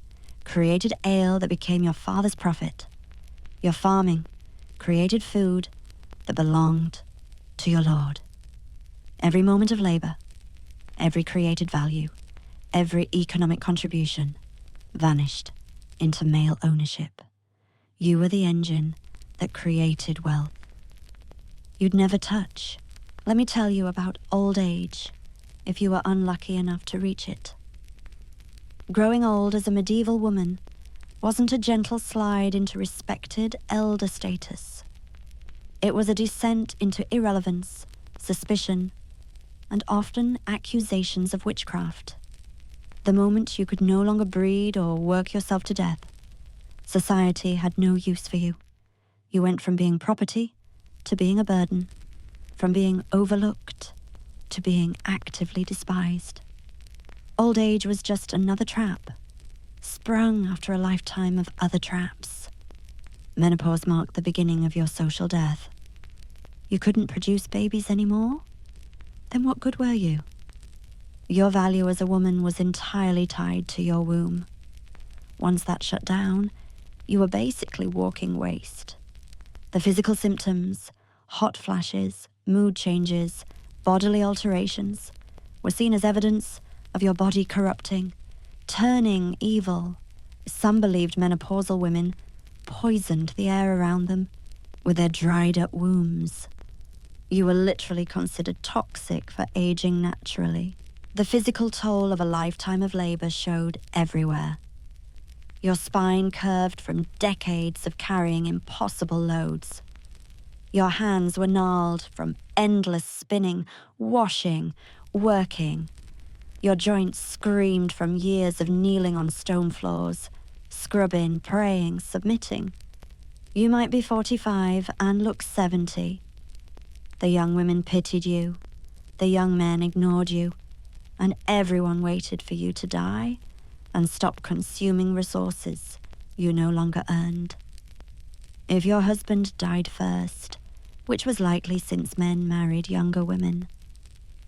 Speaker 1: created ale that became your father's profit. Your farming created food that belonged to your lord. Every moment of labor, every created value, every economic contribution vanished into male ownership. You were the engine that created wealth. You'd never touch. Let me tell you about old age, if you were unlucky enough to reach it. Growing old as a medieval woman wasn't a gentle slide into respected elder status. It was a descent into irrelevance, suspicion, and often accusations of witchcraft. The moment you could no longer breed or work yourself to death, society had no use for you. You went from being property to being a burden, from being overlooked to being actively despised. Old age was just another trap, sprung after a lifetime of other traps. Menopause marked the beginning of your social death. You couldn't produce babies anymore? Then what good were you? Your value as a woman was entirely tied to your womb. Once that shut down, you were basically walking waste. The physical symptoms, hot flashes, mood changes, bodily alterations, were seen as evidence of your body corrupting, turning evil. Some believed menopausal women poisoned the air around them with their dried-up wombs. You were literally considered toxic for aging naturally. The physical toll of a lifetime of labor showed everywhere. Your spine curved from decades of carrying impossible loads. Your hands were gnarled from endless spinning, washing, working. Your joints screamed from years of kneeling on stone floors, scrubbing, praying, submitting. You might be 45 and look 70. The young women pitied you, the young men ignored you, and everyone waited for you to die and stop consuming resources you no longer earned. If your husband died first, which was likely since men married younger women,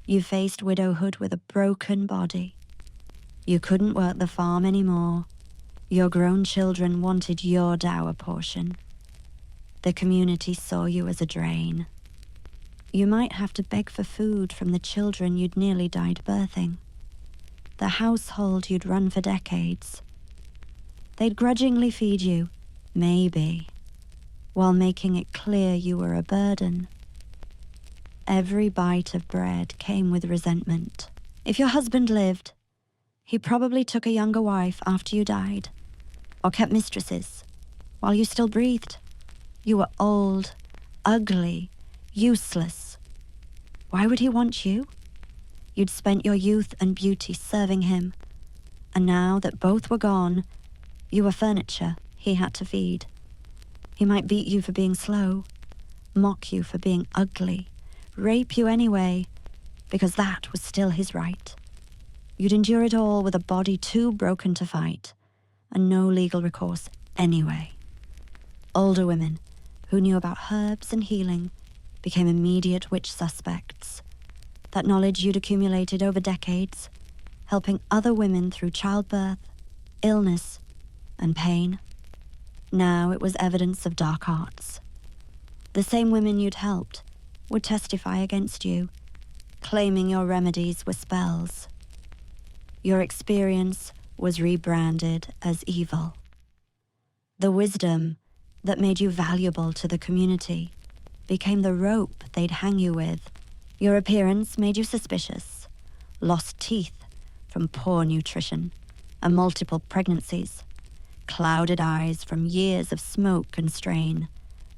Speaker 1: you faced widowhood with a broken body. You couldn't work the farm anymore. Your grown children wanted your dower portion. The community saw you as a drain. You might have to beg for food from the children you'd nearly died birthing, the household you'd run for decades. They'd grudgingly feed you, maybe, while making it clear you were a burden. Every bite of bread came with resentment. If your husband lived, he probably took a younger wife after you died, or kept mistresses while you still breathed. You were old, ugly, useless. Why would he want you? You'd spent your youth and beauty serving him, and now that both were gone, you were furniture he had to feed. He might beat you for being slow, mock you for being ugly, rape you anyway, because that was still his right. You'd endure it all with a body too broken to fight, and no legal recourse anyway. Older women who knew about herbs and healing became immediate witch suspects. That knowledge you'd accumulated over decades, helping other women through childbirth, illness, and pain. Now it was evidence of dark arts. The same women you'd helped would testify against you, claiming your remedies were spells. Your experience was rebranded as evil. The wisdom that made you valuable to the community became the rope they'd hang you with. Your appearance made you suspicious, lost teeth from poor nutrition and multiple pregnancies, clouded eyes from years of smoke and strain,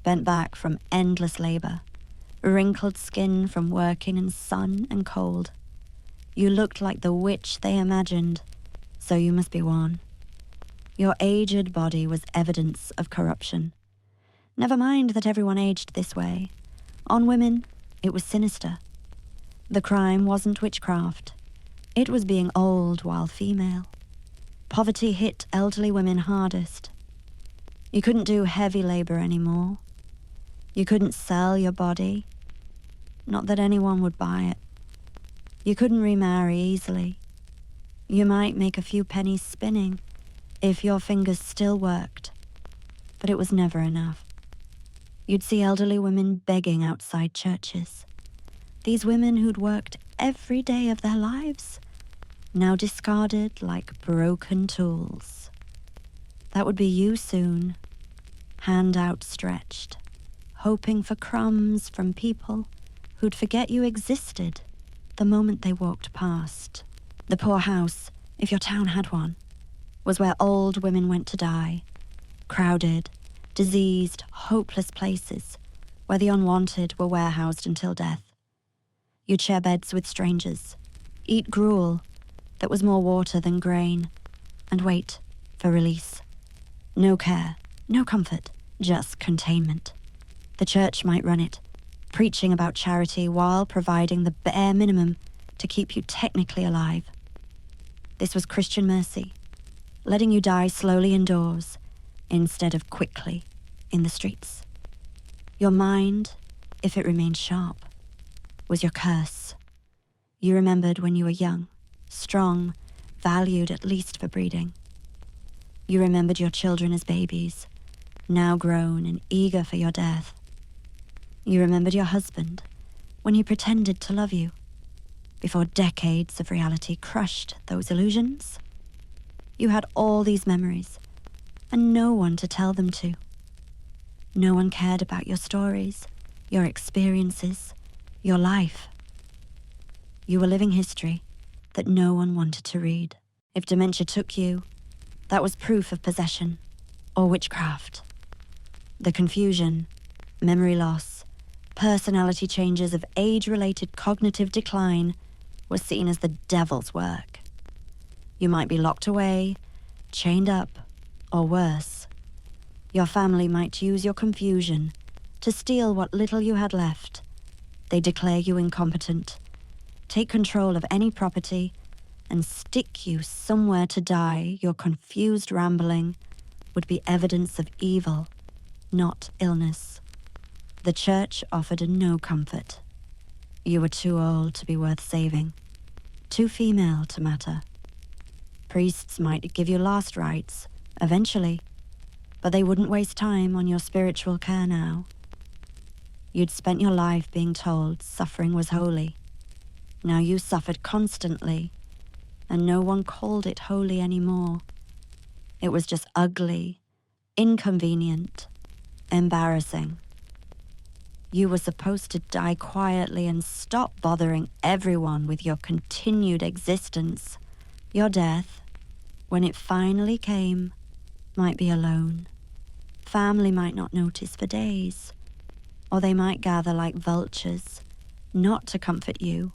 Speaker 1: bent back from endless labor, wrinkled skin from working in sun and cold. You looked like the witch they imagined, so you must be one. Your aged body was evidence of corruption. Never mind that everyone aged this way. On women, it was sinister. The crime wasn't witchcraft. It was being old while female. Poverty hit elderly women hardest. You couldn't do heavy labor anymore. You couldn't sell your body. Not that anyone would buy it. You couldn't remarry easily. You might make a few pennies spinning if your fingers still worked, but it was never enough. You'd see elderly women begging outside churches. These women who'd worked every day of their lives, now discarded like broken tools. That would be you soon, hand outstretched, hoping for crumbs from people who'd forget you existed the moment they walked past. The poor house, if your town had one, was where old women went to die, crowded, diseased, hopeless places where the unwanted were warehoused until death. You'd share beds with strangers, eat gruel that was more water than grain, and wait for release. No care, no comfort, just containment. The church might run it, preaching about charity while providing the bare minimum to keep you technically alive. This was Christian mercy, letting you die slowly indoors instead of quickly in the streets. Your mind, if it remained sharp, was your curse. You remembered when you were young, strong, valued at least for breeding. You remembered your children as babies, now grown and eager for your death. You remembered your husband when he pretended to love you, before decades of reality crushed those illusions. You had all these memories, and no one to tell them to. No one cared about your stories, your experiences, your life. You were living history that no one wanted to read. If dementia took you, that was proof of possession or witchcraft. The confusion, memory loss, personality changes of age-related cognitive decline was seen as the devil's work. You might be locked away, chained up, or worse. Your family might use your confusion to steal what little you had left. They declare you incompetent, take control of any property, and stick you somewhere to die. Your confused rambling would be evidence of evil, not illness. The church offered no comfort. You were too old to be worth saving, too female to matter. Priests might give you last rites, eventually, but they wouldn't waste time on your spiritual care now. You'd spent your life being told suffering was holy. Now you suffered constantly, and no one called it holy anymore. It was just ugly, inconvenient, embarrassing. You were supposed to die quietly and stop bothering everyone with your continued existence. Your death, when it finally came, might be alone. Family might not notice for days, or they might gather like vultures, not to comfort you,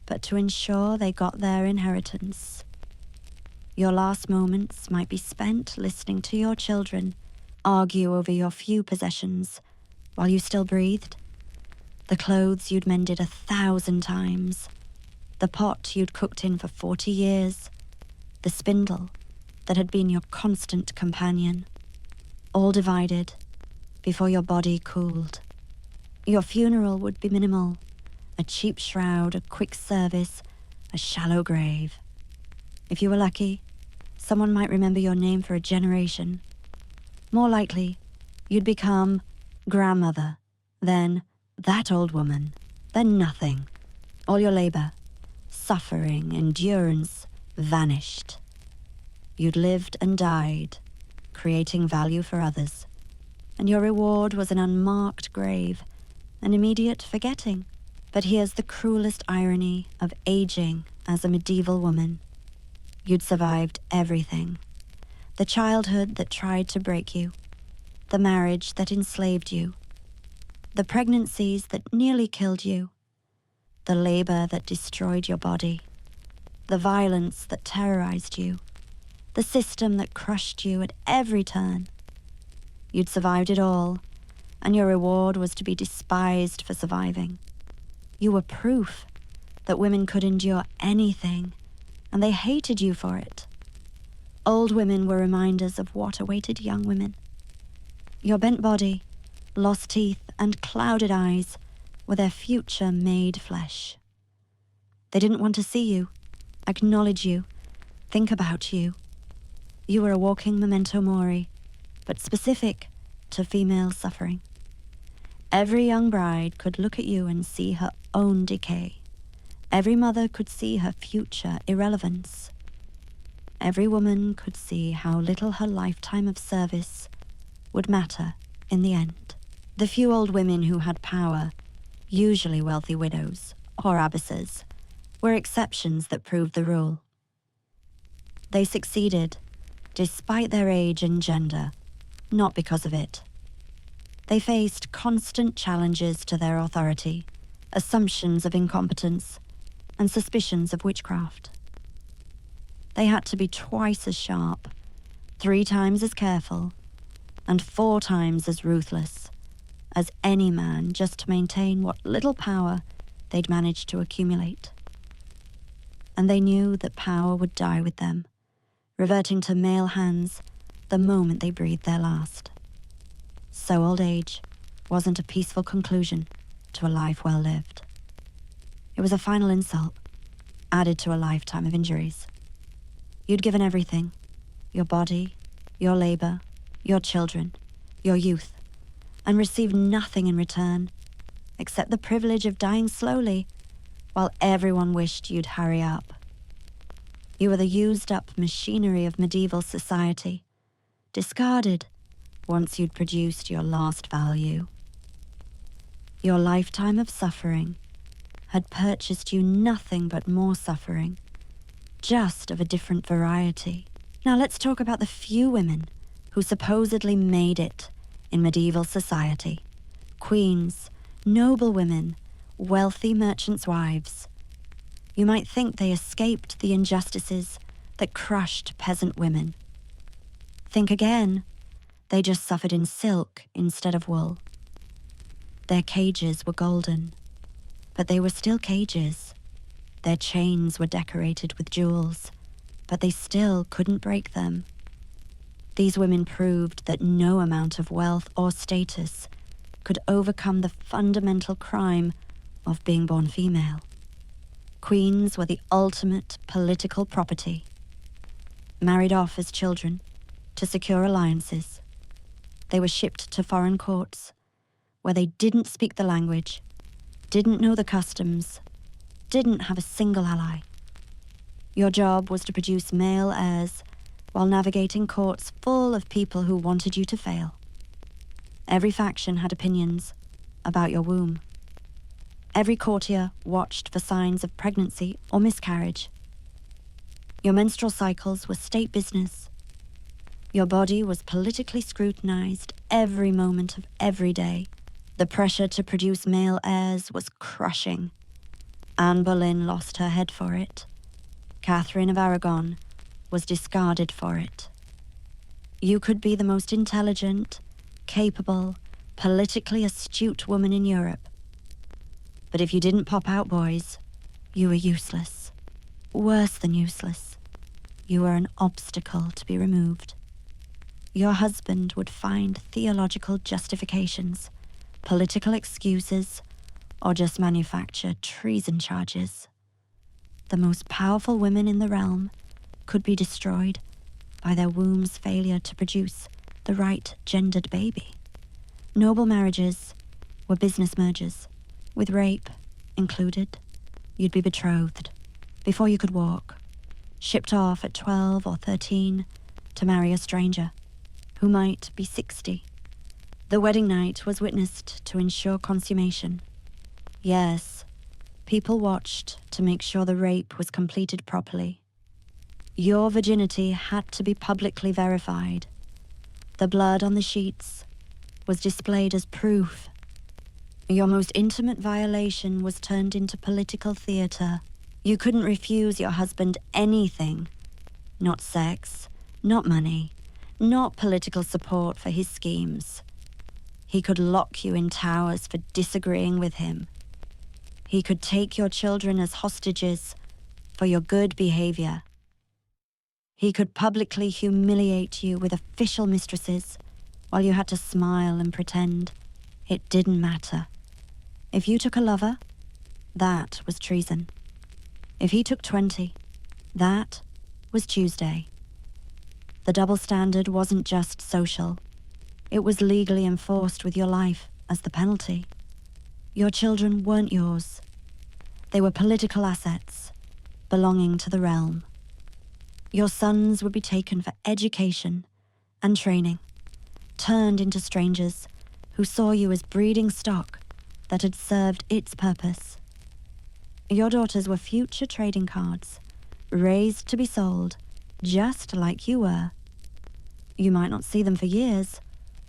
Speaker 1: but to ensure they got their inheritance. Your last moments might be spent listening to your children argue over your few possessions while you still breathed. The clothes you'd mended 1,000 times, the pot you'd cooked in for 40 years, the spindle that had been your constant companion, all divided before your body cooled. Your funeral would be minimal, a cheap shroud, a quick service, a shallow grave. If you were lucky, someone might remember your name for a generation. More likely, you'd become grandmother, then that old woman, then nothing. All your labor, suffering, endurance, vanished. You'd lived and died, creating value for others, and your reward was an unmarked grave, an immediate forgetting. But here's the cruelest irony of aging as a medieval woman. You'd survived everything. The childhood that tried to break you, the marriage that enslaved you, the pregnancies that nearly killed you, the labor that destroyed your body, the violence that terrorized you, the system that crushed you at every turn. You'd survived it all, and your reward was to be despised for surviving. You were proof that women could endure anything, and they hated you for it. Old women were reminders of what awaited young women. Your bent body, lost teeth, and clouded eyes were their future made flesh. They didn't want to see you, acknowledge you, think about you. You were a walking memento mori, but specific to female suffering. Every young bride could look at you and see her own decay. Every mother could see her future irrelevance. Every woman could see how little her lifetime of service would matter in the end. The few old women who had power, usually wealthy widows or abbesses, were exceptions that proved the rule. They succeeded, despite their age and gender, not because of it. They faced constant challenges to their authority, assumptions of incompetence, and suspicions of witchcraft. They had to be twice as sharp, 3 times as careful, and 4 times as ruthless as any man just to maintain what little power they'd managed to accumulate. And they knew that power would die with them, reverting to male hands the moment they breathed their last. So old age wasn't a peaceful conclusion to a life well lived. It was a final insult, added to a lifetime of injuries. You'd given everything, your body, your labor, your children, your youth, and received nothing in return, except the privilege of dying slowly, while everyone wished you'd hurry up. You were the used-up machinery of medieval society, discarded once you'd produced your last value. Your lifetime of suffering had purchased you nothing but more suffering, just of a different variety. Now let's talk about the few women who supposedly made it in medieval society. Queens, noble women, wealthy merchants' wives. You might think they escaped the injustices that crushed peasant women. Think again. They just suffered in silk instead of wool. Their cages were golden, but they were still cages. Their chains were decorated with jewels, but they still couldn't break them. These women proved that no amount of wealth or status could overcome the fundamental crime of being born female. Queens were the ultimate political property. Married off as children to secure alliances, they were shipped to foreign courts where they didn't speak the language, didn't know the customs, didn't have a single ally. Your job was to produce male heirs while navigating courts full of people who wanted you to fail. Every faction had opinions about your womb. Every courtier watched for signs of pregnancy or miscarriage. Your menstrual cycles were state business. Your body was politically scrutinized every moment of every day. The pressure to produce male heirs was crushing. Anne Boleyn lost her head for it. Catherine of Aragon was discarded for it. You could be the most intelligent, capable, politically astute woman in Europe. But if you didn't pop out, boys, you were useless. Worse than useless. You were an obstacle to be removed. Your husband would find theological justifications, political excuses, or just manufacture treason charges. The most powerful women in the realm could be destroyed by their womb's failure to produce the right gendered baby. Noble marriages were business mergers, with rape included. You'd be betrothed before you could walk, shipped off at 12 or 13 to marry a stranger who might be 60. The wedding night was witnessed to ensure consummation. Yes, people watched to make sure the rape was completed properly. Your virginity had to be publicly verified. The blood on the sheets was displayed as proof. Your most intimate violation was turned into political theater. You couldn't refuse your husband anything. Not sex, not money, not political support for his schemes. He could lock you in towers for disagreeing with him. He could take your children as hostages for your good behavior. He could publicly humiliate you with official mistresses while you had to smile and pretend it didn't matter. If you took a lover, that was treason. If he took 20, that was Tuesday. The double standard wasn't just social. It was legally enforced with your life as the penalty. Your children weren't yours. They were political assets belonging to the realm. Your sons would be taken for education and training, turned into strangers who saw you as breeding stock that had served its purpose. Your daughters were future trading cards, raised to be sold, just like you were. You might not see them for years,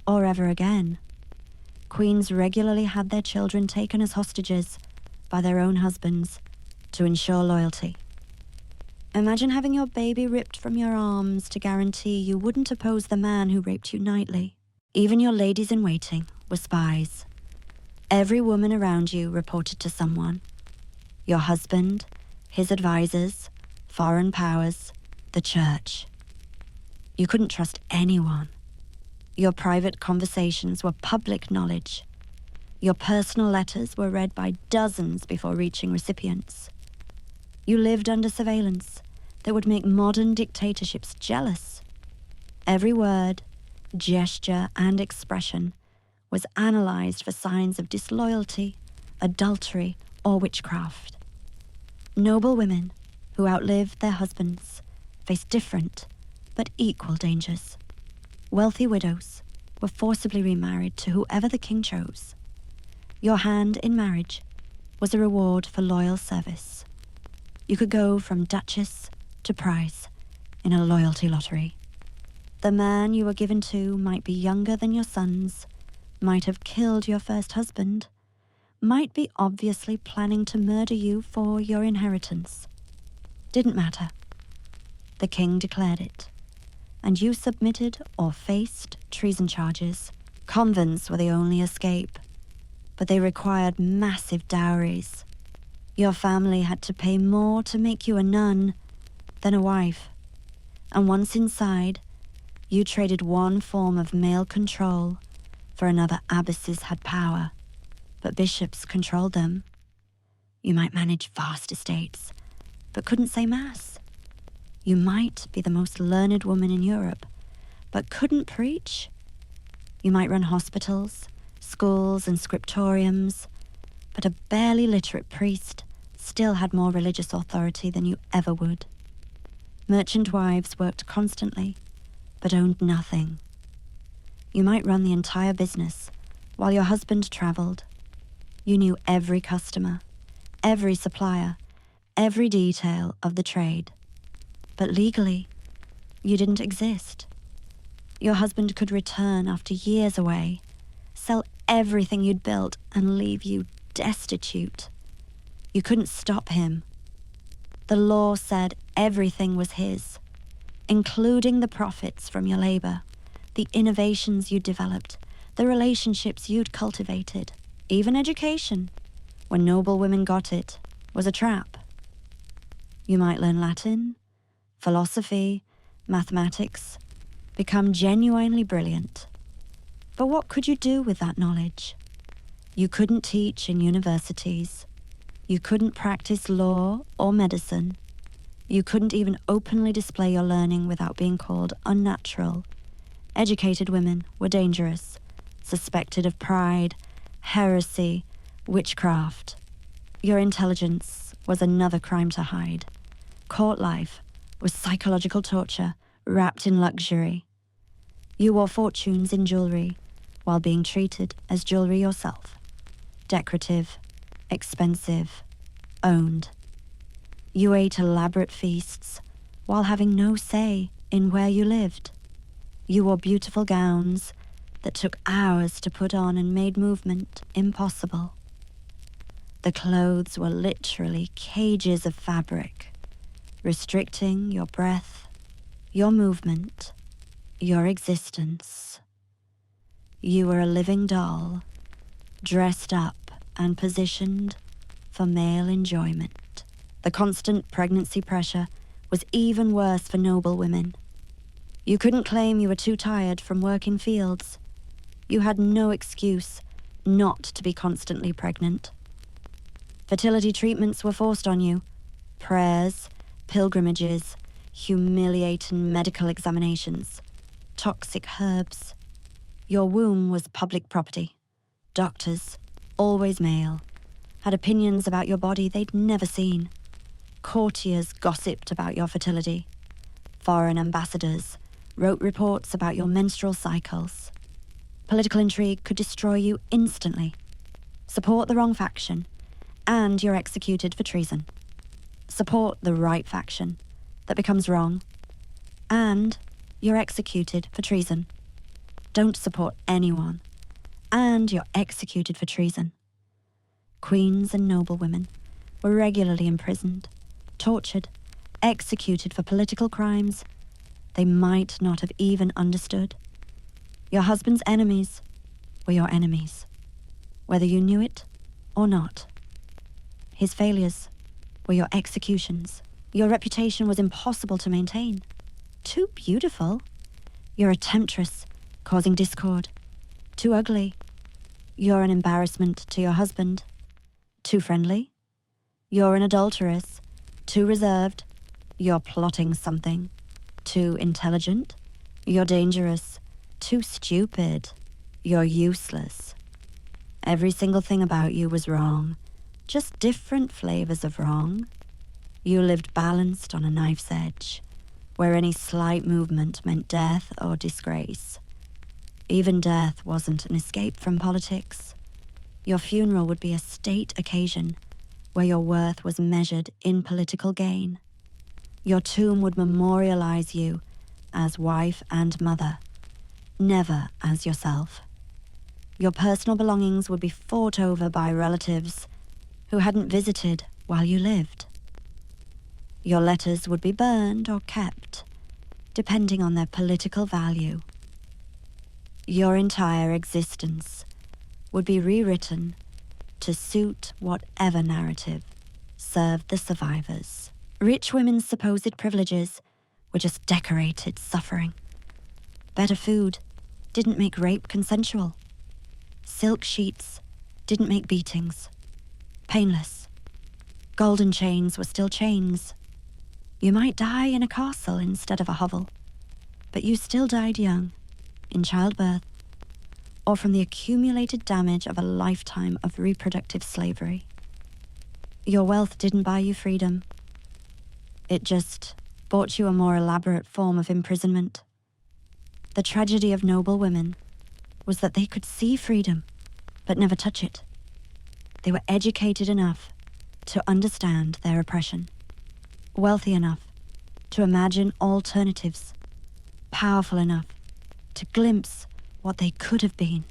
Speaker 1: or ever again. Queens regularly had their children taken as hostages by their own husbands to ensure loyalty. Imagine having your baby ripped from your arms to guarantee you wouldn't oppose the man who raped you nightly. Even your ladies-in-waiting were spies. Every woman around you reported to someone. Your husband, his advisors, foreign powers, the church. You couldn't trust anyone. Your private conversations were public knowledge. Your personal letters were read by dozens before reaching recipients. You lived under surveillance that would make modern dictatorships jealous. Every word, gesture, and expression was analyzed for signs of disloyalty, adultery, or witchcraft. Noble women who outlived their husbands faced different but equal dangers. Wealthy widows were forcibly remarried to whoever the king chose. Your hand in marriage was a reward for loyal service. You could go from duchess to prize in a loyalty lottery. The man you were given to might be younger than your sons, might have killed your first husband, might be obviously planning to murder you for your inheritance. Didn't matter. The king declared it. and you submitted or faced treason charges. Convents were the only escape, but they required massive dowries. Your family had to pay more to make you a nun than a wife, and once inside, you traded one form of male control for another. Abbesses had power, but bishops controlled them. You might manage vast estates, but couldn't say Mass. You might be the most learned woman in Europe, but couldn't preach. You might run hospitals, schools, and scriptoriums, but a barely literate priest still had more religious authority than you ever would. Merchant wives worked constantly, but owned nothing. You might run the entire business while your husband traveled. You knew every customer, every supplier, every detail of the trade. But legally, you didn't exist. Your husband could return after years away, sell everything you'd built, and leave you destitute. You couldn't stop him. The law said everything was his, including the profits from your labor, the innovations you'd developed, the relationships you'd cultivated, even education, when noble women got it, was a trap. You might learn Latin, philosophy, mathematics, become genuinely brilliant. But what could you do with that knowledge? You couldn't teach in universities. You couldn't practice law or medicine. You couldn't even openly display your learning without being called unnatural. Educated women were dangerous, suspected of pride, heresy, witchcraft. Your intelligence was another crime to hide. Court life was psychological torture wrapped in luxury. You wore fortunes in jewelry while being treated as jewelry yourself. Decorative, expensive, owned. You ate elaborate feasts while having no say in where you lived. You wore beautiful gowns that took hours to put on and made movement impossible. The clothes were literally cages of fabric, restricting your breath, your movement, your existence. You were a living doll, dressed up and positioned for male enjoyment. The constant pregnancy pressure was even worse for noble women. You couldn't claim you were too tired from work in fields. You had no excuse not to be constantly pregnant. Fertility treatments were forced on you. Prayers, pilgrimages, humiliating medical examinations, toxic herbs. Your womb was public property. Doctors, always male, had opinions about your body they'd never seen. Courtiers gossiped about your fertility. Foreign ambassadors wrote reports about your menstrual cycles. Political intrigue could destroy you instantly. Support the wrong faction, and you're executed for treason. Support the right faction that becomes wrong, and you're executed for treason. Don't support anyone, and you're executed for treason. Queens and noblewomen were regularly imprisoned, tortured, executed for political crimes they might not have even understood. Your husband's enemies were your enemies, whether you knew it or not. His failures were your executions. Your reputation was impossible to maintain. Too beautiful. You're a temptress, causing discord. Too ugly. You're an embarrassment to your husband. Too friendly. You're an adulteress. Too reserved. You're plotting something. Too intelligent. You're dangerous. Too stupid. You're useless. Every single thing about you was wrong. Just different flavors of wrong. You lived balanced on a knife's edge, where any slight movement meant death or disgrace. Even death wasn't an escape from politics. Your funeral would be a state occasion where your worth was measured in political gain. Your tomb would memorialize you as wife and mother, never as yourself. Your personal belongings would be fought over by relatives who hadn't visited while you lived. Your letters would be burned or kept, depending on their political value. Your entire existence would be rewritten to suit whatever narrative served the survivors. Rich women's supposed privileges were just decorated suffering. Better food didn't make rape consensual. Silk sheets didn't make beatings painless. Golden chains were still chains. You might die in a castle instead of a hovel, but you still died young, in childbirth, or from the accumulated damage of a lifetime of reproductive slavery. Your wealth didn't buy you freedom. It just bought you a more elaborate form of imprisonment. The tragedy of noble women was that they could see freedom, but never touch it. They were educated enough to understand their oppression, wealthy enough to imagine alternatives, powerful enough to glimpse what they could have been.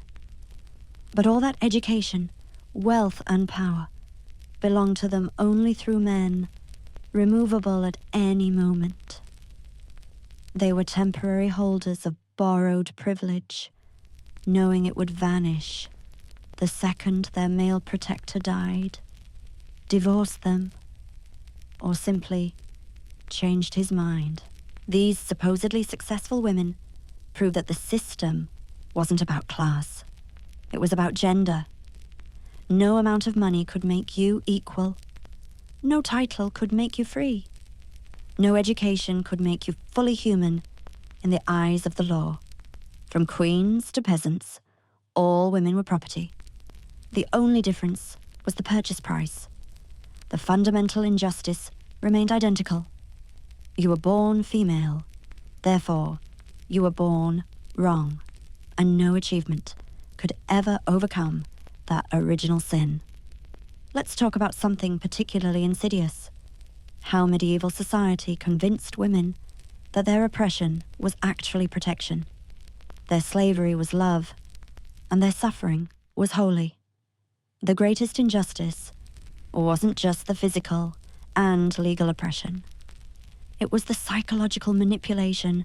Speaker 1: But all that education, wealth, and power belonged to them only through men, removable at any moment. They were temporary holders of borrowed privilege, knowing it would vanish the second their male protector died, divorced them, or simply changed his mind. These supposedly successful women proved that the system wasn't about class. It was about gender. No amount of money could make you equal. No title could make you free. No education could make you fully human in the eyes of the law. From queens to peasants, all women were property. The only difference was the purchase price. The fundamental injustice remained identical. You were born female, therefore you were born wrong, and no achievement could ever overcome that original sin. Let's talk about something particularly insidious: how medieval society convinced women that their oppression was actually protection, their slavery was love, and their suffering was holy. The greatest injustice wasn't just the physical and legal oppression. It was the psychological manipulation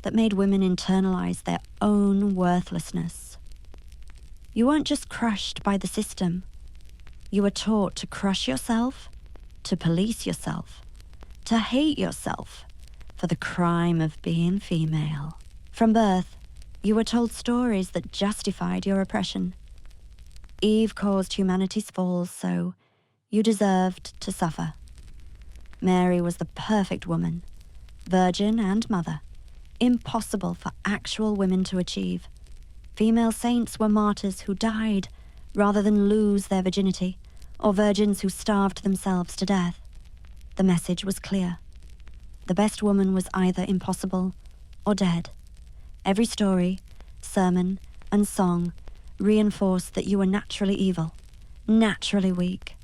Speaker 1: that made women internalize their own worthlessness. You weren't just crushed by the system. You were taught to crush yourself, to police yourself, to hate yourself for the crime of being female. From birth, you were told stories that justified your oppression. Eve caused humanity's fall, so you deserved to suffer. Mary was the perfect woman, virgin and mother, impossible for actual women to achieve. Female saints were martyrs who died rather than lose their virginity, or virgins who starved themselves to death. The message was clear. The best woman was either impossible or dead. Every story, sermon, and song reinforced that you were naturally evil, naturally weak,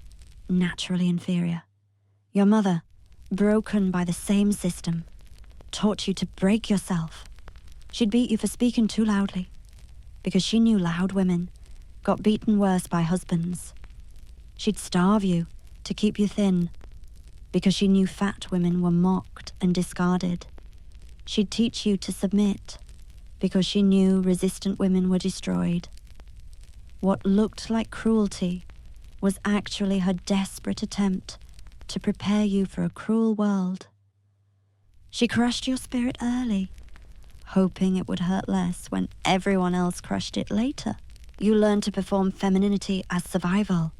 Speaker 1: naturally inferior. Your mother, broken by the same system, taught you to break yourself. She'd beat you for speaking too loudly, because she knew loud women got beaten worse by husbands. She'd starve you to keep you thin, because she knew fat women were mocked and discarded. She'd teach you to submit, because she knew resistant women were destroyed. What looked like cruelty was actually her desperate attempt to prepare you for a cruel world. She crushed your spirit early, hoping it would hurt less when everyone else crushed it later. You learned to perform femininity as survival.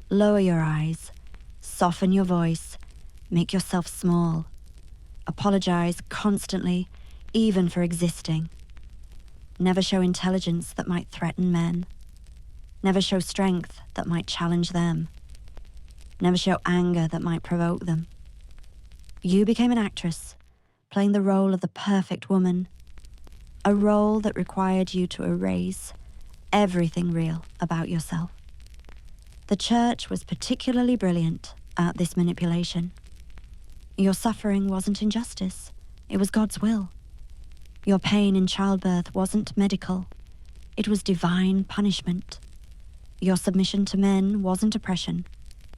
Speaker 1: Lower your eyes, soften your voice, make yourself small. Apologize constantly, even for existing. Never show intelligence that might threaten men. Never show strength that might challenge them. Never show anger that might provoke them. You became an actress, playing the role of the perfect woman, a role that required you to erase everything real about yourself. The church was particularly brilliant at this manipulation. Your suffering wasn't injustice, it was God's will. Your pain in childbirth wasn't medical, it was divine punishment. Your submission to men wasn't oppression,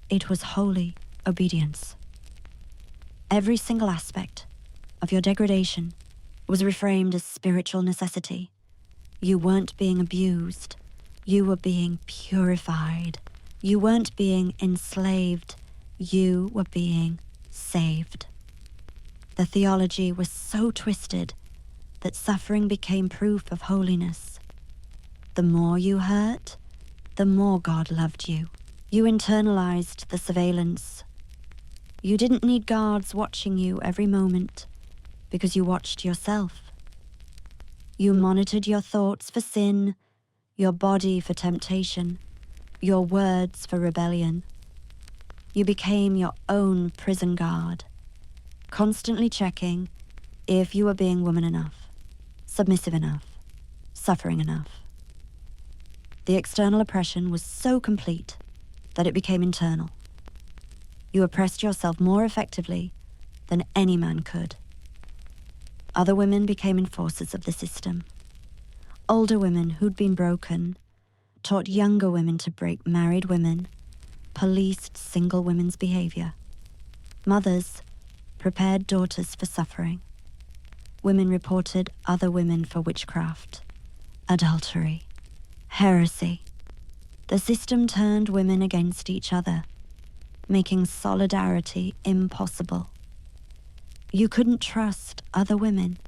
Speaker 1: it was holy obedience. Every single aspect of your degradation was reframed as spiritual necessity. You weren't being abused. You were being purified. You weren't being enslaved. You were being saved. The theology was so twisted that suffering became proof of holiness. The more you hurt, the more God loved you. You internalized the surveillance. You didn't need guards watching you every moment because you watched yourself. You monitored your thoughts for sin, your body for temptation, your words for rebellion. You became your own prison guard, constantly checking if you were being woman enough, submissive enough, suffering enough. The external oppression was so complete that it became internal. You oppressed yourself more effectively than any man could. Other women became enforcers of the system. Older women who'd been broken taught younger women to break married women, policed single women's behavior. Mothers prepared daughters for suffering. Women reported other women for witchcraft, adultery, heresy. The system turned women against each other, making solidarity impossible. You couldn't trust other women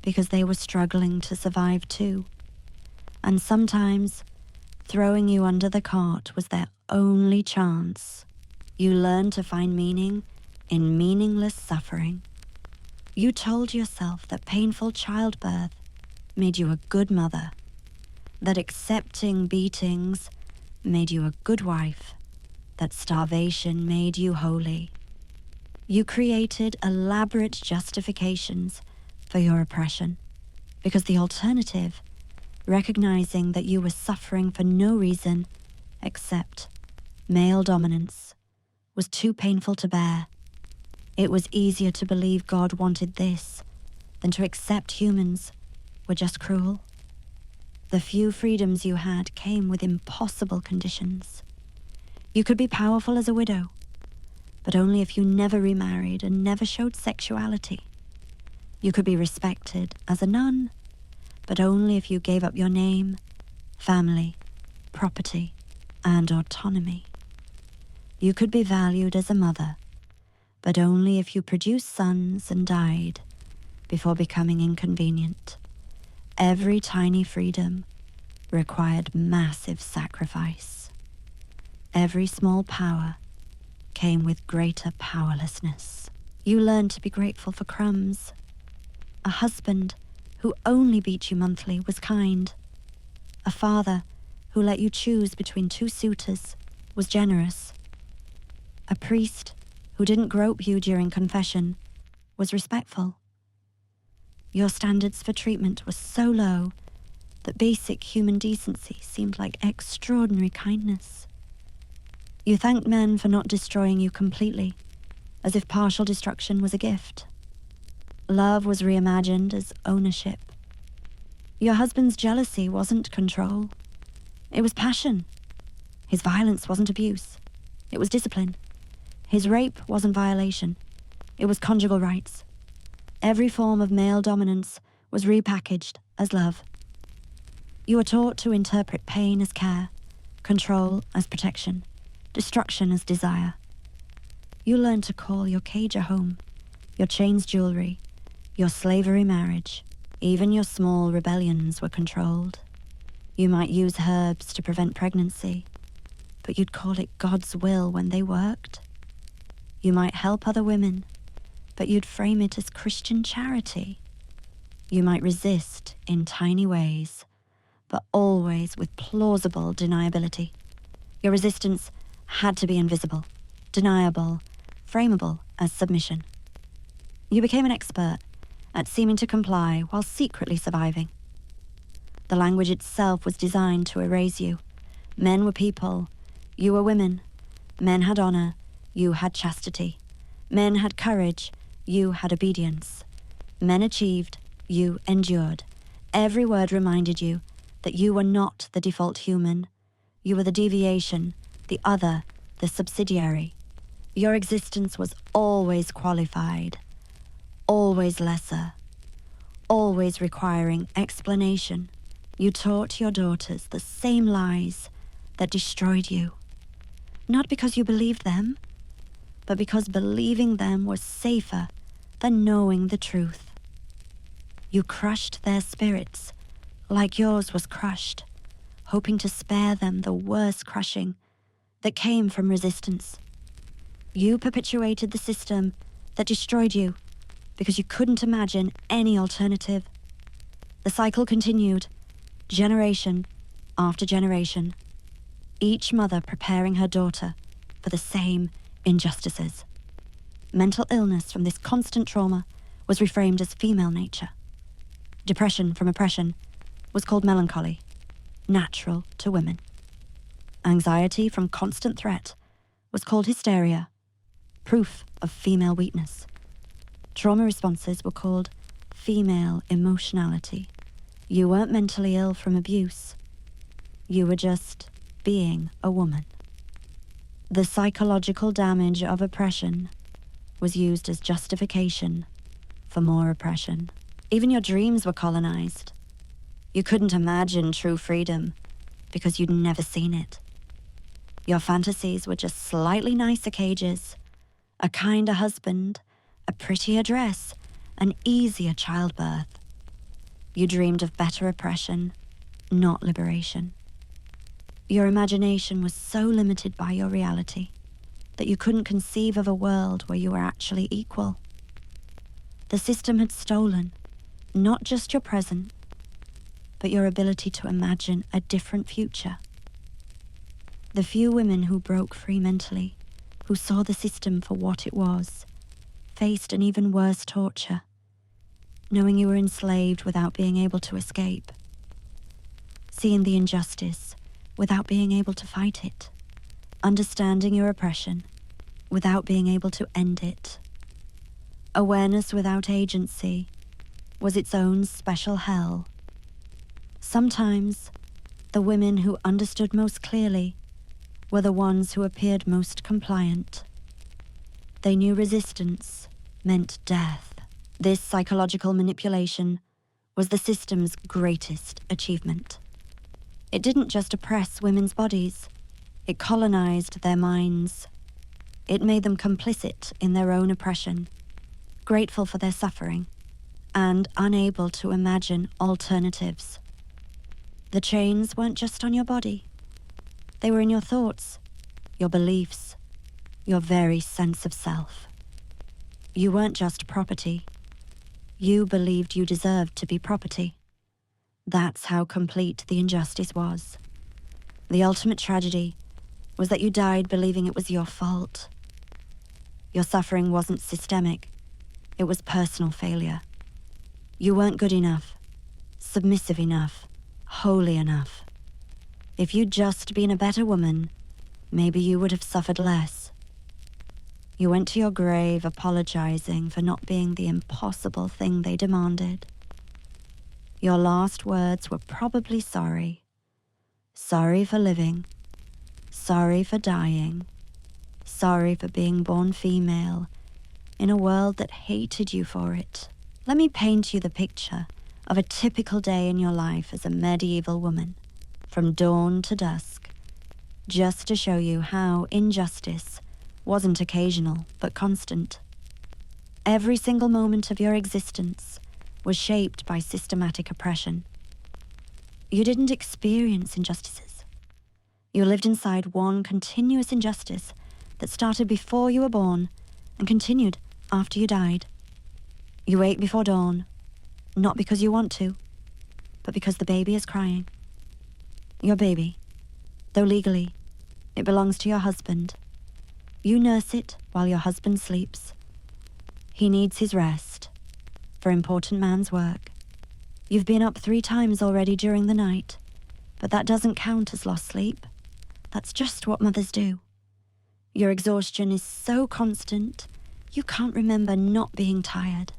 Speaker 1: because they were struggling to survive too. And sometimes throwing you under the cart was their only chance. You learned to find meaning in meaningless suffering. You told yourself that painful childbirth made you a good mother, that accepting beatings made you a good wife, that starvation made you holy. You created elaborate justifications for your oppression, because the alternative, recognizing that you were suffering for no reason except male dominance, was too painful to bear. It was easier to believe God wanted this than to accept humans were just cruel. The few freedoms you had came with impossible conditions. You could be powerful as a widow, but only if you never remarried and never showed sexuality. You could be respected as a nun, but only if you gave up your name, family, property, and autonomy. You could be valued as a mother, but only if you produced sons and died before becoming inconvenient. Every tiny freedom required massive sacrifice. Every small power came with greater powerlessness. You learned to be grateful for crumbs. A husband who only beat you monthly was kind. A father who let you choose between two suitors was generous. A priest who didn't grope you during confession was respectful. Your standards for treatment were so low that basic human decency seemed like extraordinary kindness. You thanked men for not destroying you completely, as if partial destruction was a gift. Love was reimagined as ownership. Your husband's jealousy wasn't control. It was passion. His violence wasn't abuse. It was discipline. His rape wasn't violation. It was conjugal rights. Every form of male dominance was repackaged as love. You were taught to interpret pain as care, control as protection, destruction as desire. You learned to call your cage a home, your chains jewelry, your slavery marriage. Even your small rebellions were controlled. You might use herbs to prevent pregnancy, but you'd call it God's will when they worked. You might help other women, but you'd frame it as Christian charity. You might resist in tiny ways, but always with plausible deniability. Your resistance had to be invisible, deniable, frameable as submission. You became an expert at seeming to comply while secretly surviving. The language itself was designed to erase you. Men were people, you were women. Men had honor, you had chastity. Men had courage, you had obedience. Men achieved, you endured. Every word reminded you that you were not the default human. You were the deviation, the other, the subsidiary. Your existence was always qualified, always lesser, always requiring explanation, you taught your daughters the same lies that destroyed you. Not because you believed them, but because believing them was safer than knowing the truth. You crushed their spirits like yours was crushed, hoping to spare them the worst crushing that came from resistance. You perpetuated the system that destroyed you because you couldn't imagine any alternative. The cycle continued, generation after generation, each mother preparing her daughter for the same injustices. Mental illness from this constant trauma was reframed as female nature. Depression from oppression was called melancholy, natural to women. Anxiety from constant threat was called hysteria, proof of female weakness. Trauma responses were called female emotionality. You weren't mentally ill from abuse. You were just being a woman. The psychological damage of oppression was used as justification for more oppression. Even your dreams were colonized. You couldn't imagine true freedom because you'd never seen it. Your fantasies were just slightly nicer cages, a kinder husband, a prettier dress, an easier childbirth. You dreamed of better oppression, not liberation. Your imagination was so limited by your reality that you couldn't conceive of a world where you were actually equal. The system had stolen not just your present, but your ability to imagine a different future. The few women who broke free mentally, who saw the system for what it was, faced an even worse torture, knowing you were enslaved without being able to escape, seeing the injustice without being able to fight it, understanding your oppression without being able to end it. Awareness without agency was its own special hell. Sometimes, the women who understood most clearly were the ones who appeared most compliant. They knew resistance meant death. This psychological manipulation was the system's greatest achievement. It didn't just oppress women's bodies, it colonized their minds. It made them complicit in their own oppression, grateful for their suffering, and unable to imagine alternatives. The chains weren't just on your body. They were in your thoughts, your beliefs, your very sense of self. You weren't just property. You believed you deserved to be property. That's how complete the injustice was. The ultimate tragedy was that you died believing it was your fault. Your suffering wasn't systemic. It was personal failure. You weren't good enough, submissive enough, holy enough. If you'd just been a better woman, maybe you would have suffered less. You went to your grave apologizing for not being the impossible thing they demanded. Your last words were probably sorry. Sorry for living. Sorry for dying. Sorry for being born female in a world that hated you for it. Let me paint you the picture of a typical day in your life as a medieval woman, from dawn to dusk, just to show you how injustice wasn't occasional but constant. Every single moment of your existence was shaped by systematic oppression. You didn't experience injustices. You lived inside one continuous injustice that started before you were born and continued after you died. You wake before dawn, not because you want to, but because the baby is crying. Your baby, though legally, it belongs to your husband. You nurse it while your husband sleeps. He needs his rest for important man's work. You've been up 3 times already during the night, but that doesn't count as lost sleep. That's just what mothers do. Your exhaustion is so constant, you can't remember not being tired.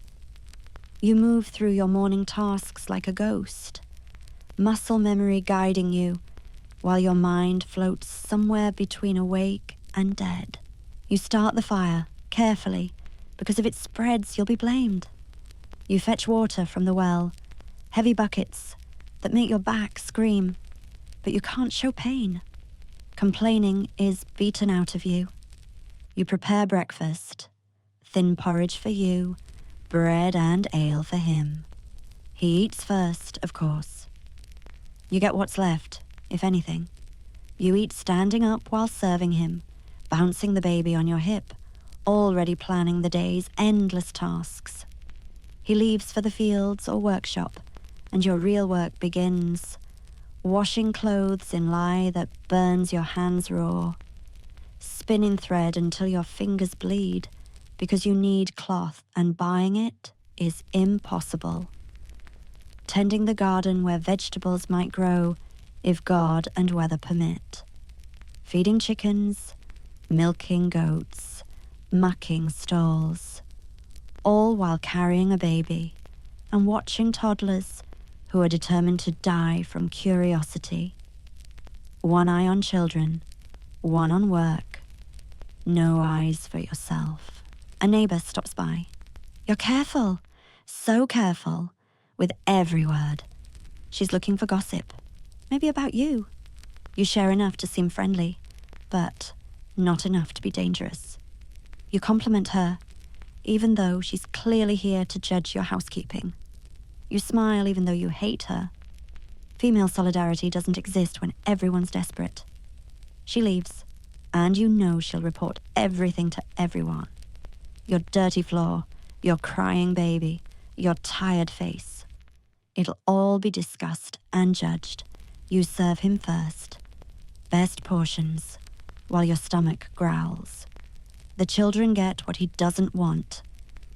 Speaker 1: You move through your morning tasks like a ghost, muscle memory guiding you, while your mind floats somewhere between awake and dead. You start the fire, carefully, because if it spreads, you'll be blamed. You fetch water from the well, heavy buckets that make your back scream, but you can't show pain. Complaining is beaten out of you. You prepare breakfast, thin porridge for you, bread and ale for him. He eats first, of course. You get what's left, if anything. You eat standing up while serving him, bouncing the baby on your hip, already planning the day's endless tasks. He leaves for the fields or workshop, and your real work begins, washing clothes in lye that burns your hands raw, spinning thread until your fingers bleed because you need cloth and buying it is impossible. Tending the garden where vegetables might grow if God and weather permit. Feeding chickens, milking goats, mucking stalls, all while carrying a baby and watching toddlers who are determined to die from curiosity. One eye on children, one on work, no eyes for yourself. A neighbor stops by. You're careful, so careful, with every word. She's looking for gossip, maybe about you. You share enough to seem friendly, but not enough to be dangerous. You compliment her, even though she's clearly here to judge your housekeeping. You smile even though you hate her. Female solidarity doesn't exist when everyone's desperate. She leaves, and you know she'll report everything to everyone. Your dirty floor, your crying baby, your tired face. It'll all be discussed and judged. You serve him first. Best portions, while your stomach growls. The children get what he doesn't want.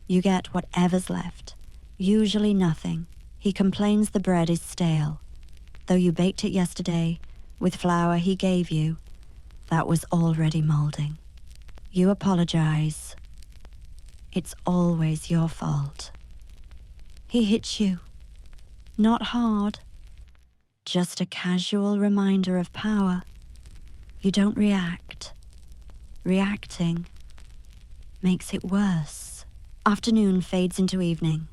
Speaker 1: You get whatever's left. Usually nothing. He complains the bread is stale. Though you baked it yesterday, with flour he gave you, that was already molding. You apologize. It's always your fault. He hits you. Not hard. Just a casual reminder of power. You don't react. Reacting makes it worse. Afternoon fades into evening.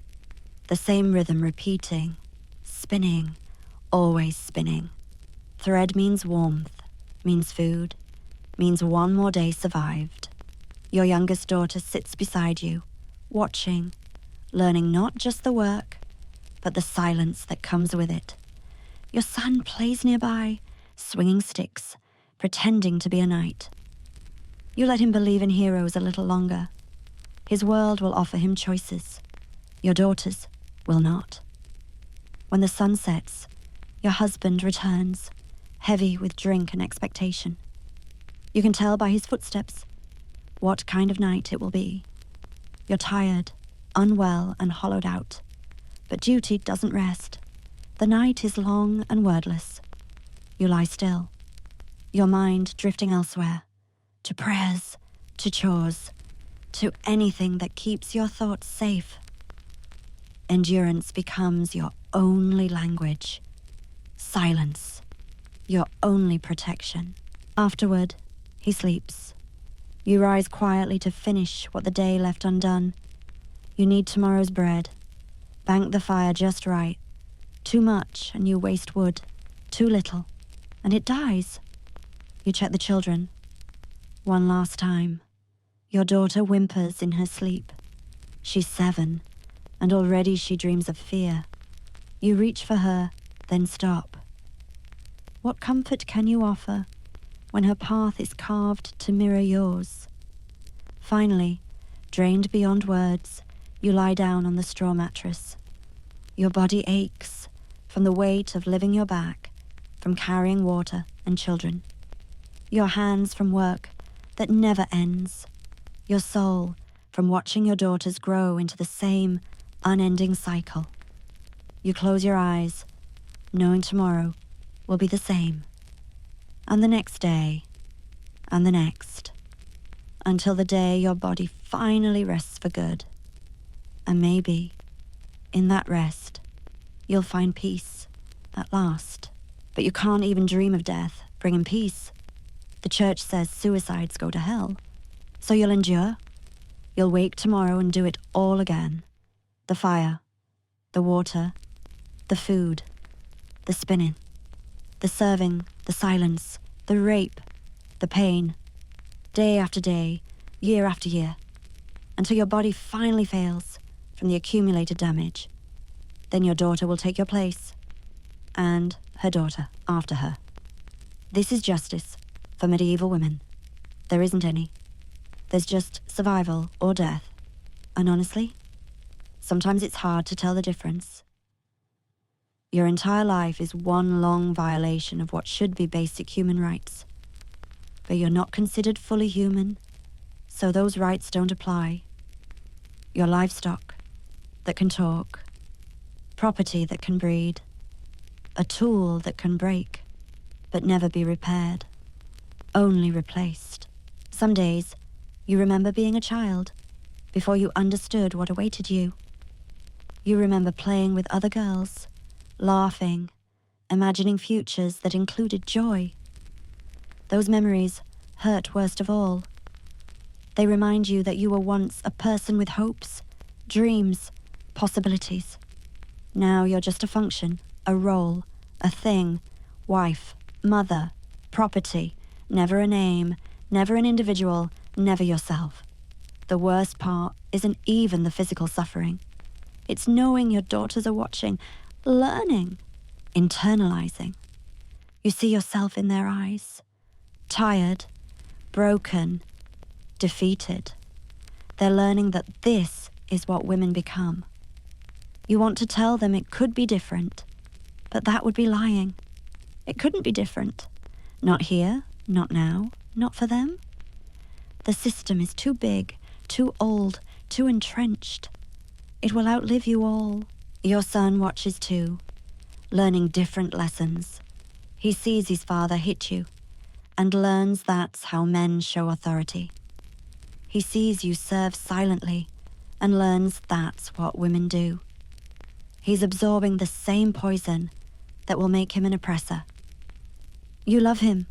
Speaker 1: The same rhythm repeating, spinning, always spinning. Thread means warmth, means food, means one more day survived. Your youngest daughter sits beside you, watching, learning not just the work, but the silence that comes with it. Your son plays nearby, swinging sticks, pretending to be a knight. You let him believe in heroes a little longer. His world will offer him choices. Your daughter's will not. When the sun sets, your husband returns, heavy with drink and expectation. You can tell by his footsteps what kind of night it will be. You're tired, unwell and hollowed out, but duty doesn't rest. The night is long and wordless. You lie still, your mind drifting elsewhere, to prayers, to chores, to anything that keeps your thoughts safe. Endurance becomes your only language. Silence, your only protection. Afterward, he sleeps. You rise quietly to finish what the day left undone. You need tomorrow's bread. Bank the fire just right. Too much and you waste wood. Too little, and it dies. You check the children. One last time. Your daughter whimpers in her sleep. She's 7, and already she dreams of fear. You reach for her, then stop. What comfort can you offer when her path is carved to mirror yours? Finally, drained beyond words, you lie down on the straw mattress. Your body aches from the weight of living your back, from carrying water and children. Your hands from work that never ends. Your soul from watching your daughters grow into the same unending cycle. You close your eyes, knowing tomorrow will be the same, and the next day, and the next, until the day your body finally rests for good. And maybe, in that rest, you'll find peace at last. But you can't even dream of death, bringing peace. The church says suicides go to hell. So you'll endure. You'll wake tomorrow and do it all again. The fire, The water, the food, the spinning, the serving, the silence, the rape, the pain, day after day, year after year, until your body finally fails from the accumulated damage. Then your daughter will take your place, and her daughter after her. This is justice for medieval women. There isn't any. There's just survival or death. And honestly, sometimes it's hard to tell the difference. Your entire life is one long violation of what should be basic human rights. But you're not considered fully human, so those rights don't apply. You're livestock that can talk, property that can breed, a tool that can break, but never be repaired, only replaced. Some days, you remember being a child before you understood what awaited you. You remember playing with other girls, laughing, imagining futures that included joy. Those memories hurt worst of all. They remind you that you were once a person with hopes, dreams, possibilities. Now you're just a function, a role, a thing, wife, mother, property, never a name, never an individual, never yourself. The worst part isn't even the physical suffering. It's knowing your daughters are watching, learning, internalizing. You see yourself in their eyes, tired, broken, defeated. They're learning that this is what women become. You want to tell them it could be different, but that would be lying. It couldn't be different. Not here, not now, not for them. The system is too big, too old, too entrenched. It will outlive you all. Your son watches too, learning different lessons. He sees his father hit you and learns that's how men show authority. He sees you serve silently and learns that's what women do. He's absorbing the same poison that will make him an oppressor. You love him,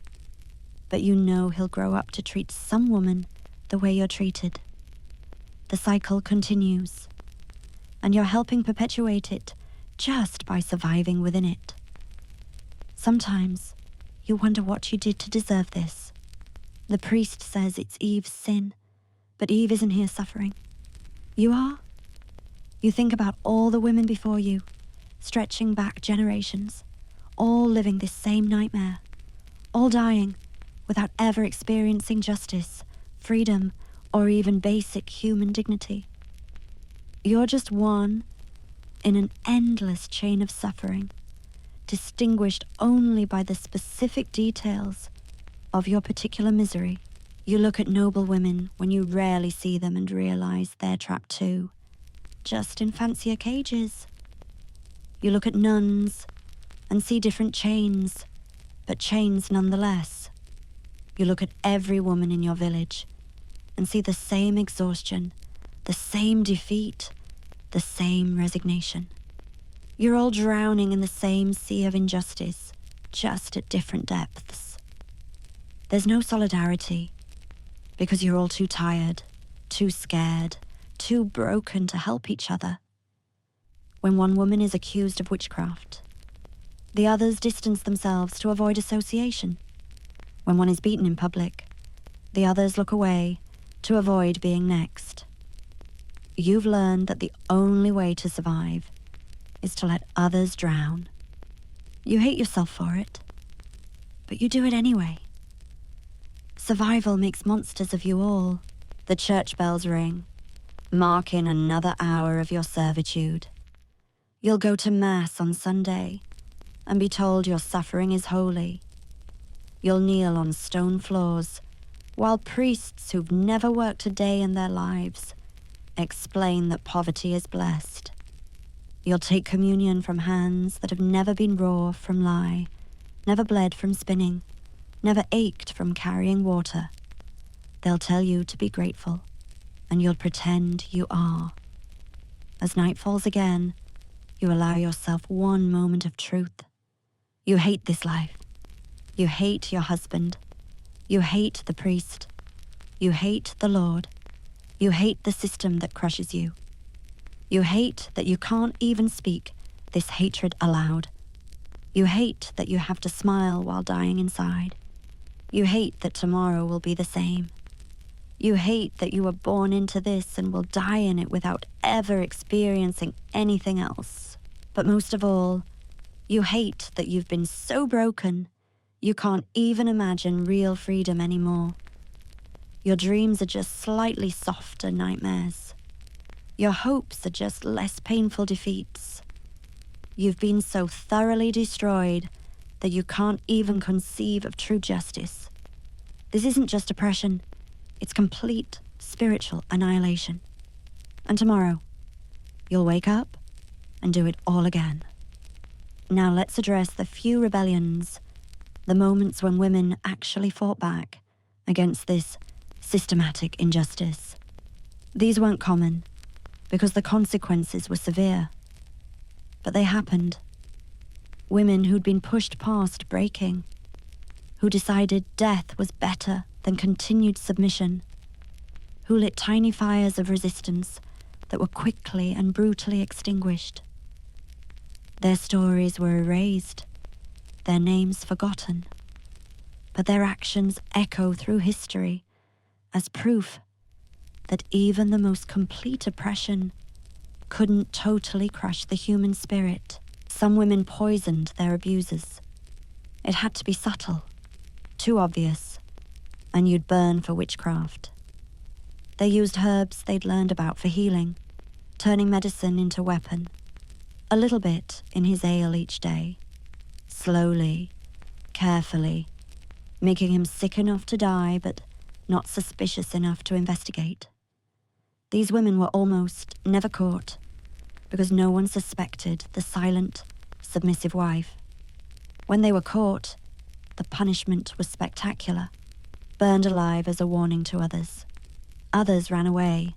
Speaker 1: but you know he'll grow up to treat some woman the way you're treated. The cycle continues, and you're helping perpetuate it just by surviving within it. Sometimes you wonder what you did to deserve this. The priest says it's Eve's sin, but Eve isn't here suffering. You are. You think about all the women before you, stretching back generations, all living this same nightmare, all dying without ever experiencing justice, freedom, or even basic human dignity. You're just one in an endless chain of suffering, distinguished only by the specific details of your particular misery. You look at noble women when you rarely see them and realize they're trapped too, just in fancier cages. You look at nuns and see different chains, but chains nonetheless. You look at every woman in your village and see the same exhaustion, the same defeat, the same resignation. You're all drowning in the same sea of injustice, just at different depths. There's no solidarity, because you're all too tired, too scared, too broken to help each other. When one woman is accused of witchcraft, the others distance themselves to avoid association. When one is beaten in public, the others look away to avoid being next. You've learned that the only way to survive is to let others drown. You hate yourself for it, but you do it anyway. Survival makes monsters of you all. The church bells ring, marking another hour of your servitude. You'll go to Mass on Sunday and be told your suffering is holy. You'll kneel on stone floors while priests who've never worked a day in their lives explain that poverty is blessed. You'll take communion from hands that have never been raw from lie, never bled from spinning, never ached from carrying water. They'll tell you to be grateful, and you'll pretend you are. As night falls again, you allow yourself one moment of truth. You hate this life. You hate your husband. You hate the priest. You hate the Lord. You hate the system that crushes you. You hate that you can't even speak this hatred aloud. You hate that you have to smile while dying inside. You hate that tomorrow will be the same. You hate that you were born into this and will die in it without ever experiencing anything else. But most of all, you hate that you've been so broken, you can't even imagine real freedom anymore. Your dreams are just slightly softer nightmares. Your hopes are just less painful defeats. You've been so thoroughly destroyed that you can't even conceive of true justice. This isn't just oppression, it's complete spiritual annihilation. And tomorrow, you'll wake up and do it all again. Now let's address the few rebellions, the moments when women actually fought back against this systematic injustice. These weren't common because the consequences were severe. But they happened. Women who'd been pushed past breaking, who decided death was better than continued submission, who lit tiny fires of resistance that were quickly and brutally extinguished. Their stories were erased, their names forgotten, but their actions echo through history as proof that even the most complete oppression couldn't totally crush the human spirit. Some women poisoned their abusers. It had to be subtle, too obvious, and you'd burn for witchcraft. They used herbs they'd learned about for healing, turning medicine into weapon. A little bit in his ale each day, slowly, carefully, making him sick enough to die but not suspicious enough to investigate. These women were almost never caught because no one suspected the silent, submissive wife. When they were caught, the punishment was spectacular, burned alive as a warning to others. Others ran away.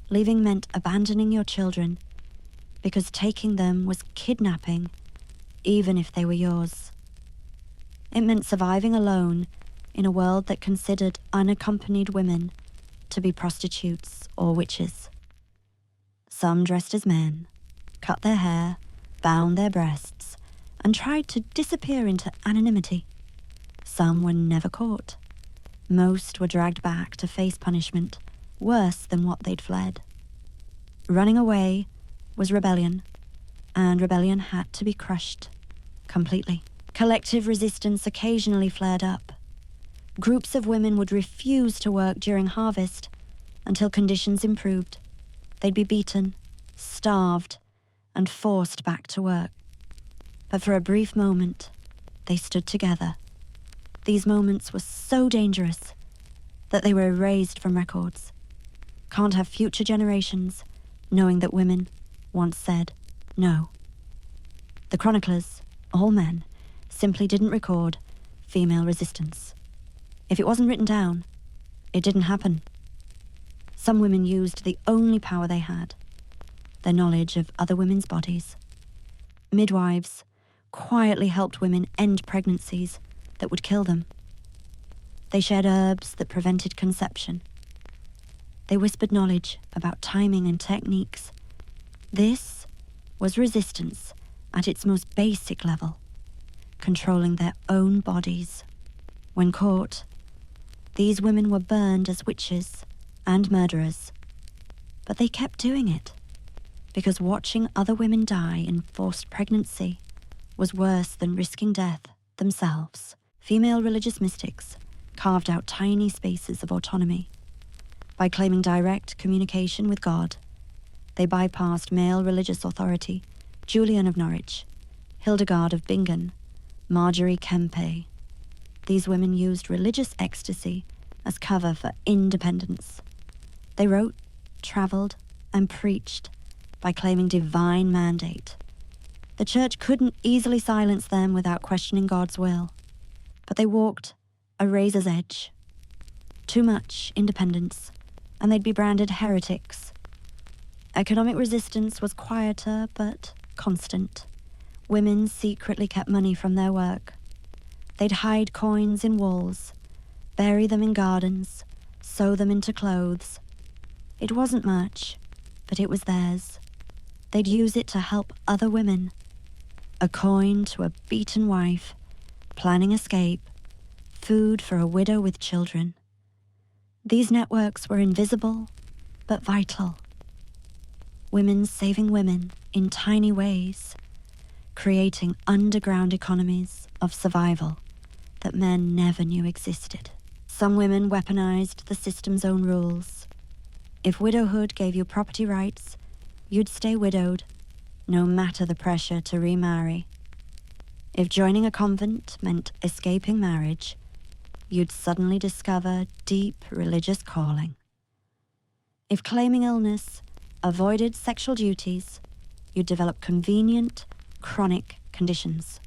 Speaker 1: Leaving meant abandoning your children because taking them was kidnapping, even if they were yours. It meant surviving alone in a world that considered unaccompanied women to be prostitutes or witches. Some dressed as men, cut their hair, bound their breasts, and tried to disappear into anonymity. Some were never caught. Most were dragged back to face punishment worse than what they'd fled. Running away was rebellion, and rebellion had to be crushed completely. Collective resistance occasionally flared up. Groups of women would refuse to work during harvest until conditions improved. They'd be beaten, starved, and forced back to work. But for a brief moment, they stood together. These moments were so dangerous that they were erased from records. Can't have future generations knowing that women once said no. The chroniclers, all men, simply didn't record female resistance. If it wasn't written down, it didn't happen. Some women used the only power they had, their knowledge of other women's bodies. Midwives quietly helped women end pregnancies that would kill them. They shared herbs that prevented conception. They whispered knowledge about timing and techniques. This was resistance at its most basic level, controlling their own bodies. When caught, these women were burned as witches and murderers. But they kept doing it, because watching other women die in forced pregnancy was worse than risking death themselves. Female religious mystics carved out tiny spaces of autonomy. By claiming direct communication with God, they bypassed male religious authority. Julian of Norwich, Hildegard of Bingen, Marjorie Kempe. These women used religious ecstasy as cover for independence. They wrote, traveled, and preached by claiming divine mandate. The church couldn't easily silence them without questioning God's will, but they walked a razor's edge. Too much independence, and they'd be branded heretics. Economic resistance was quieter but constant. Women secretly kept money from their work. They'd hide coins in walls, bury them in gardens, sew them into clothes. It wasn't much, but it was theirs. they'd use it to help other women. A coin to a beaten wife, planning escape, food for a widow with children. These networks were invisible, but vital. Women saving women in tiny ways, creating underground economies of survival that men never knew existed. Some women weaponized the system's own rules. If widowhood gave you property rights, you'd stay widowed, no matter the pressure to remarry. If joining a convent meant escaping marriage, you'd suddenly discover deep religious calling. If claiming illness avoided sexual duties, you'd develop convenient, chronic conditions.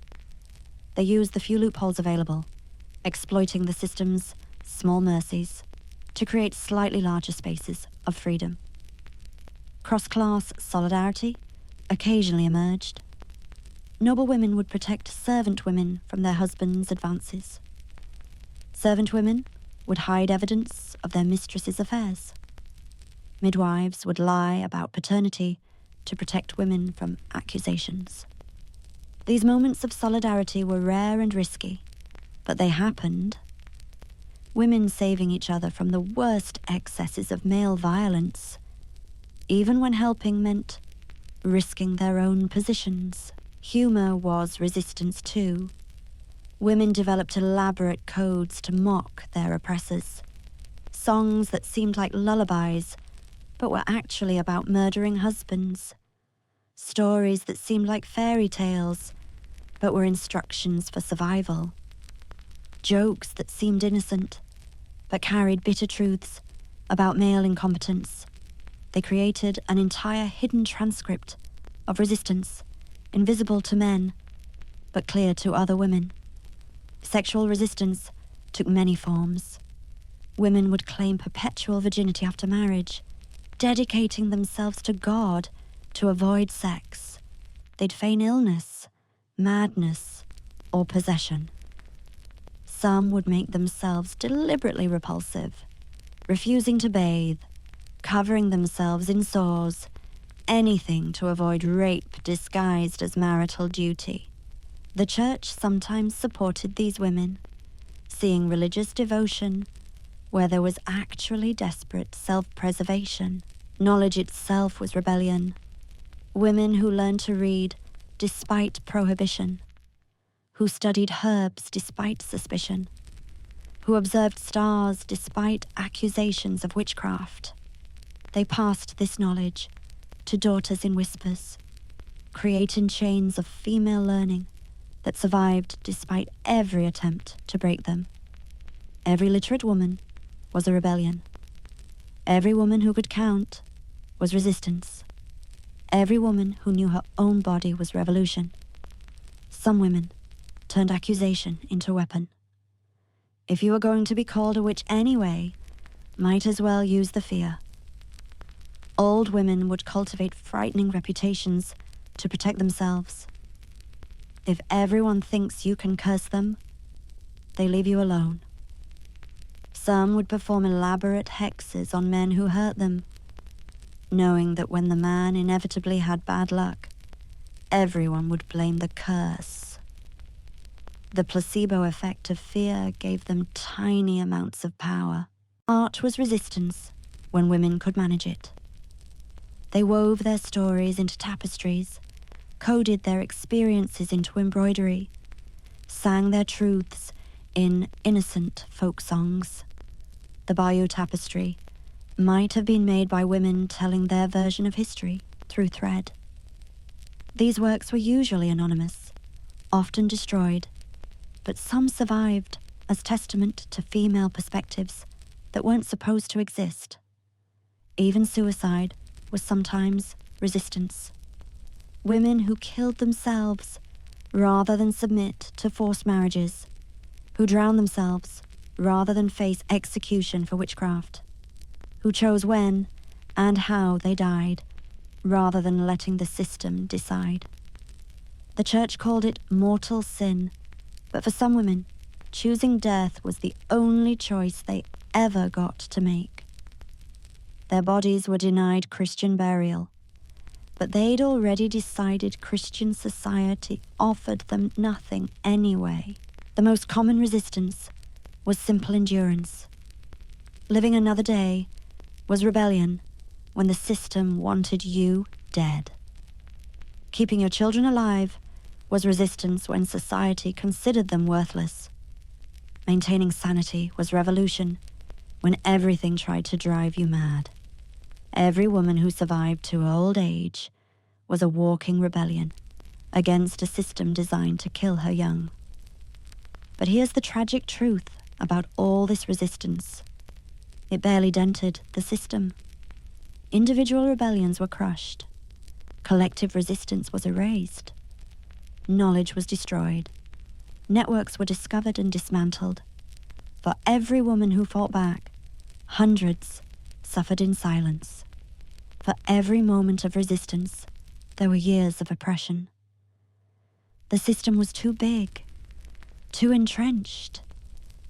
Speaker 1: They used the few loopholes available, exploiting the system's small mercies to create slightly larger spaces of freedom. Cross-class solidarity occasionally emerged. Noble women would protect servant women from their husbands' advances. Servant women would hide evidence of their mistress' affairs. Midwives would lie about paternity to protect women from accusations. These moments of solidarity were rare and risky, but they happened. Women saving each other from the worst excesses of male violence, even when helping meant risking their own positions. Humor was resistance too. Women developed elaborate codes to mock their oppressors. Songs that seemed like lullabies, but were actually about murdering husbands. Stories that seemed like fairy tales, but were instructions for survival. Jokes that seemed innocent, but carried bitter truths about male incompetence. They created an entire hidden transcript of resistance, invisible to men, but clear to other women. Sexual resistance took many forms. Women would claim perpetual virginity after marriage, dedicating themselves to God to avoid sex. They'd feign illness, madness, or possession. Some would make themselves deliberately repulsive, refusing to bathe, covering themselves in sores, anything to avoid rape disguised as marital duty. The church sometimes supported these women, seeing religious devotion where there was actually desperate self-preservation. Knowledge itself was rebellion. Women who learned to read despite prohibition, who studied herbs despite suspicion, who observed stars despite accusations of witchcraft. They passed this knowledge to daughters in whispers, creating chains of female learning that survived despite every attempt to break them. Every literate woman was a rebellion. Every woman who could count was resistance. Every woman who knew her own body was revolution. Some women turned accusation into weapon. If you were going to be called a witch anyway, might as well use the fear. Old women would cultivate frightening reputations to protect themselves. If everyone thinks you can curse them, they leave you alone. Some would perform elaborate hexes on men who hurt them, knowing that when the man inevitably had bad luck, everyone would blame the curse. The placebo effect of fear gave them tiny amounts of power. Art was resistance when women could manage it. They wove their stories into tapestries, coded their experiences into embroidery, sang their truths in innocent folk songs. The Bayeux Tapestry might have been made by women telling their version of history through thread. These works were usually anonymous, often destroyed, but some survived as testament to female perspectives that weren't supposed to exist. Even suicide was sometimes resistance. Women who killed themselves rather than submit to forced marriages, who drowned themselves rather than face execution for witchcraft, who chose when and how they died rather than letting the system decide. The church called it mortal sin, but for some women, choosing death was the only choice they ever got to make. Their bodies were denied Christian burial. But they'd already decided Christian society offered them nothing anyway. The most common resistance was simple endurance. Living another day was rebellion when the system wanted you dead. Keeping your children alive was resistance when society considered them worthless. Maintaining sanity was revolution when everything tried to drive you mad. Every woman who survived to old age was a walking rebellion against a system designed to kill her young. But here's the tragic truth about all this resistance. It barely dented the system. Individual rebellions were crushed. Collective resistance was erased. Knowledge was destroyed. Networks were discovered and dismantled. For every woman who fought back, hundreds suffered in silence. For every moment of resistance, there were years of oppression. The system was too big, too entrenched,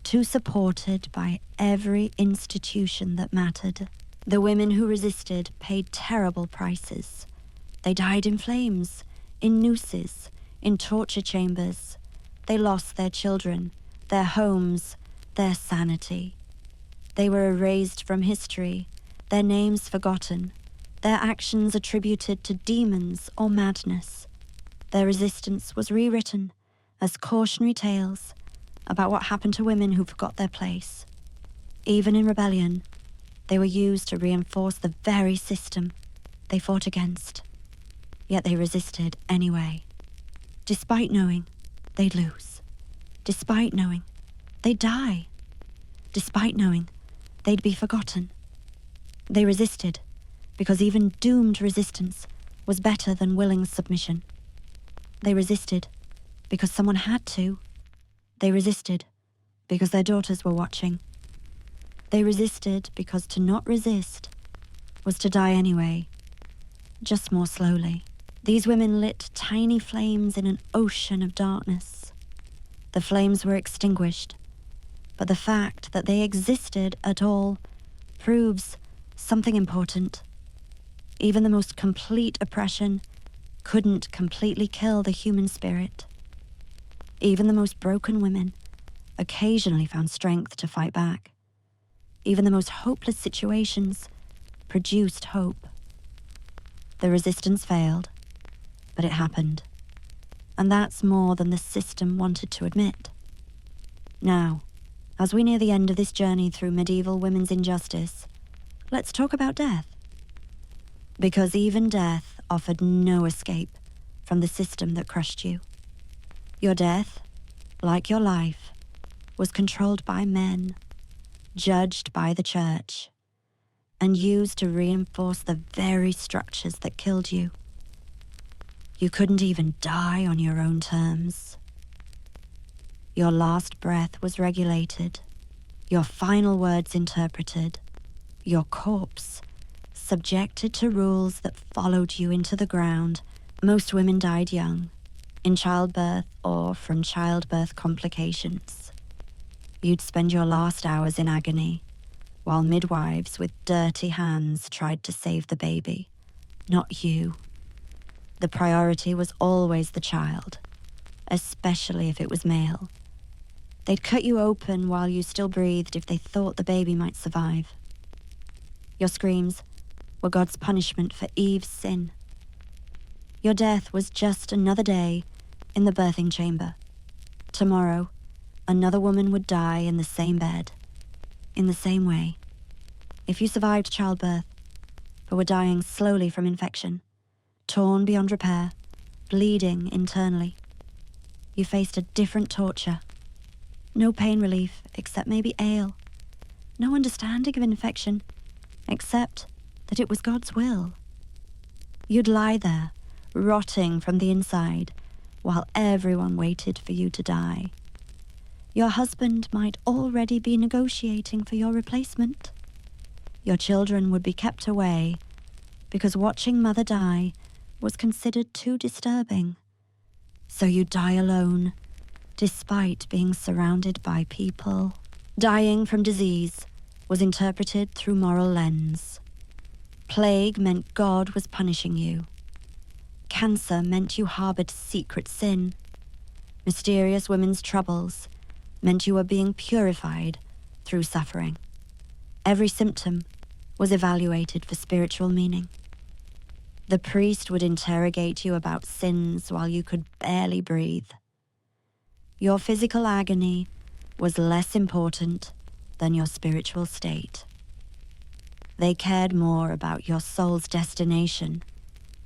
Speaker 1: too supported by every institution that mattered. The women who resisted paid terrible prices. They died in flames, in nooses, in torture chambers. They lost their children, their homes, their sanity. They were erased from history, their names forgotten, their actions attributed to demons or madness. Their resistance was rewritten as cautionary tales about what happened to women who forgot their place. Even in rebellion, they were used to reinforce the very system they fought against. Yet they resisted anyway, despite knowing they'd lose, despite knowing they'd die, despite knowing they'd be forgotten. They resisted because even doomed resistance was better than willing submission. They resisted because someone had to. They resisted because their daughters were watching. They resisted because to not resist was to die anyway, just more slowly. These women lit tiny flames in an ocean of darkness. The flames were extinguished, but the fact that they existed at all proves something important. Even the most complete oppression couldn't completely kill the human spirit. Even the most broken women occasionally found strength to fight back. Even the most hopeless situations produced hope. The resistance failed, but it happened. And that's more than the system wanted to admit. Now, as we near the end of this journey through medieval women's injustice, let's talk about death. Because even death offered no escape from the system that crushed you. Your death, like your life, was controlled by men, judged by the church, and used to reinforce the very structures that killed you. You couldn't even die on your own terms. Your last breath was regulated, your final words interpreted, your corpse subjected to rules that followed you into the ground. Most women died young, in childbirth or from childbirth complications. You'd spend your last hours in agony, while midwives with dirty hands tried to save the baby, not you. The priority was always the child, especially if it was male. They'd cut you open while you still breathed if they thought the baby might survive. Your screams were God's punishment for Eve's sin. Your death was just another day in the birthing chamber. Tomorrow, another woman would die in the same bed, in the same way. If you survived childbirth, but were dying slowly from infection, torn beyond repair, bleeding internally, you faced a different torture. No pain relief except maybe ale. No understanding of infection except that it was God's will. You'd lie there, rotting from the inside, while everyone waited for you to die. Your husband might already be negotiating for your replacement. Your children would be kept away because watching mother die was considered too disturbing. So you'd die alone, despite being surrounded by people. Dying from disease was interpreted through moral lens. Plague meant God was punishing you. Cancer meant you harbored secret sin. Mysterious women's troubles meant you were being purified through suffering. Every symptom was evaluated for spiritual meaning. The priest would interrogate you about sins while you could barely breathe. Your physical agony was less important than your spiritual state. They cared more about your soul's destination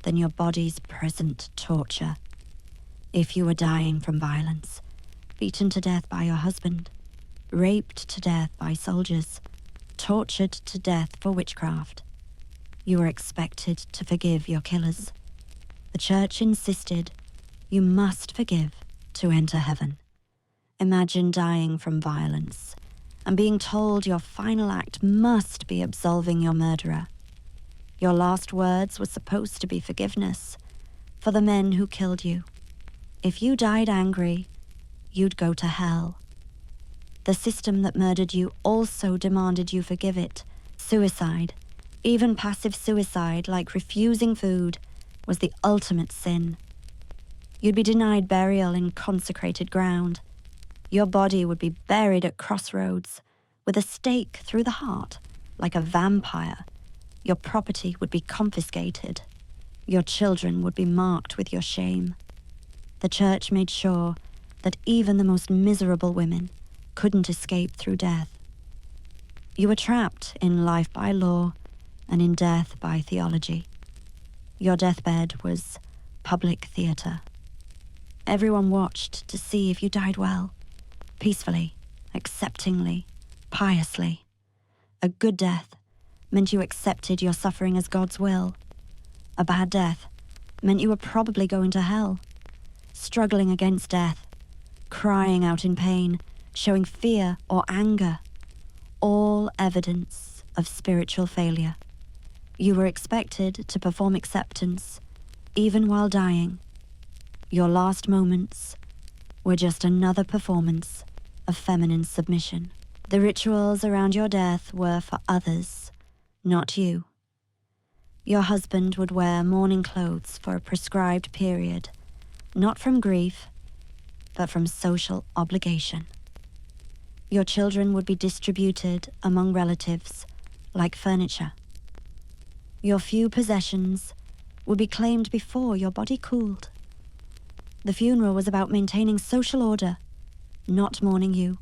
Speaker 1: than your body's present torture. If you were dying from violence, beaten to death by your husband, raped to death by soldiers, tortured to death for witchcraft, you were expected to forgive your killers. The church insisted you must forgive to enter heaven. Imagine dying from violence and being told your final act must be absolving your murderer. Your last words were supposed to be forgiveness for the men who killed you. If you died angry, you'd go to hell. The system that murdered you also demanded you forgive it. Suicide, even passive suicide like refusing food, was the ultimate sin. You'd be denied burial in consecrated ground. Your body would be buried at crossroads with a stake through the heart, like a vampire. Your property would be confiscated. Your children would be marked with your shame. The church made sure that even the most miserable women couldn't escape through death. You were trapped in life by law and in death by theology. Your deathbed was public theatre. Everyone watched to see if you died well, peacefully, acceptingly, piously. A good death meant you accepted your suffering as God's will. A bad death meant you were probably going to hell, struggling against death, crying out in pain, showing fear or anger, all evidence of spiritual failure. You were expected to perform acceptance, even while dying. Your last moments were just another performance of feminine submission. The rituals around your death were for others, not you. Your husband would wear mourning clothes for a prescribed period, not from grief, but from social obligation. Your children would be distributed among relatives like furniture. Your few possessions would be claimed before your body cooled. The funeral was about maintaining social order, not mourning you.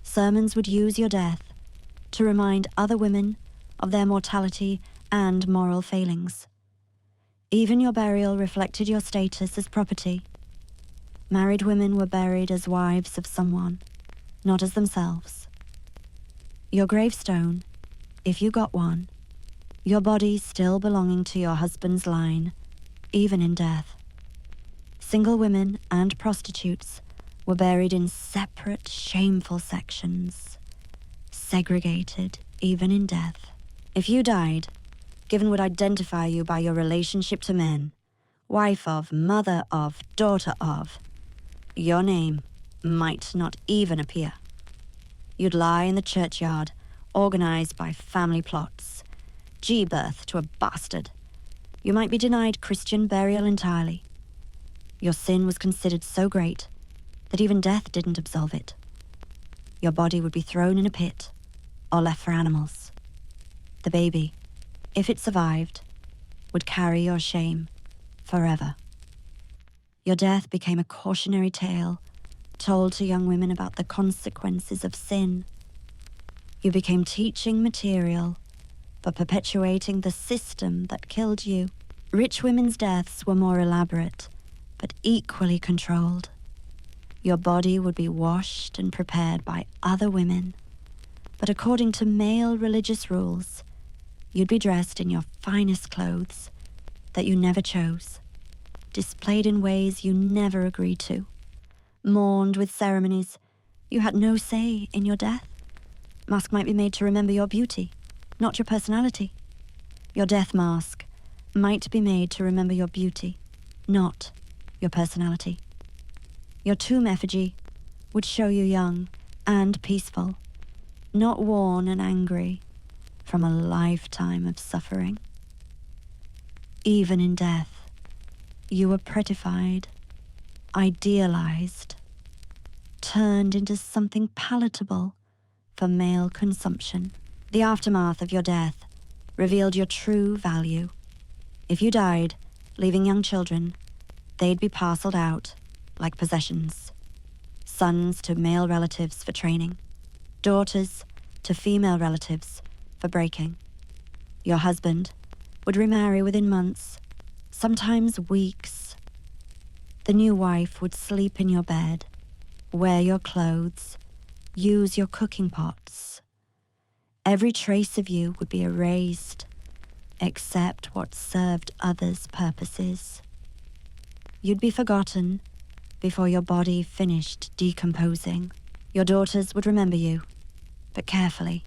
Speaker 1: Sermons would use your death to remind other women of their mortality and moral failings. Even your burial reflected your status as property. Married women were buried as wives of someone, not as themselves. Your gravestone, if you got one, your body still belonging to your husband's line, even in death. Single women and prostitutes were buried in separate, shameful sections, segregated even in death. If you died, given would identify you by your relationship to men, wife of, mother of, daughter of, your name might not even appear. You'd lie in the churchyard, organized by family plots, G-birth to a bastard. You might be denied Christian burial entirely. Your sin was considered so great that even death didn't absolve it. Your body would be thrown in a pit or left for animals. The baby, if it survived, would carry your shame forever. Your death became a cautionary tale told to young women about the consequences of sin. You became teaching material for perpetuating the system that killed you. Rich women's deaths were more elaborate, but equally controlled. Your body would be washed and prepared by other women, but according to male religious rules, you'd be dressed in your finest clothes that you never chose, displayed in ways you never agreed to, mourned with ceremonies you had no say in your death. Mask might be made to remember your beauty, not your personality. Your death mask might be made to remember your beauty, not your personality. Your tomb effigy would show you young and peaceful, not worn and angry from a lifetime of suffering. Even in death, You were prettified, idealized, turned into something palatable for male consumption. The aftermath of your death revealed your true value. If you died, leaving young children, they'd be parceled out like possessions. Sons to male relatives for training, daughters to female relatives for breaking. Your husband would remarry within months, sometimes weeks. The new wife would sleep in your bed, wear your clothes, use your cooking pots. Every trace of you would be erased, except what served others' purposes. You'd be forgotten before your body finished decomposing. Your daughters would remember you, but carefully.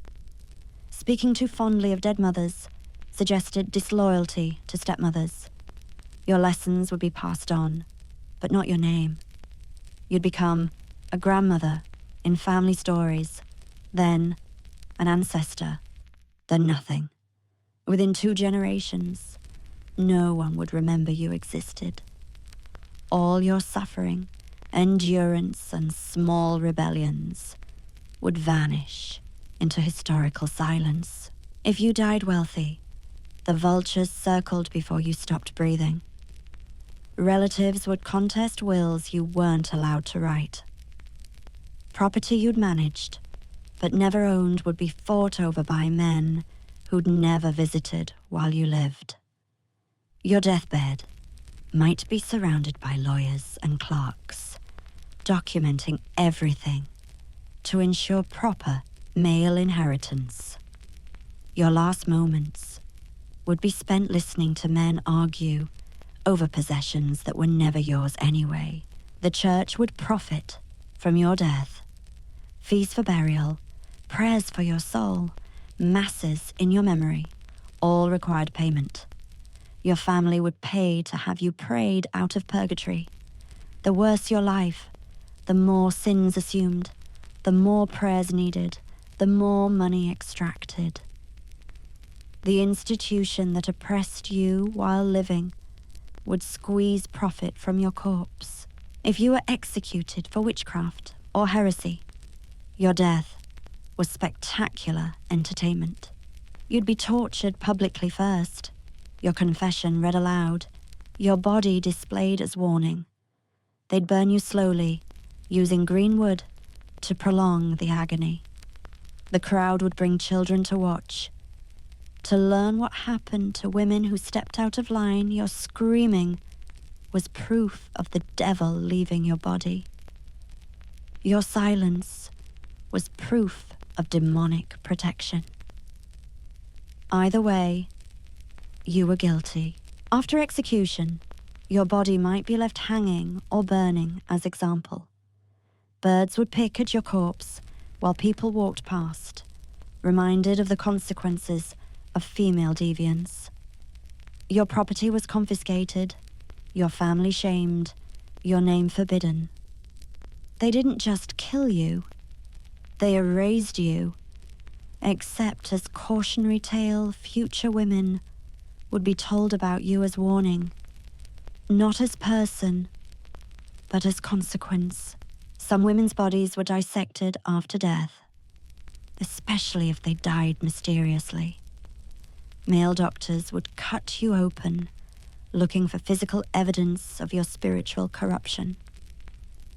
Speaker 1: Speaking too fondly of dead mothers suggested disloyalty to stepmothers. Your lessons would be passed on, but not your name. You'd become a grandmother in family stories, then an ancestor, then nothing. Within 2 generations, no one would remember you existed. All your suffering, endurance, and small rebellions would vanish into historical silence. If you died wealthy, the vultures circled before you stopped breathing. Relatives would contest wills you weren't allowed to write. Property you'd managed, but never owned, would be fought over by men who'd never visited while you lived. Your deathbed might be surrounded by lawyers and clerks, documenting everything to ensure proper male inheritance. Your last moments would be spent listening to men argue over possessions that were never yours anyway. The church would profit from your death. Fees for burial, prayers for your soul, masses in your memory, all required payment. Your family would pay to have you prayed out of purgatory. The worse your life, the more sins assumed, the more prayers needed, the more money extracted. The institution that oppressed you while living would squeeze profit from your corpse. If you were executed for witchcraft or heresy, your death was spectacular entertainment. You'd be tortured publicly first, your confession read aloud, your body displayed as warning. They'd burn you slowly, using green wood to prolong the agony. The crowd would bring children to watch. To learn what happened to women who stepped out of line, your screaming was proof of the devil leaving your body. Your silence was proof of demonic protection. Either way, you were guilty. After execution, your body might be left hanging or burning as example. Birds would pick at your corpse while people walked past, reminded of the consequences of female deviance. Your property was confiscated, your family shamed, your name forbidden. They didn't just kill you, they erased you, except as cautionary tale future women would be told about you as warning, not as person, but as consequence. Some women's bodies were dissected after death, especially if they died mysteriously. Male doctors would cut you open, looking for physical evidence of your spiritual corruption.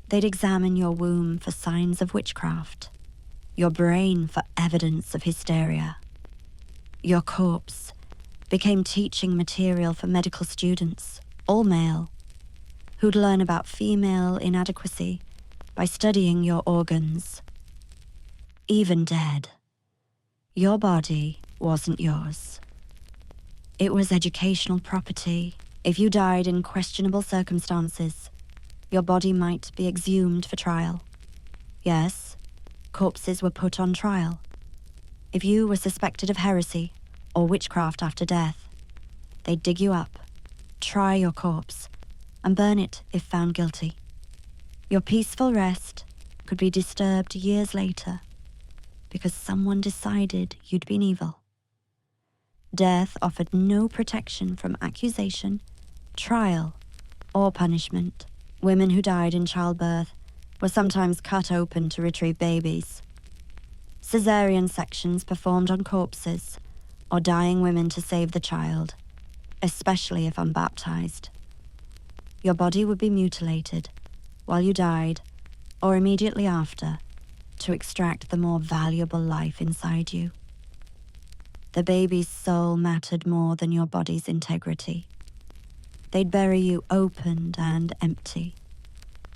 Speaker 1: They'd examine your womb for signs of witchcraft, your brain for evidence of hysteria. Your corpse became teaching material for medical students, all male, who'd learn about female inadequacy by studying your organs. Even dead, your body wasn't yours. It was educational property. If you died in questionable circumstances, your body might be exhumed for trial. Yes, corpses were put on trial. If you were suspected of heresy or witchcraft after death, they'd dig you up, try your corpse, and burn it if found guilty. Your peaceful rest could be disturbed years later because someone decided you'd been evil. Death offered no protection from accusation, trial, or punishment. Women who died in childbirth were sometimes cut open to retrieve babies. Caesarean sections performed on corpses or dying women to save the child, especially if unbaptized. Your body would be mutilated while you died or immediately after to extract the more valuable life inside you. The baby's soul mattered more than your body's integrity. They'd bury you opened and empty.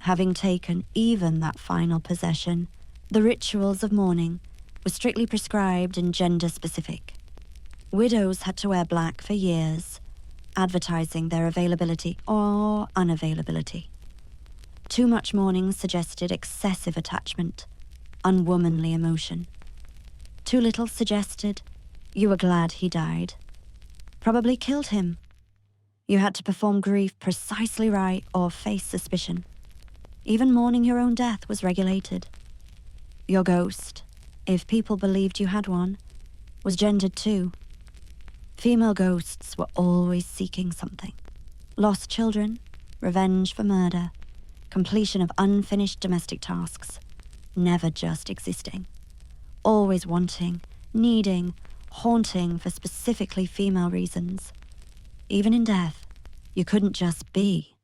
Speaker 1: Having taken even that final possession, the rituals of mourning were strictly prescribed and gender-specific. Widows had to wear black for years, advertising their availability or unavailability. Too much mourning suggested excessive attachment, unwomanly emotion. Too little suggested you were glad he died. Probably killed him. You had to perform grief precisely right or face suspicion. Even mourning your own death was regulated. Your ghost, if people believed you had one, was gendered too. Female ghosts were always seeking something. Lost children, revenge for murder, completion of unfinished domestic tasks, never just existing. Always wanting, needing, haunting for specifically female reasons. Even in death, you couldn't just be.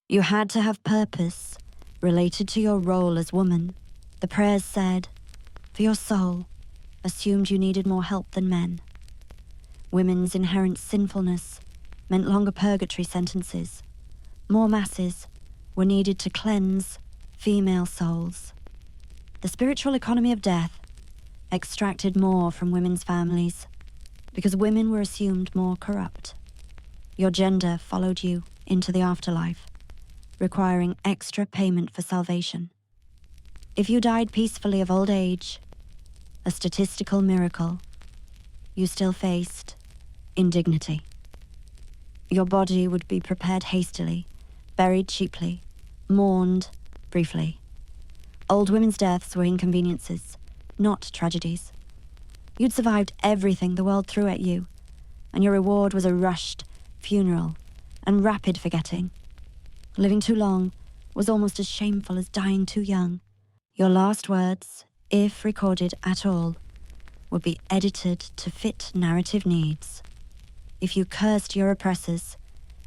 Speaker 1: You had to have purpose, related to your role as woman. The prayers said, for your soul, assumed you needed more help than men. Women's inherent sinfulness meant longer purgatory sentences. More masses were needed to cleanse female souls. The spiritual economy of death extracted more from women's families because women were assumed more corrupt. Your gender followed you into the afterlife, requiring extra payment for salvation. If you died peacefully of old age, a statistical miracle, you still faced indignity. Your body would be prepared hastily, buried cheaply, mourned briefly. Old women's deaths were inconveniences, not tragedies. You'd survived everything the world threw at you, and your reward was a rushed funeral and rapid forgetting. Living too long was almost as shameful as dying too young. Your last words, if recorded at all, would be edited to fit narrative needs. If you cursed your oppressors,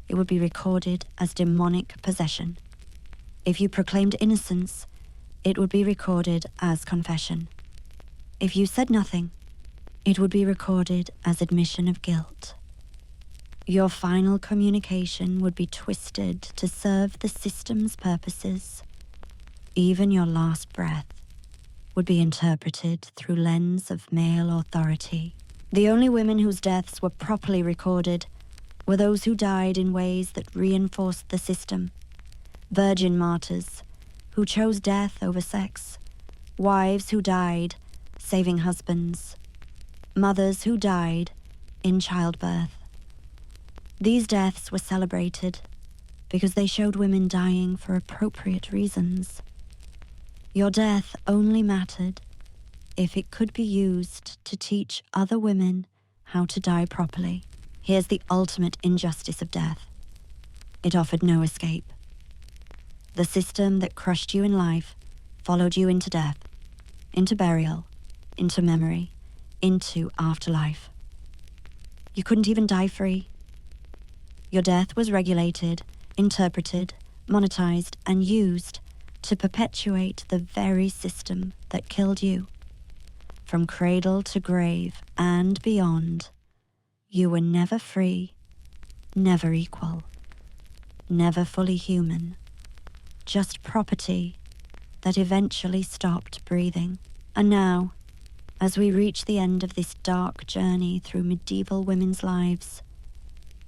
Speaker 1: it would be recorded as demonic possession. If you proclaimed innocence, it would be recorded as confession. If you said nothing, it would be recorded as admission of guilt. Your final communication would be twisted to serve the system's purposes. Even your last breath would be interpreted through lens of male authority. The only women whose deaths were properly recorded were those who died in ways that reinforced the system. Virgin martyrs who chose death over sex, wives who died saving husbands, mothers who died in childbirth. These deaths were celebrated because they showed women dying for appropriate reasons. Your death only mattered if it could be used to teach other women how to die properly. Here's the ultimate injustice of death. It offered no escape. The system that crushed you in life followed you into death, into burial, into memory, into afterlife. You couldn't even die free. Your death was regulated, interpreted, monetized, and used to perpetuate the very system that killed you. From cradle to grave and beyond, you were never free, never equal, never fully human, just property that eventually stopped breathing. And now, as we reach the end of this dark journey through medieval women's lives,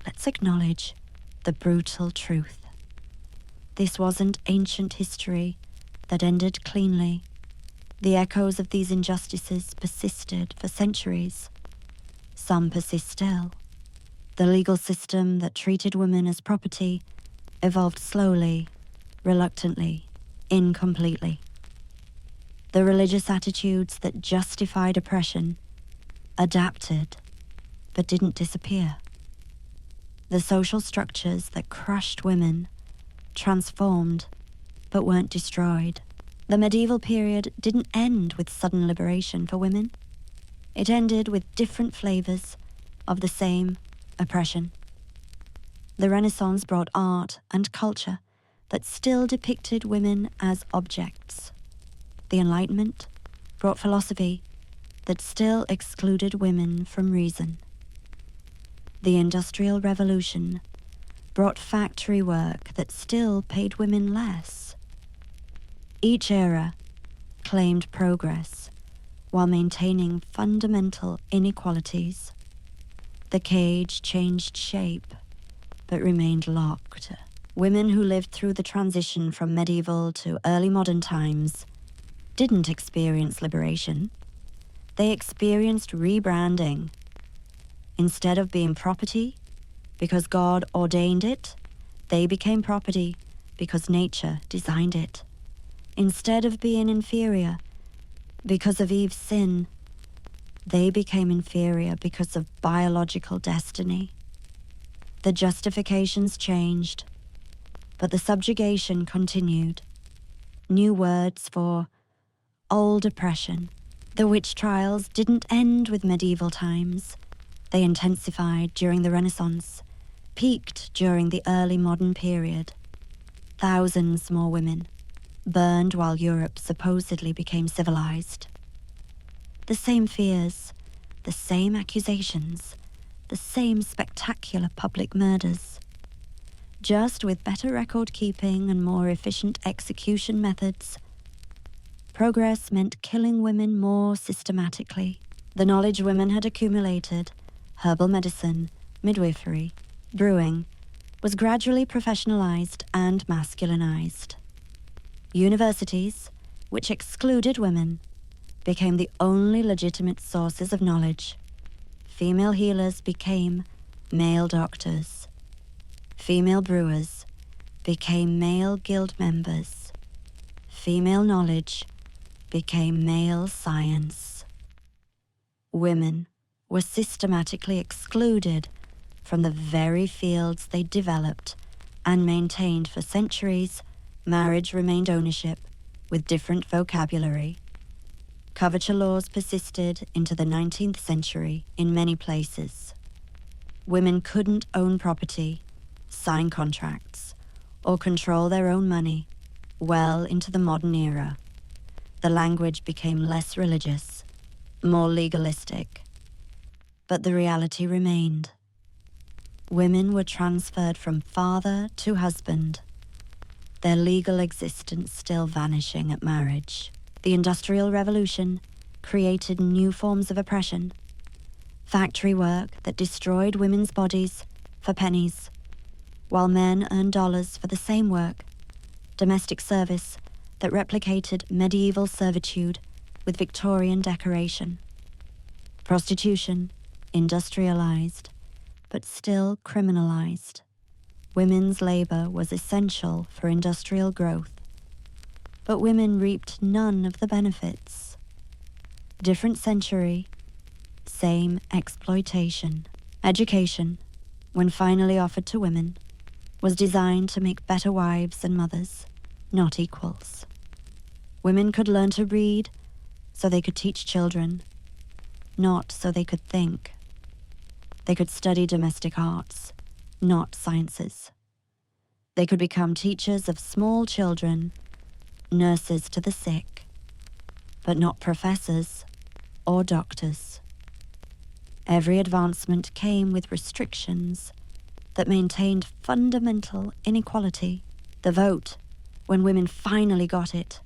Speaker 1: let's acknowledge the brutal truth. This wasn't ancient history that ended cleanly. The echoes of these injustices persisted for centuries. Some persist still. The legal system that treated women as property evolved slowly, reluctantly, incompletely. The religious attitudes that justified oppression adapted, but didn't disappear. The social structures that crushed women transformed, but weren't destroyed. The medieval period didn't end with sudden liberation for women. It ended with different flavors of the same oppression. The Renaissance brought art and culture that still depicted women as objects. The Enlightenment brought philosophy that still excluded women from reason. The Industrial Revolution brought factory work that still paid women less. Each era claimed progress while maintaining fundamental inequalities. The cage changed shape, but remained locked. Women who lived through the transition from medieval to early modern times didn't experience liberation. They experienced rebranding. Instead of being property because God ordained it, they became property because nature designed it. Instead of being inferior because of Eve's sin, they became inferior because of biological destiny. The justifications changed, but the subjugation continued. New words for old oppression. The witch trials didn't end with medieval times. They intensified during the Renaissance, peaked during the early modern period. Thousands more women burned while Europe supposedly became civilized. The same fears, the same accusations, the same spectacular public murders. Just with better record keeping and more efficient execution methods, progress meant killing women more systematically. The knowledge women had accumulated, herbal medicine, midwifery, brewing, was gradually professionalized and masculinized. Universities, which excluded women, became the only legitimate sources of knowledge. Female healers became male doctors. Female brewers became male guild members. Female knowledge became male science. Women were systematically excluded from the very fields they developed and maintained for centuries. Marriage remained ownership with different vocabulary. Coverture laws persisted into the 19th century in many places. Women couldn't own property, sign contracts, or control their own money well into the modern era. The language became less religious, more legalistic. But the reality remained. Women were transferred from father to husband, their legal existence still vanishing at marriage. The Industrial Revolution created new forms of oppression. Factory work that destroyed women's bodies for pennies, while men earned dollars for the same work. Domestic service that replicated medieval servitude with Victorian decoration. Prostitution, industrialized, but still criminalized. Women's labor was essential for industrial growth, but women reaped none of the benefits. Different century, same exploitation. Education, when finally offered to women, was designed to make better wives and mothers, not equals. Women could learn to read so they could teach children, not so they could think. They could study domestic arts, not sciences. They could become teachers of small children, nurses to the sick, but not professors or doctors. Every advancement came with restrictions that maintained fundamental inequality. The vote, when women finally got it,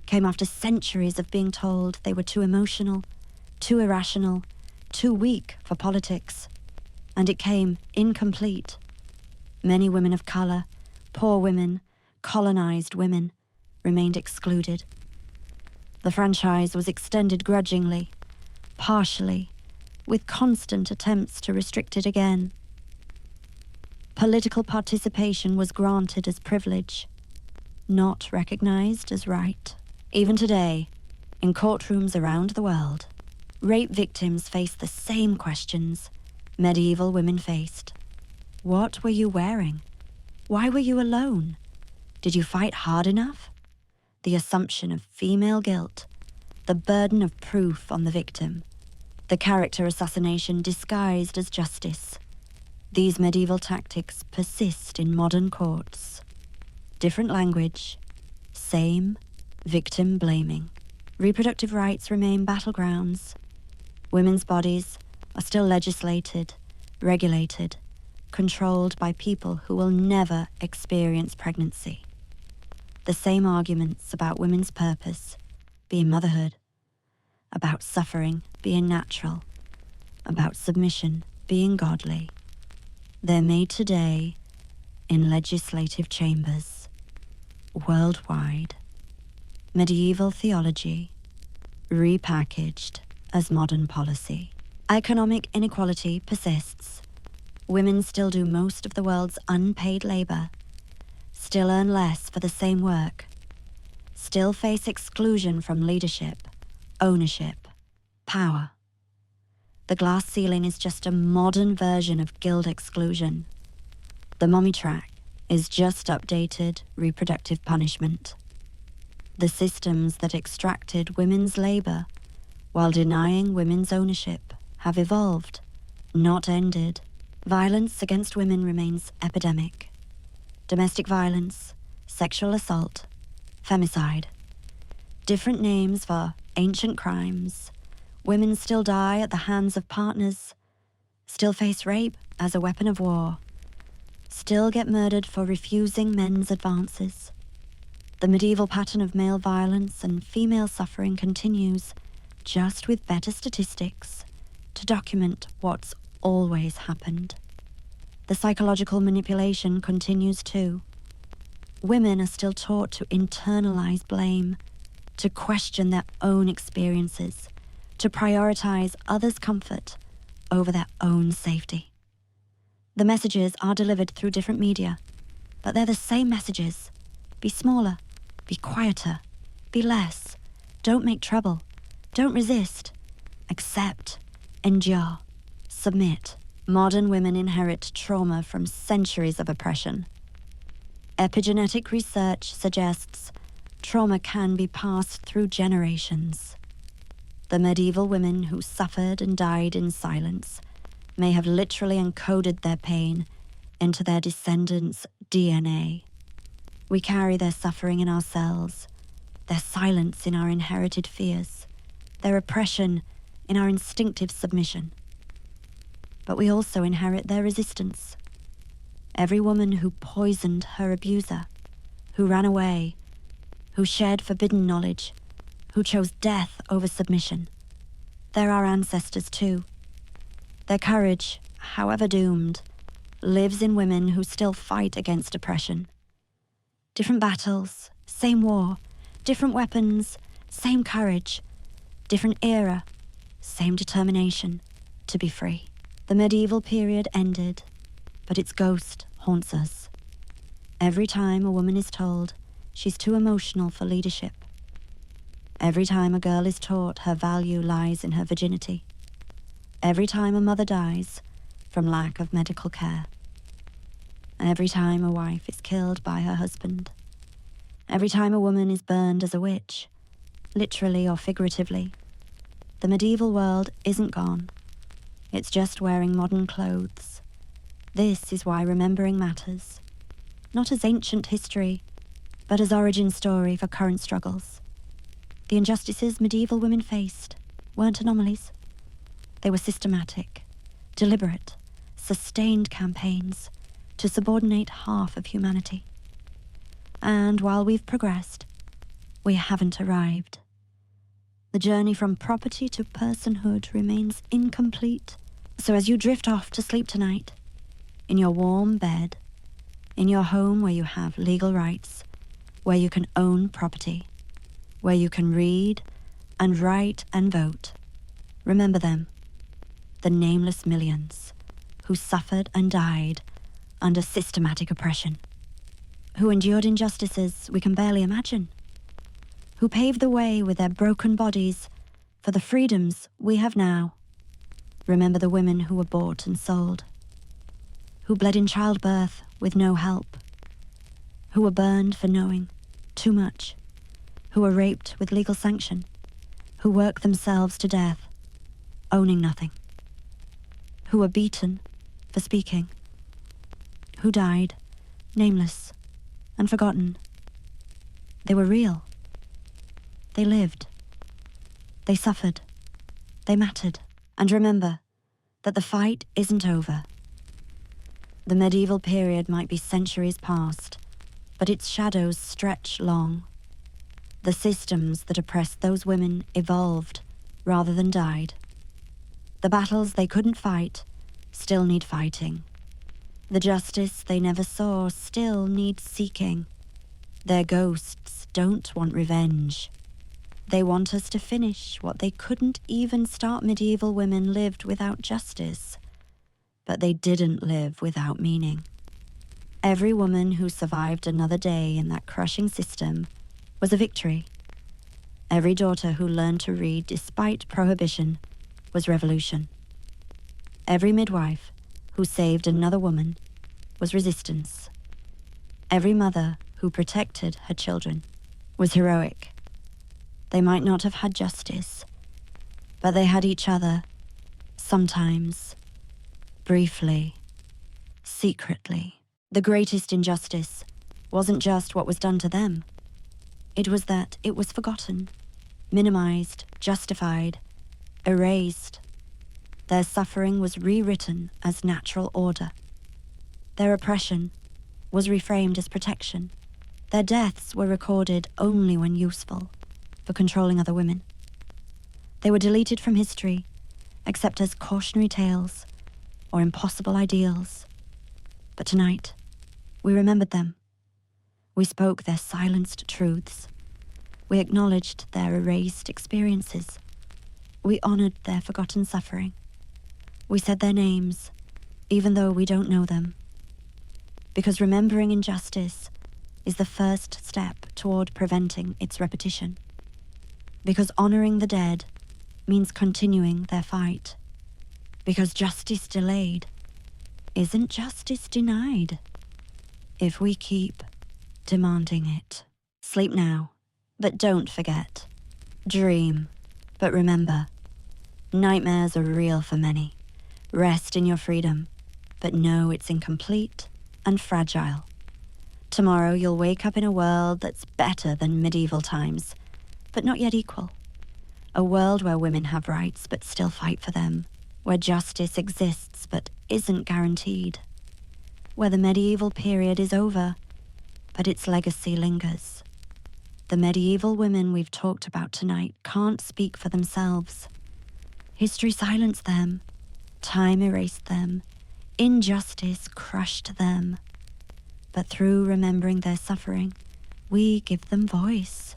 Speaker 1: came after centuries of being told they were too emotional, too irrational, too weak for politics, and it came incomplete. Many women of color, poor women, colonized women, remained excluded. The franchise was extended grudgingly, partially, with constant attempts to restrict it again. Political participation was granted as privilege, not recognized as right. Even today, in courtrooms around the world, rape victims face the same questions medieval women faced. What were you wearing? Why were you alone? Did you fight hard enough? The assumption of female guilt, the burden of proof on the victim, the character assassination disguised as justice. These medieval tactics persist in modern courts. Different language, same victim blaming. Reproductive rights remain battlegrounds. Women's bodies are still legislated, regulated, controlled by people who will never experience pregnancy. The same arguments about women's purpose being motherhood, about suffering being natural, about submission being godly. They're made today in legislative chambers, worldwide. Medieval theology, repackaged as modern policy. Economic inequality persists. Women still do most of the world's unpaid labor, still earn less for the same work, still face exclusion from leadership, ownership, power. The glass ceiling is just a modern version of guild exclusion. The mommy track is just updated reproductive punishment. The systems that extracted women's labor while denying women's ownership have evolved, not ended. Violence against women remains epidemic. Domestic violence, sexual assault, femicide. Different names for ancient crimes. Women still die at the hands of partners, still face rape as a weapon of war, still get murdered for refusing men's advances. The medieval pattern of male violence and female suffering continues, just with better statistics, to document what's always happened. The psychological manipulation continues too. Women are still taught to internalize blame, to question their own experiences, to prioritize others' comfort over their own safety. The messages are delivered through different media, but they're the same messages. Be smaller, be quieter, be less, don't make trouble, don't resist, accept, endure, submit. Modern women inherit trauma from centuries of oppression. Epigenetic research suggests trauma can be passed through generations. The medieval women who suffered and died in silence may have literally encoded their pain into their descendants' DNA. We carry their suffering in our cells, their silence in our inherited fears, their oppression in our instinctive submission. But we also inherit their resistance. Every woman who poisoned her abuser, who ran away, who shared forbidden knowledge, who chose death over submission. They're our ancestors too. Their courage, however doomed, lives in women who still fight against oppression. Different battles, same war, different weapons, same courage, different era, same determination to be free. The medieval period ended, but its ghost haunts us. Every time a woman is told she's too emotional for leadership. Every time a girl is taught her value lies in her virginity. Every time a mother dies from lack of medical care. Every time a wife is killed by her husband. Every time a woman is burned as a witch, literally or figuratively. The medieval world isn't gone. It's just wearing modern clothes. This is why remembering matters, not as ancient history, but as origin story for current struggles. The injustices medieval women faced weren't anomalies. They were systematic, deliberate, sustained campaigns to subordinate half of humanity. And while we've progressed, we haven't arrived. The journey from property to personhood remains incomplete. So as you drift off to sleep tonight, in your warm bed, in your home where you have legal rights, where you can own property, where you can read and write and vote, remember them, the nameless millions who suffered and died under systematic oppression, who endured injustices we can barely imagine, who paved the way with their broken bodies for the freedoms we have now. Remember the women who were bought and sold, who bled in childbirth with no help, who were burned for knowing too much, who were raped with legal sanction, who worked themselves to death, owning nothing, who were beaten for speaking, who died, nameless and forgotten. They were real. They lived. They suffered. They mattered. And remember that the fight isn't over. The medieval period might be centuries past, but its shadows stretch long. The systems that oppressed those women evolved rather than died. The battles they couldn't fight still need fighting. The justice they never saw still needs seeking. Their ghosts don't want revenge. They want us to finish what they couldn't even start. Medieval women lived without justice, but they didn't live without meaning. Every woman who survived another day in that crushing system was a victory. Every daughter who learned to read despite prohibition was revolution. Every midwife who saved another woman was resistance. Every mother who protected her children was heroic. They might not have had justice, but they had each other, sometimes, briefly, secretly. The greatest injustice wasn't just what was done to them. It was that it was forgotten, minimized, justified, erased. Their suffering was rewritten as natural order. Their oppression was reframed as protection. Their deaths were recorded only when useful, for controlling other women. They were deleted from history, except as cautionary tales or impossible ideals. But tonight, we remembered them. We spoke their silenced truths. We acknowledged their erased experiences. We honored their forgotten suffering. We said their names, even though we don't know them. Because remembering injustice is the first step toward preventing its repetition. Because honoring the dead means continuing their fight. Because justice delayed isn't justice denied if we keep demanding it. Sleep now, but don't forget. Dream, but remember, nightmares are real for many. Rest in your freedom, but know it's incomplete and fragile. Tomorrow you'll wake up in a world that's better than medieval times, but not yet equal. A world where women have rights but still fight for them, where justice exists but isn't guaranteed, where the medieval period is over, but its legacy lingers. The medieval women we've talked about tonight can't speak for themselves. History silenced them, time erased them, injustice crushed them. But through remembering their suffering, we give them voice.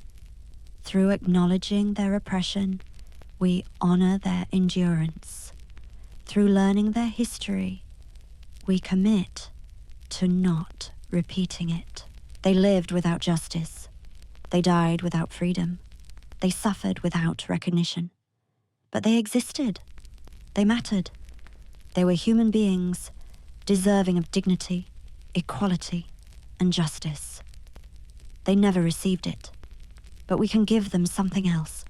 Speaker 1: Through acknowledging their oppression, we honor their endurance. Through learning their history, we commit to not repeating it. They lived without justice. They died without freedom. They suffered without recognition. But they existed. They mattered. They were human beings, deserving of dignity, equality, and justice. They never received it. But we can give them something else,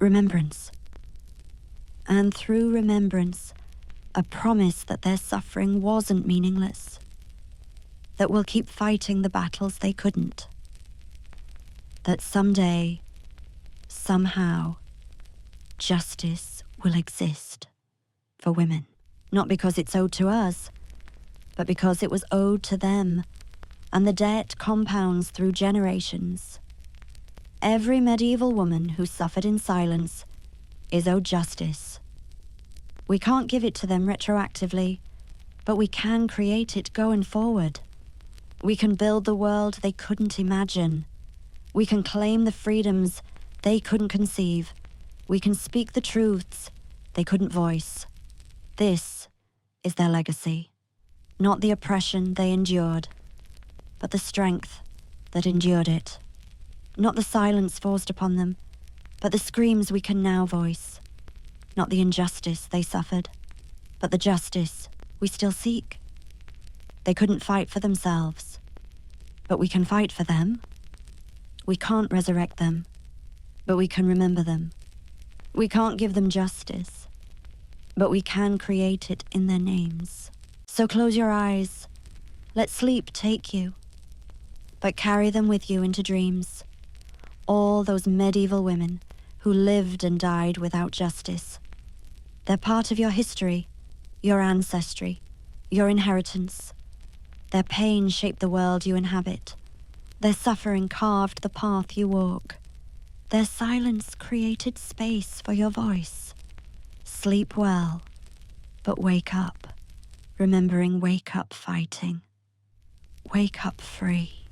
Speaker 1: remembrance. And through remembrance, a promise that their suffering wasn't meaningless, that we'll keep fighting the battles they couldn't, that someday, somehow, justice will exist for women. Not because it's owed to us, but because it was owed to them, and the debt compounds through generations. Every medieval woman who suffered in silence is owed justice. We can't give it to them retroactively, but we can create it going forward. We can build the world they couldn't imagine. We can claim the freedoms they couldn't conceive. We can speak the truths they couldn't voice. This is their legacy. Not the oppression they endured, but the strength that endured it. Not the silence forced upon them, but the screams we can now voice. Not the injustice they suffered, but the justice we still seek. They couldn't fight for themselves. but we can fight for them. We can't resurrect them, but we can remember them. We can't give them justice, but we can create it in their names. So close your eyes, let sleep take you, but carry them with you into dreams. All those medieval women who lived and died without justice. They're part of your history, your ancestry, your inheritance. Their pain shaped the world you inhabit. Their suffering carved the path you walk. Their silence created space for your voice. Sleep well, but wake up, remembering wake up fighting. Wake up free.